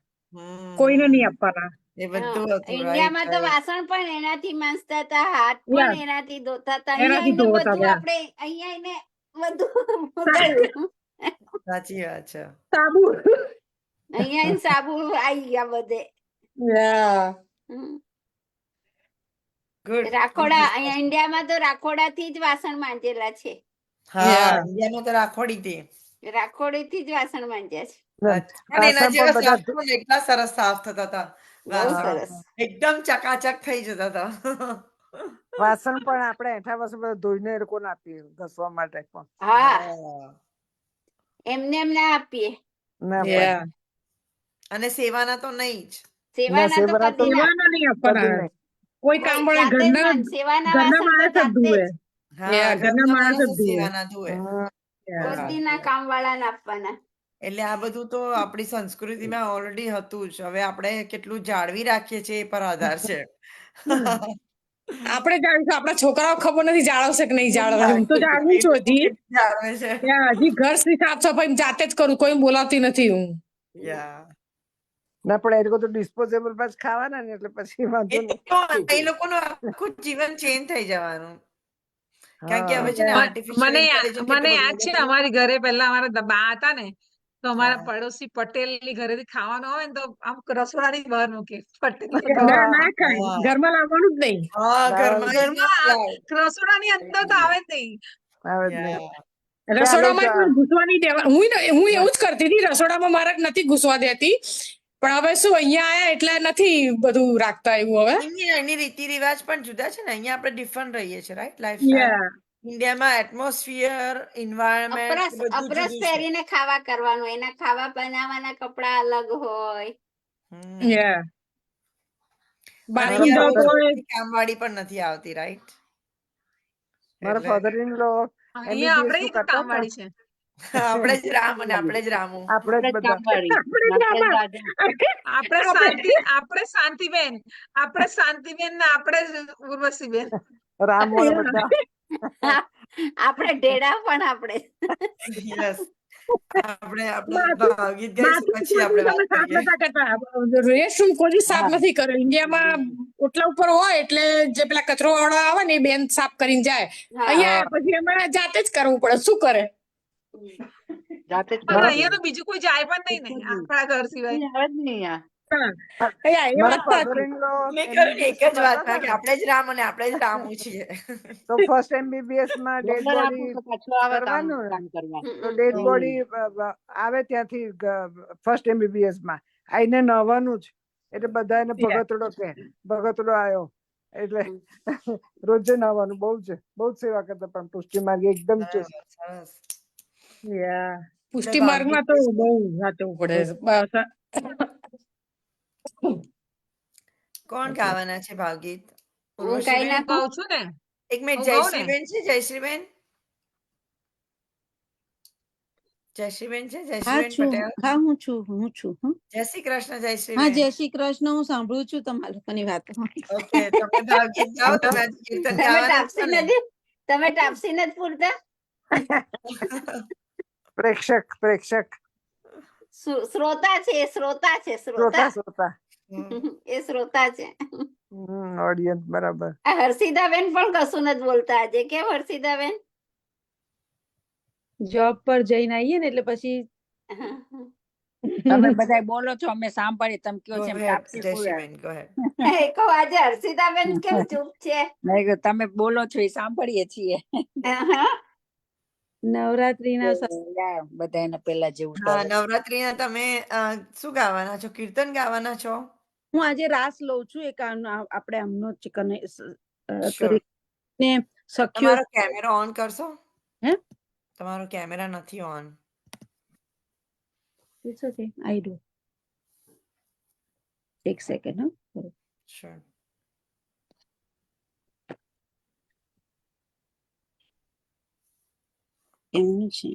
I: કોઈને નહીં આપવાના.
A: એ બધું હતું.
D: ઇન્ડિયામાં તો વાસણ પણ એનાથી માંજતા હતા, હાથ પણ એનાથી ધોતા હતા.
I: એનાથી
D: અહીંયા
I: ધોતા
D: બધું
I: હતા.
D: આપણે અહીંયા બધું ગયું.
A: સાચી વાત છે.
I: સાબુ.
D: અહીંયા સાબુ આવી ગયા બધે.
A: ગુડ.
D: રાખોડા અહીંયા ઇન્ડિયામાં તો રાખોડાથી જ વાસણ માંજેલા છે.
A: હા, ઇન્ડિયામાં તો રાખોડીથી.
D: રાખોડીથી જ વાસણ માંજ્યા છે.
A: અને એના જેવા સાફ કરો ને એટલા સરસ સાફ થતા હતા.
D: બહુ સરસ.
A: એકદમ ચકાચક થઈ જતા હતા.
B: વાસણ પણ આપણે એઠા વર્ષ બધા ધોઈને એ લોકોને આપીએ ઘસવા માટે પણ.
D: હા, એમને ના આપીએ.
A: અને સેવાના તો નહીં જ.
D: સેવાના તો કદી ના
I: સેવાના નહીં આપવાના. કોઈ કામવાળા
D: જાતે જ
I: ઘરના
D: સેવાના
I: ઘરના
D: વાસણ તો
I: માણસ જ
D: જાતે
I: ધુએ.
D: જ.
I: ઘરના માણસ જ ધુએ.
A: સેવાના ધુએ.
D: કોદીના કામવાળાને આપવાના.
A: એટલે આ બધું તો આપણી સંસ્કૃતિમાં ઓલરેડી હતું જ. હવે આપણે કેટલું જાળવી રાખીએ છીએ એ પર આધાર છે.
I: આપણે જાણીશું, આપણા છોકરાઓ ખબર નથી જાળવશે કે નહીં જાળવે. હું તો જાળવું છું હજી.
A: જાળવે છે.
I: હજી ઘર સાફ સફાઈ જાતે જ કરું, કોઈ બોલાવતી નથી હું.
B: ના પણ એ લોકો તો ડિસ્પોઝેબલ બસ ખાવાના ને એટલે પછી વાંધો નહીં.
A: એ લોકોનું આખું જીવન ચેન્જ થઈ જવાનું. કારણ કે હવે છે ને
F: મને
A: આર્ટિફિશિયલ ઇન્ટેલિજન્સ
F: મને યાદ છે ને, અમારી ઘરે પહેલા અમારા બા હતા ને, તો અમારા પડોશી પટેલ ની ઘરેથી ખાવાનું આવે ને તો આમ રસોડાની બહાર મૂકે. પટેલ
I: ના ખાય, ઘરમાં લાવવાનું જ નહીં.
F: રસોડાની અંદર તો આવે જ નહીં.
I: રસોડામાં પણ ઘૂસવા નહીં દેવા. હું એવું જ કરતી હતી, રસોડામાં મારે નથી ઘૂસવા દેતી. પણ હવે શું અહીંયા આયા એટલે નથી બધું રાખતા એવું હવે.
A: એની રીતિ રિવાજ પણ જુદા છે ને. અહીંયા આપણે ડિફરન્ટ રહીએ છીએ, રાઈટ? લાઈફસ્ટાઈલ ઇન્ડિયામાં એટમોસ્ફિયર, એન્વાયરમેન્ટ
D: અપરસ પહેરીને ખાવા કરવાનું. એના ખાવા બનાવવાના કપડા અલગ હોય.
A: કામવાળી પણ નથી આવતી, રાઈટ?
B: મારા ફાધર ઇન લો
F: અહીંયા આપણે જ કામવાળી છે.
A: આપણે જ રામ અને આપણે જ રામુ.
B: આપણે જ બધા.
F: આપણે શાંતિબેન, ને આપણે જ ઉર્વશીબેન.
B: રામ બધા.
D: આપણે ઢેડા પણ આપણે.
I: રેસ્ટરૂમ કોઈ સાફ નથી કર્યો. ઇન્ડિયામાં ઓટલા ઉપર હોય એટલે જે પેલા કચરો વાળા આવે ને એ બેન સાફ કરીને જાય. અહીંયા પછી એમાં જાતે જ કરવું પડે. શું કરે?
F: અહીંયા તો બીજું કોઈ જાય પણ નહીં ને આપણા ઘર સિવાય.
A: એક જ વાત કે આપણે જ રામ અને આપણે જ રામુ છીએ.
B: તો ફર્સ્ટ MBBS માં ડેડ બોડી કરવાનું, તો ડેડ બોડી આવે ત્યાંથી ફર્સ્ટ MBBS માં આઈને નવાનું જ. એટલે બધા એને ભગતડો કે ભગતડો આવ્યો એટલે રોજે નવાનું. બહુ જ સેવા કરતા. પણ પુષ્ટિ માર્ગ એકદમ
I: પુષ્ટિ માર્ગમાં તો બહુ સાચવું પડે.
A: કોણ ગાવાના છે ભાવગીત?
D: હું ગાઈ નાખું
F: છું ને.
A: એક મિનિટ, જયશ્રીબેન છે. જયશ્રીબેન જયશ્રીબેન છે,
J: હા
A: જયશ્રીબેન
J: છું
A: પટેલ.
J: હા હું છું હં.
A: જય શ્રી કૃષ્ણ
J: હા
A: જયશ્રીબેન.
J: જય શ્રી કૃષ્ણ. હું સાંભળું છું તમારા લોકોની વાતો.
A: ઓકે, તમે ભાવગીત ગાઓ, તમે આજે કીર્તન
D: તમે
A: ગાવાના છો
D: ટાપસી
A: ને?
D: નથી તમે ટાપસી નથી પૂરતા?
B: પ્રેક્ષક
D: શ્રોતા છે, એ શ્રોતા છે,
B: શ્રોતા
D: શ્રોતા.
B: શ્રોતા
D: એ શ્રોતા છે.
B: ઓડિયન્સ બરાબર.
D: આ હર્ષિદાબેન પણ કશું નથી બોલતા આજે. કેમ હર્ષિદાબેન?
G: જોબ પર જઈને આવીએ ને એટલે પછી
C: તમે બધા બોલો છો અમે સાંભળીએ, તમે કયો
A: Go
C: છે એમ
A: ahead,
C: તાપસી પૂરે.
A: જયશ્રીબેન, go ahead.
D: એ કહું આજે હર્ષિદાબેન કેમ ચૂપ છે?
C: મેં કીધું તમે બોલો છો એ સાંભળીએ છીએ.
D: હા.
G: નવરાત્રીના
C: બધા એને પેલા જેવું
A: હા,
C: કરે.
A: નવરાત્રીના તમે શું ગાવાના છો? કીર્તન ગાવાના છો?
G: હું આજે રાસ લઉં છું. એક આપણે આમનો ચિકન
A: Sure.
G: કરીને સખ્યો
A: તમારો કેમેરો ઓન કરશો?
G: હે
A: તમારો કેમેરા નથી on.
G: It's okay I do. એક સેકન્ડ. હા
A: Sure.
G: એમનું છે.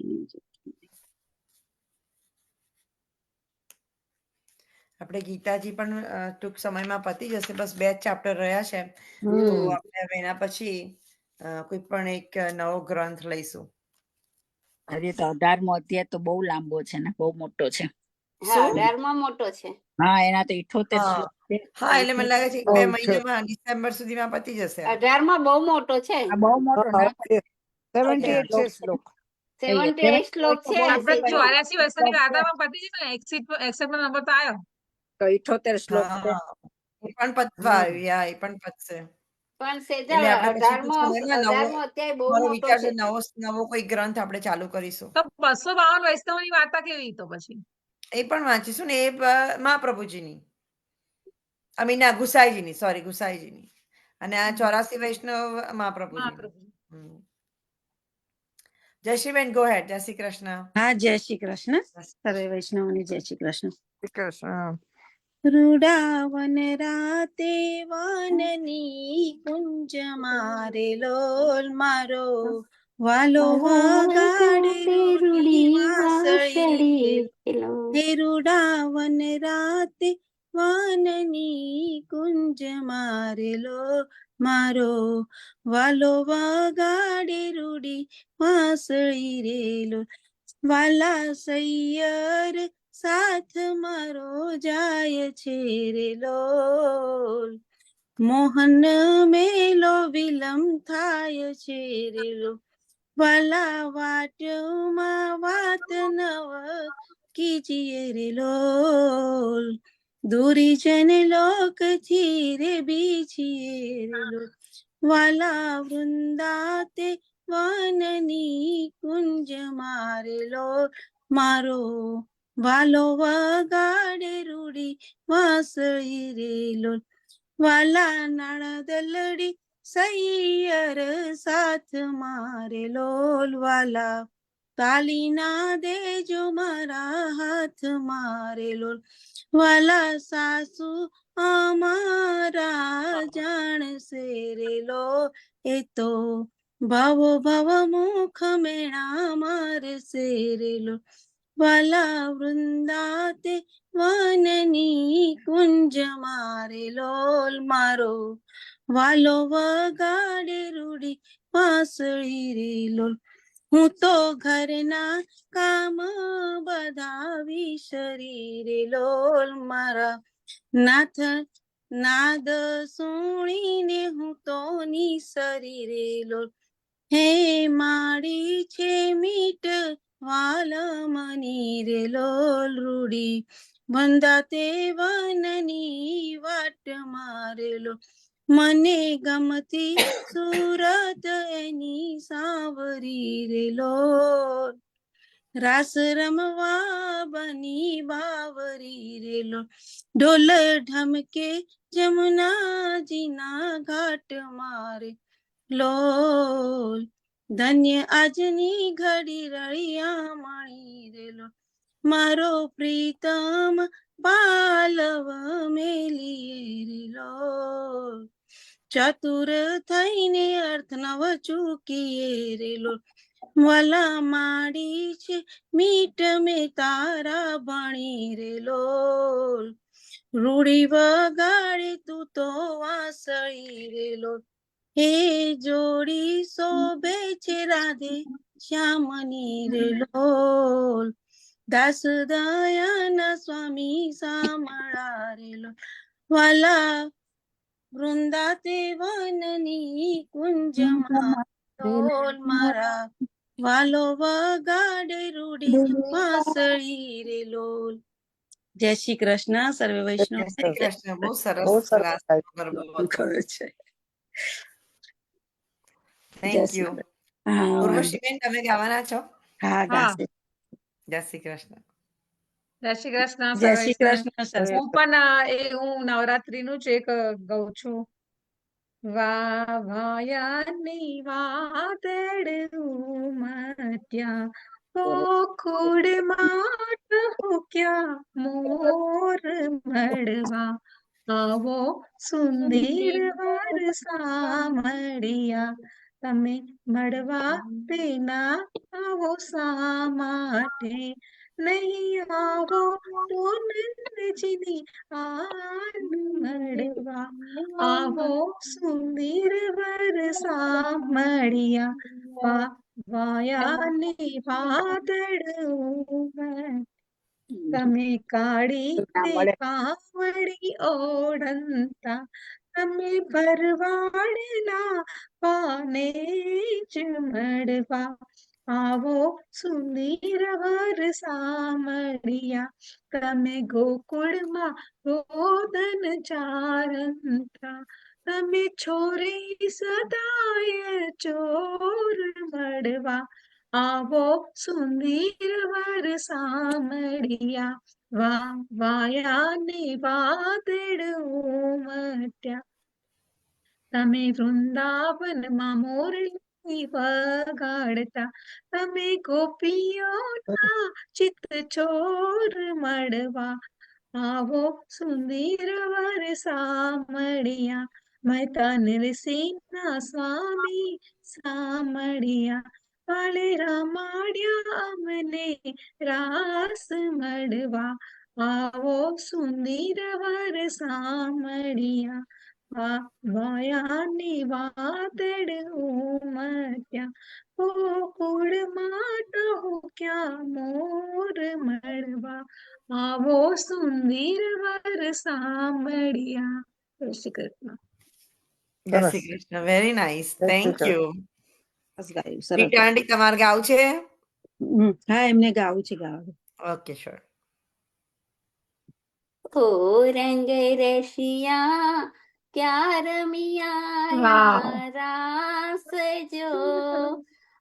A: આપણે ગીતાજી પણ ટૂંક સમયમાં પતી જશે. બસ 2 જ ચેપ્ટર રહ્યા છે. તો આપણે હવે એના પછી કોઈ પણ એક નવો ગ્રંથ લઈશું.
C: હજી તો 18મો અધ્યાય તો બહુ લાંબો છે ને બહુ મોટો છે.
D: હા, 18માં મોટો છે.
C: હા, એના તો 78
A: હા
C: શ્લોક છે.
A: હા, એટલે મને લાગે છે કે 2 મહિનામાં ડિસેમ્બર સુધીમાં પતી જશે.
D: 18માં બહુ મોટો છે.
C: આ બહુ મોટો ના
B: 78 છે શ્લોક.
D: 78 શ્લોક છે.
F: આપણે
D: સેજો.
F: 84 વર્ષની વાર્તામાં પતી જશે ને. એક્સેપ્ટ નંબર તો આવ્યો.
C: તો 78 શ્લોક છે.
A: હા, એ પણ પતવા આવ્યું. યા, એ પણ પતશે.
D: પણ સેજા
A: એટલે આપણે પછી ટૂંક
D: 18મો
A: સમયમાં નવો
D: 18મો અધ્યાય બહુ
A: મારો
D: મોટો
A: વિચાર
D: છે.
A: છે નવો કોઈ ગ્રંથ આપણે ચાલુ કરીશું.
F: તો 252 વૈષ્ણવની વાર્તા કેવી તો પછી?
A: એ પણ વાંચીશું ને. એ મહાપ્રભુજીની, ના, ગુસાઈજીની, સોરી, ગુસાઈજીની. અને આ 84 વૈષ્ણવ મહાપ્રભુજીની.
F: મહાપ્રભુ.
A: જયશ્રીબેન, ગો હેડ. જય શ્રી કૃષ્ણ.
G: હા જય શ્રી કૃષ્ણ. સર્વે વૈષ્ણવને જય શ્રી કૃષ્ણ.
B: શ્રી કૃષ્ણ.
J: વૃંદાવન રાતે વનની કુંજ મારે લોલ મારો વાલો વગાડે રૂડી વાંસળી હે વૃંદાવન રાતે વનની કુંજ મારે લોલ મારો વાલો વગાડે રૂડી વાંસળી રેલો વાલા સૈયર સાથ મારો જાય છે રે લોલ મોહન મેલો વિલમ થાય છે રે લો વાલા વાટમાં વાત નવ કીજીએ રે લોલ દૂરી જન લોકથી રે બીજીએ રે લોલ વાલા વૃંદાતે વનની કુંજ મારેલો મારો વાલો વગાડે રૂડી વાંસળી રેલો વાલા નાણા દલડી સૈયર સાથ મારે લોલ વાલા તાલી ના દેજો મારા હાથ મારે લોલ વાલા સાસુ અમારા જાણશે રે લો એ તો ભાવો ભાવ મુખ મેણા મારશે રે લો વાલા વૃંદાતે વનની કુંજ મારે લોલ મારો વાલો વગાડે રૂડી વાંસળી રે લોલ હું તો ઘરના કામ બધા વિસરી લોલ મારા નાથ નાદ સુણીને હું તો નિસરી રે લોલ હે માડી છે મીટ વાલ મની રે લોલ રૂડી બંધાતે વનની વાટ મારેલો મને ગમતી સુરત એની સાવરી રે લોલ રાસ રમવા બની બાવરી રેલો ઢોલ ઢમકે જમુનાજીના ઘાટ મારે લોલ ધન્ય આજની ઘડી રળિયા મણી રેલો મારો પ્રીતમ પાલવ મેલીએ રેલો ચતુર થઈને અર્થ નવ ચૂકીએ રેલો વાલા માડી છે મીઠ મેં તારા ભણી રે લોલ રૂડી વગાડે તું તો વાંસળી રે લોલ હે જોડી શોભે છે રાધે શ્યામની રે લોલ દાસ દયાના સ્વામી સામળા રે લોલ વાલા વૃંદાતે વનની કુંજમાં ઢોલ મારા વાલો વગાડે રૂડી વાંસળી રે લોલ. જય શ્રી કૃષ્ણ સર્વે વૈષ્ણવ
A: જય શ્રી કૃષ્ણ. બહુ સરસ
B: બહુ સરસ
A: રાસ
B: ગાયું.
A: ગરબો હતો.
J: છે.
A: Thank you.
J: હા વાંધો.
A: ઉર્વશીબેન, તમે ગાવાના છો?
J: હા
F: હા
J: ગાશે.
A: જય શ્રી કૃષ્ણ.
F: જય શ્રી કૃષ્ણ
J: જય શ્રી
F: સર્વેશને.
J: કૃષ્ણ સર્વે.
F: હું પણ હું નવરાત્રીનું જ એક ગાઉં છું. વાયાની વાદળ ઉમટ્યા ગોકુળમાં ટહુક્યા મોર મળવા આવો સુંદર વર સામળિયા તમે મળવા તેના આવો શા માટે નહીં આવો તો નંદજીની આન મળવા આવો સુંદર વર સામળિયા વાયાની વાદળ ઉમટ્યા તમે કાળી તે કાવડી ઓળંતા તમે ભરવાડના પાને જ મળવા આવો સુંદર વર સામળિયા તમે ગોકુળમાં ગોદન ચારંતા તમે છોરી સદાય ચોર મળવા આવો સુંદર વર સામળિયા વાયાને વાદળ ઉમટ્યા તમે વૃંદાવનમાં મોરલી વગાડતા તમે ગોપીઓના ચિત્ત ચોર મળવા આવો સુંદર વર સામળિયા મહેતા નરસિંહના સ્વામી સામળિયા વાલે રમાડ્યા અમને રાસ મળવા આવો સુંદર વર સામળિયા વાયાની વાદળ ઉમટ્યા ગોકુળમાં ટહુક્યા મોર મળવા આવો સુંદર વર સામળિયા. જય શ્રી કૃષ્ણ.
A: જય
B: સરસ.
A: શ્રી કૃષ્ણ. Very nice.
B: જય શ્રી
A: થેન્ક યુ.
J: સરસ ગાયું, સરસ.
A: રીટા આંટી, તમારે ગાવું છે?
J: હા એમને ગાવું છે ગાવું.
A: Okay, sure.
D: ઓ રંગ રશિયા ક્યાં
F: વાહ.
D: રમિયા રાસ જો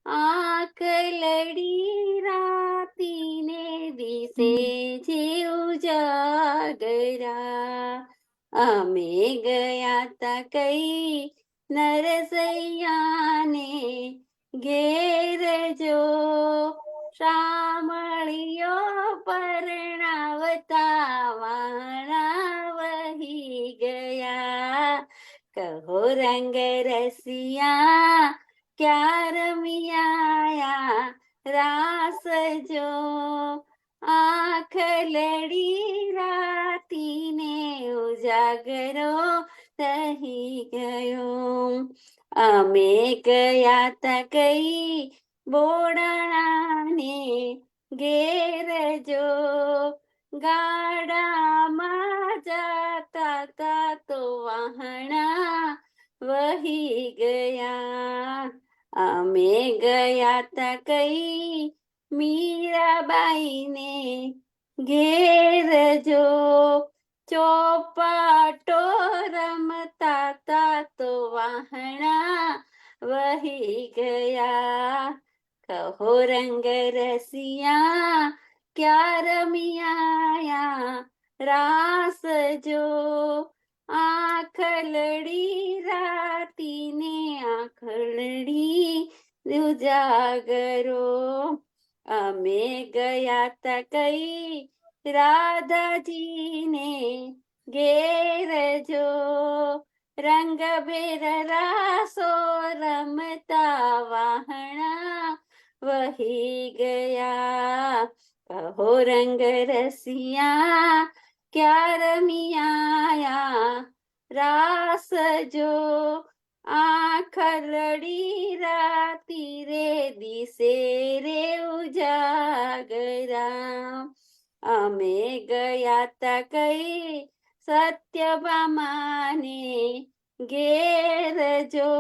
D: આંખ લડી રાતીને દિશે છે ઉજાગરા અમે ગયા તા કઈ નરસૈયાને ઘેર જો શામળિયો પરણાવતા વાણા વહી ગયા કહો રંગ રસિયા ક્યાં રમિયા રાસ જો આંખ લડી રાતીને ઉજાગરો થઈ ગયો અમે ગયા તા કઈ બોડાણાને ઘેર જો ગાડામાં જતા તા તો વાહણા વહી ગયા અમે ગયા તા કઈ મીરાબાઈને ઘેર જો ચોપાટો રમતા તા તો વાહણા વહી ગયા કહો રંગ રસિયા ક્યાં રમિયા રાસ જો આંખ લડી રાતીને આંખલડી ઉજાગરો અમે ગયા તા કઈ રાધાજીને ઘેર જો રંગ બેર રાસો રમતા વાહણા વહી ગયા. કહો રંગ રસિયા ક્યાં રમી આયા, રાસ જો આંખ લડી રાતી રે, દિશે રે ઉજાગરા. અમે ગયા તા કઈ સત્યભામાને ઘેર, જો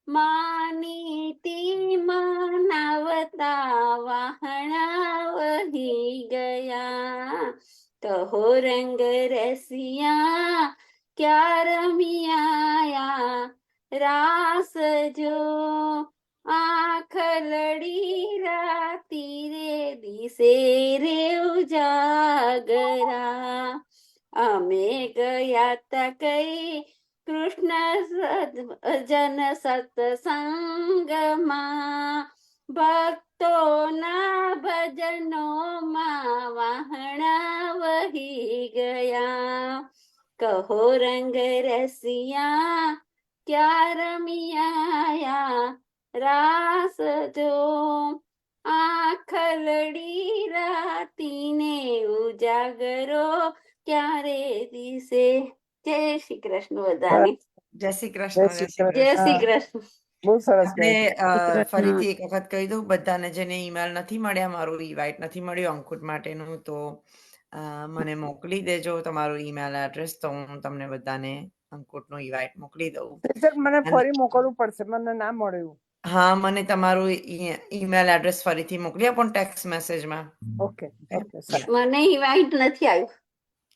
D: માનીતી મનાવતા વાહણા વહી ગયા. કહો રંગ રસિયા ક્યાં રમી આયા, રાસ જો આંખ લડી રાતી રે, દિશે રે ઉજાગરા. અમે ગયા તા કઈ કૃષ્ણ જન સત્સંગમાં, ભક્તોના ભજનોમાં વાહણા વહી ગયા. કહો રંગ રસિયા ક્યાં રમી આયા, રાસ જો આંખ લડી રાતીને, ઉજાગરો ક્યારે દિશે. જય શ્રી કૃષ્ણ બધાને.
A: જય શ્રી કૃષ્ણ.
B: જય શ્રી
D: જય શ્રી
B: કૃષ્ણ.
D: કૃષ્ણ.
B: બહુ સરસ
A: આપણે
B: ગાયું.
A: ફરીથી એક વખત કહી દઉં બધાને જેને ઈમેલ નથી મળ્યા, મારું ઇન્વાઇટ નથી મળ્યું અંકુટ માટેનું, તો મને મોકલી દેજો તમારું ઈમેલ એડ્રેસ, તો હું તમને બધાને અંકુટનું ઇન્વાઇટ મોકલી દઉં.
B: મને ફરી મોકલવું પડશે, મને ના મળ્યું.
A: હા, મને તમારું ઈમેલ એડ્રેસ ફરીથી મોકલી આપો ટેક્સ્ટ મેસેજમાં.
B: Okay okay.
D: મને ઇન્વાઇટ નથી આવ્યું.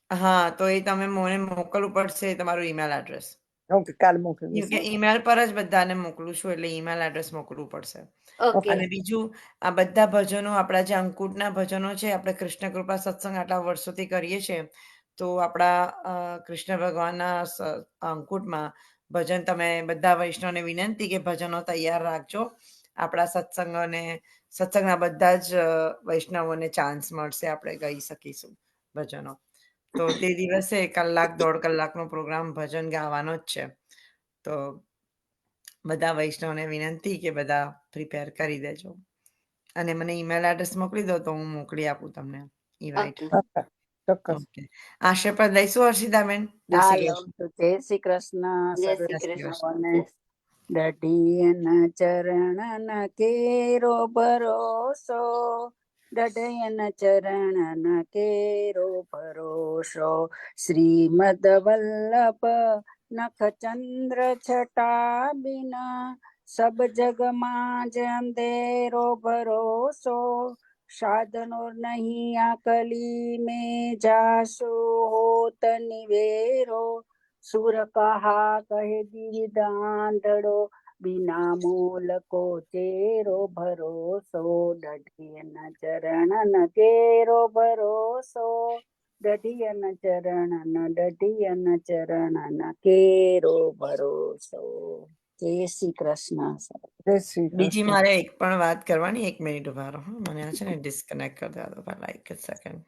A: હા, તો એ તમે મને મોકલવું પડશે તમારું ઈમેલ એડ્રેસ.
B: ઓકે, કાલ મોકલી દઈશ.
A: ઈમેલ પર જ બધાને મોકલું છું, એટલે ઈમેલ એડ્રેસ મોકલવું પડશે.
D: ઓકે.
A: અને બીજું, આ બધા ભજનો આપણા જે અંકુટના ભજનો છે, આપણે કૃષ્ણ કૃપા સત્સંગ આટલા વર્ષોથી કરીએ છીએ, તો આપણા કૃષ્ણ ભગવાનના અંકુટમાં ભજન તમે બધા વૈષ્ણવને વિનંતી કે ભજનો તૈયાર રાખજો. આપણા સત્સંગના બધા જ વૈષ્ણવોને ચાન્સ મળશે, આપણે ગાઈ શકીશું ભજનો. તો તે દિવસે 1 કલાક 1.5 કલાકનો પ્રોગ્રામ ભજન ગાવાનો જ છે. તો બધા વૈષ્ણવને વિનંતી કે બધા પ્રિપેર કરી દેજો, અને મને ઈમેલ એડ્રેસ મોકલી દો તો હું મોકલી આપું તમને ઇન્વાઇટ.
B: ચોક્કસ.
A: આશીર્વાદ લઈશું હર્ષિતાબેન. જય શ્રી કૃષ્ણ.
H: જય શ્રી કૃષ્ણ.
D: જય
H: સર્વે
D: શ્રી કૃષ્ણ.
H: વૈષ્ણવોને દઢિયન ચરણ કેરો ભરોસો, દઢયન ચરણ કેરો ભરોસો, શ્રીમદ વલ્લભ નખ ચંદ્ર છટા બિના, સબ જગ માં જ અંધેરો ભરોસો, સાધનો નહીં આકલી में जासो होत निवेरो, सुर कहा कहे दीदांधड़ो, बिना मूल को चेरो भरोसो, दढ़ियन चरण न केरो भरोसो, दढ़ियन चरण न केरो भरोसो. જય શ્રી કૃષ્ણ.
B: જય શ્રી
A: બીજી
B: કૃષ્ણ.
A: મારે એક પણ વાત કરવાની, 1 મિનિટ ઉભા રહો. મને આ છે ને ડિસ્કનેક્ટ કરી દો પહેલા, 1 સેકન્ડ.